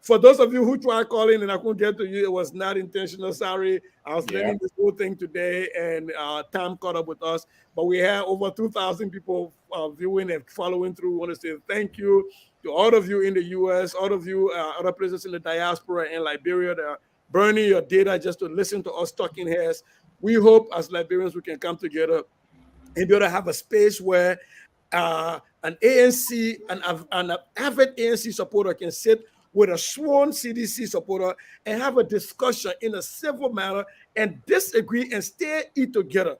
For those of you who tried calling and I couldn't get to you, it was not intentional. Sorry. I was learning this whole thing today, and time caught up with us. But we had over 2,000 people viewing and following through. We want to say thank you to all of you in the U.S., all of you other places in the diaspora and Liberia that are burning your data just to listen to us talking heads. We hope as Liberians we can come together and be able to have a space where an ANC, an avid ANC supporter can sit with a sworn CDC supporter and have a discussion in a civil manner and disagree and stay eat together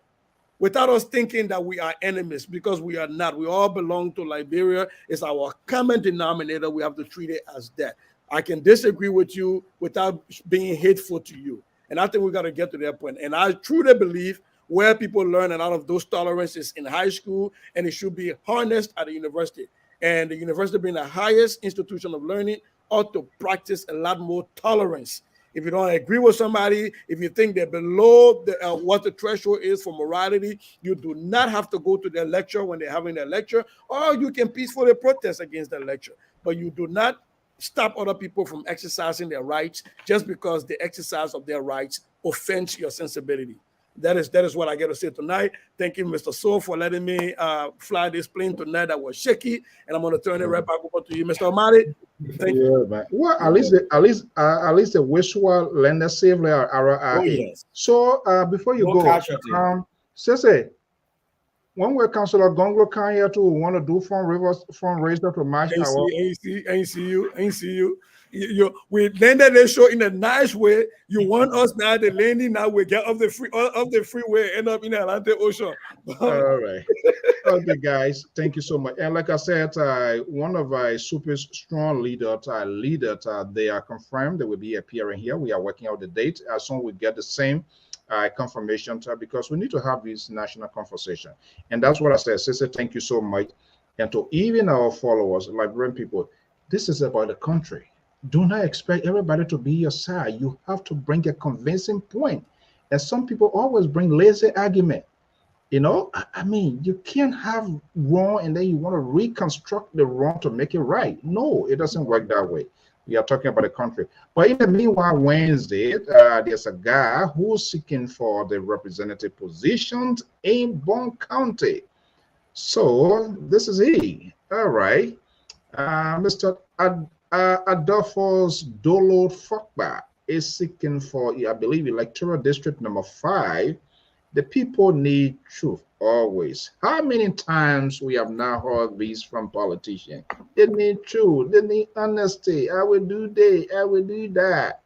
without us thinking that we are enemies, because we are not. We all belong to Liberia. It's our common denominator. We have to treat it as that. I can disagree with you without being hateful to you. And I think we got to get to that point. And I truly believe where people learn a lot of those tolerances in high school, and it should be harnessed at the university. And the university being the highest institution of learning ought to practice a lot more tolerance. If you don't agree with somebody, if you think they're below what the threshold is for morality, you do not have to go to their lecture when they're having their lecture, or you can peacefully protest against their lecture. But you do not stop other people from exercising their rights just because the exercise of their rights offends your sensibility. That is what I get to say tonight. Thank you, Mr. So, for letting me fly this plane tonight that was shaky, and I'm going to turn it right back over to you, Mr. Amadi. Thank you. Man. Well, at least the visual lender safely are yes. So before you go, Sese, when we're Councilor Gonglo Kanye to want to do fundraiser to match our. Ain't see you. we landed the show in a nice way. You want us now the landing now we get off the freeway, end up in the Atlantic Ocean. All right. Okay, guys, thank you so much. And like I said, one of our super strong leaders, they are confirmed they will be appearing here. We are working out the date. As soon as we get the same confirmation, because we need to have this national conversation. And that's what I said. Sister, thank you so much. And to even our followers, Liberian people, this is about the country. Do not expect everybody to be your side. You have to bring a convincing point. And some people always bring lazy argument. You know, I mean, you can't have wrong and then you want to reconstruct the wrong to make it right. No, it doesn't work that way. We are talking about the country. But in the meanwhile, Wednesday, there's a guy who's seeking for the representative positions in Bond County. So this is he. All right. Mr. Adolphus Dolo Fokba is seeking for, I believe, electoral district number 5. The people need truth always. How many times we have now heard these from politicians? They need truth. They need honesty. I will do this. I will do that.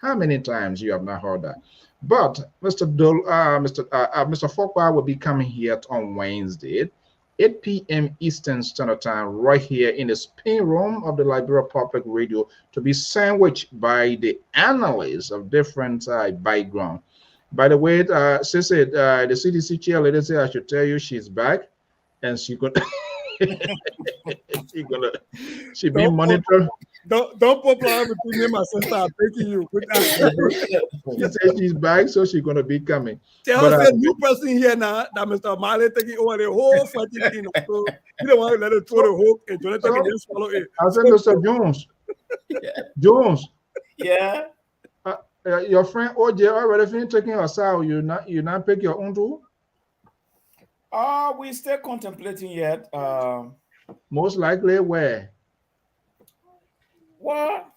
How many times you have not heard that? But Mr. Fokwa will be coming here on Wednesday, 8 p.m. Eastern Standard Time, right here in the spin room of the Liberia Public Radio, to be sandwiched by the analysts of different background. By the way, Sissy, the CDC chair lady said I should tell you she's back, and she's gonna she be monitored. Don't put problem between me and my sister. I'm taking you. She said she's back, so she's gonna be coming. Tell us a new person here now that Mr. Marley taking over the whole fighting thing. So you don't want to let it throw the hook and Jonathan can just follow it. I said, Mr. Jones. Jones. Yeah. Your friend OJ already finished taking your side. You not pick your own too? We still contemplating yet. Most likely where? Well,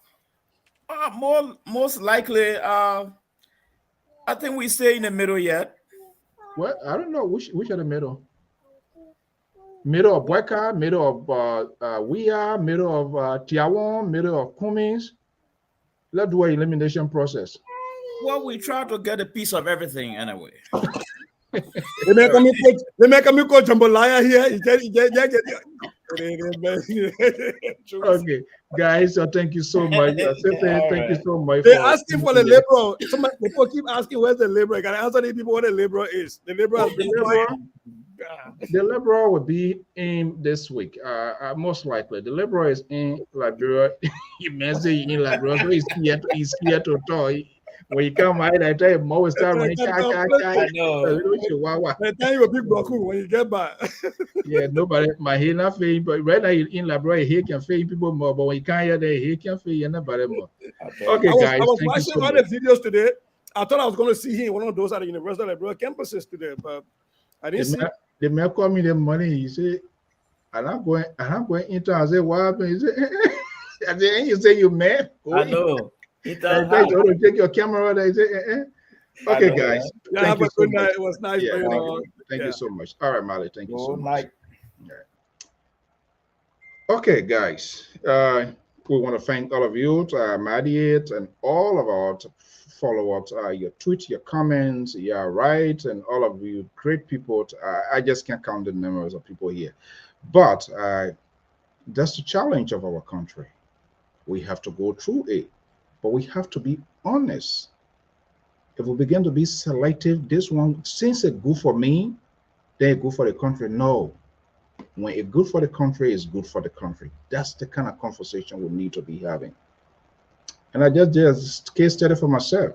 most likely, I think we stay in the middle yet. Well, I don't know which are the middle. Middle of Weka, middle of middle of Tiawan, middle of Cummins. Let's do an elimination process. Well, we try to get a piece of everything anyway. They make me coach jambalaya here. Okay, guys, so thank you so much. Thank you so much. They're asking for the liberal. People keep asking where's the liberal. I gotta answer these people what the liberal is. The liberal has been the liberal will be in this week. Most likely, the liberal is in Liberia. Immensely in Liberia, so he's here to talk. When you come out, I tell you, more start running. I know. By the time you big Baku when you get back. Yeah, nobody. My he not fail, but right now in Liberia, he can fail people more. But when you can't hear that, he can fail nobody more. Okay, guys. I was watching all the videos today. I thought I was going to see him in one of those at the University of Liberia campuses today, but I didn't see. The man called me the money. He said, I'm not going into. I said, what happened? He said, I said, you say you mad? I know. Take your camera. They say, Okay, guys. Yeah, have a good night. It was nice. Yeah, thank you so much. All right, Molly. Thank you so much. Okay, guys. We want to thank all of you, Madiat, and all of our followers. Your tweets, your comments, yeah, right, and all of you great people. I just can't count the numbers of people here, but that's the challenge of our country. We have to go through it, but we have to be honest. If we begin to be selective, this one, since it's good for me, then it's good for the country. No. When it's good for the country, it's good for the country. That's the kind of conversation we need to be having. And I just case study for myself.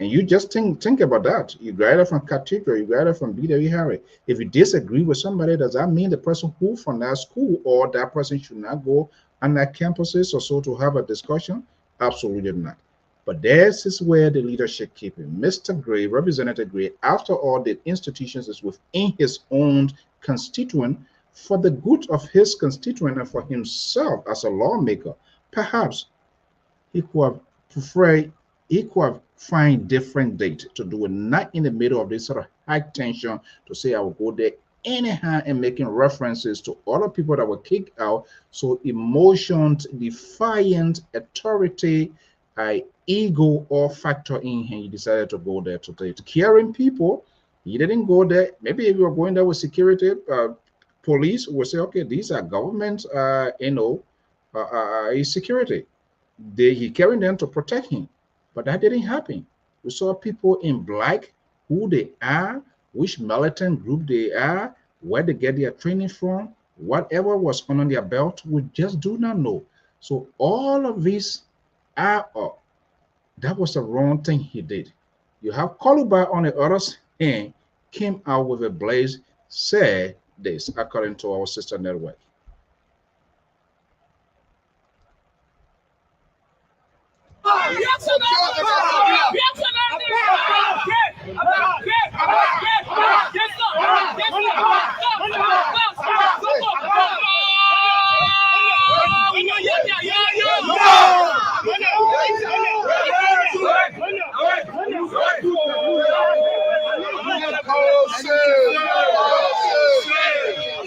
And you just think about that. You graduated from Cathedral, you graduated from B.W. Harry. If you disagree with somebody, does that mean the person who from that school or that person should not go on that campuses or so to have a discussion? Absolutely not. But this is where the leadership keeping. Mr. Gray, Representative Gray, after all, the institutions is within his own constituent for the good of his constituent and for himself as a lawmaker. Perhaps he could have preferred, he could have find different date to do it, not in the middle of this sort of high tension to say I will go there anyhow and making references to other people that were kicked out. So emotions, defiant, authority, ego all factor in, and he decided to go there to date. Caring people, he didn't go there. Maybe if you were going there with security, police will say, okay, these are government, security. He carried them to protect him, but that didn't happen. We saw people in black, who they are, which militant group they are, where they get their training from, whatever was on their belt, we just do not know. So all of these are up. That was the wrong thing he did. You have Koluba on the other hand, came out with a blaze, said this according to our sister network.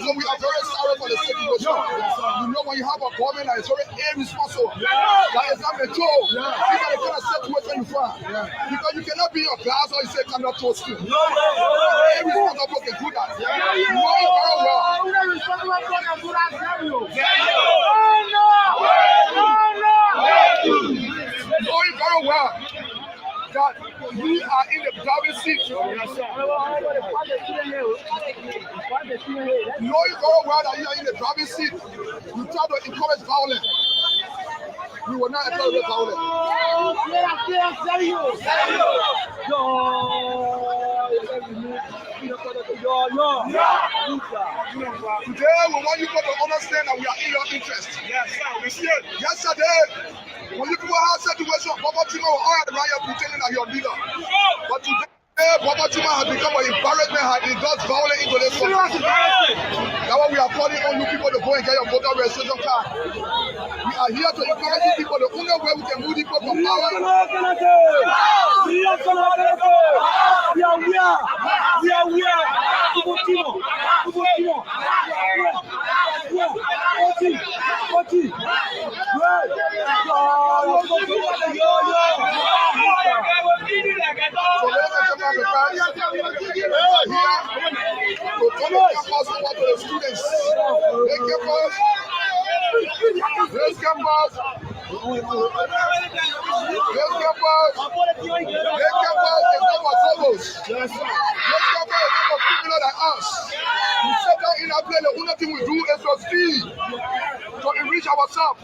So we are very sorry for the situation. You know, when you have a government that is very irresponsible, that is not mature, these are the kind of situation you find. Because you cannot be in your class or you say cannot toast you. Irresponsible can do that. You know it very well. You know it very well that you are in the driving seat. You know it very well that you are in the driving seat. You try to encourage violence. We will not encourage violence. Today we want you to understand that we are in your interest. Yesterday, when you people have situation, Baba Tima will all around you pretending that you're leader. But today, Baba Tima has become an embarrassment, has indulged violence into this country. That's why we are calling on you people to go and get your voter registration card. We are here to encourage you people. The only way we can move people from power. The only thing we do is to speed, to enrich ourselves.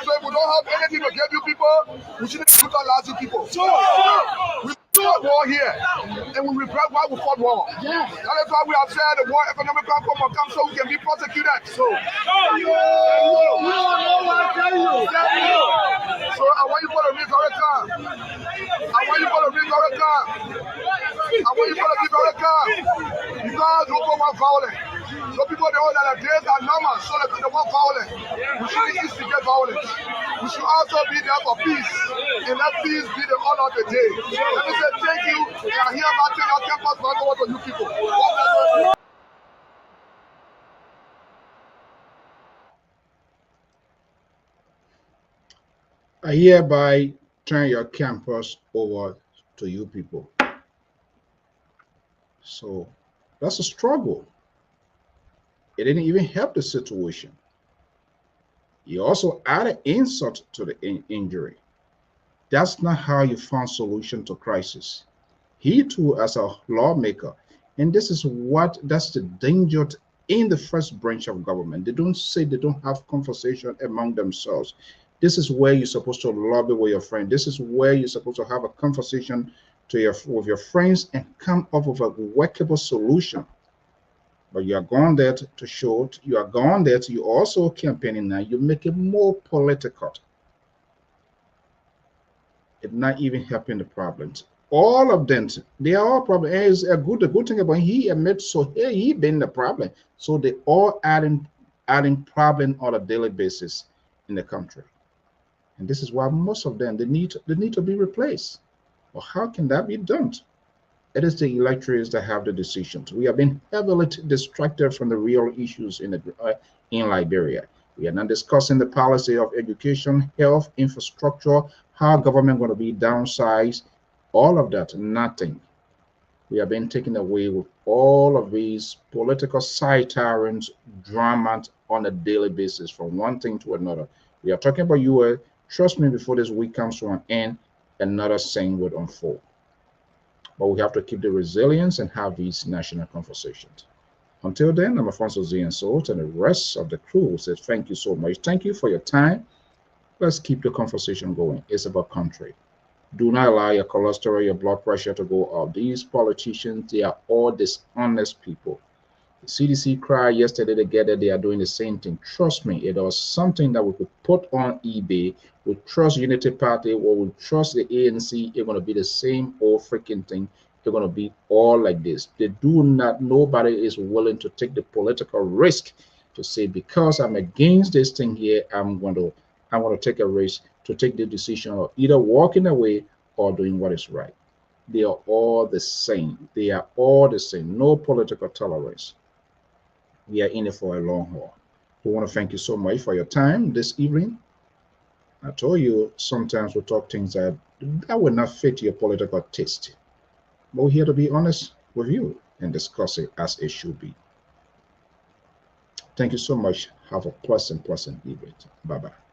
So if we don't have anything to give you people, we shouldn't put our last people. So we fought war here, and we regret why we fought war. That is why we have said the war economic come so we can be prosecuted. So I want you to read very calm. I want you to read very calm. I want you to be very calm. Because we don't want violence. So people know that the days are normal, so they want violence. We shouldn't instigate violence. We should also be there for peace. And let peace be the honor of the day. Let me say thank you. And I hear about your campus back over to you people. I hereby turn your campus over to you people. So that's a struggle. It didn't even help the situation. You also added insult to the injury. That's not how you find solution to crisis. He too, as a lawmaker, and this is that's the danger in the first branch of government. They don't have conversation among themselves. This is where you're supposed to lobby with your friend. This is where you're supposed to have a conversation with your friends and come up with a workable solution. But you are going there to show it. You are going there to, you also campaigning now. You make it more political. It's not even helping the problems. All of them, they are all problems. And it's the good thing about he admits, so here he been the problem. So they all adding problem on a daily basis in the country. And this is why most of them, they need to be replaced. Well, how can that be done? It is the electorates that have the decisions. We have been heavily distracted from the real issues in Liberia. We are not discussing the policy of education, health, infrastructure, how government going to be downsized, all of that, nothing. We have been taken away with all of these political side tyrants, dramas on a daily basis from one thing to another. We are talking about you. Trust me, before this week comes to an end, another thing would unfold. But we have to keep the resilience and have these national conversations. Until then, I'm Alfonso Z and Salt, and the rest of the crew says thank you so much. Thank you for your time. Let's keep the conversation going. It's about country. Do not allow your cholesterol, your blood pressure to go up. These politicians, they are all dishonest people. The CDC cried yesterday together, they are doing the same thing. Trust me, it was something that we could put on eBay. We trust Unity Party or we trust the ANC. It's going to be the same old freaking thing. They're going to be all like this. They do not, nobody is willing to take the political risk to say, because I'm against this thing here, I'm going to take a risk to take the decision of either walking away or doing what is right. They are all the same. They are all the same. No political tolerance. We are in it for a long haul. We want to thank you so much for your time this evening. I told you sometimes we talk things that would not fit your political taste. But we're here to be honest with you and discuss it as it should be. Thank you so much. Have a pleasant evening. Bye-bye.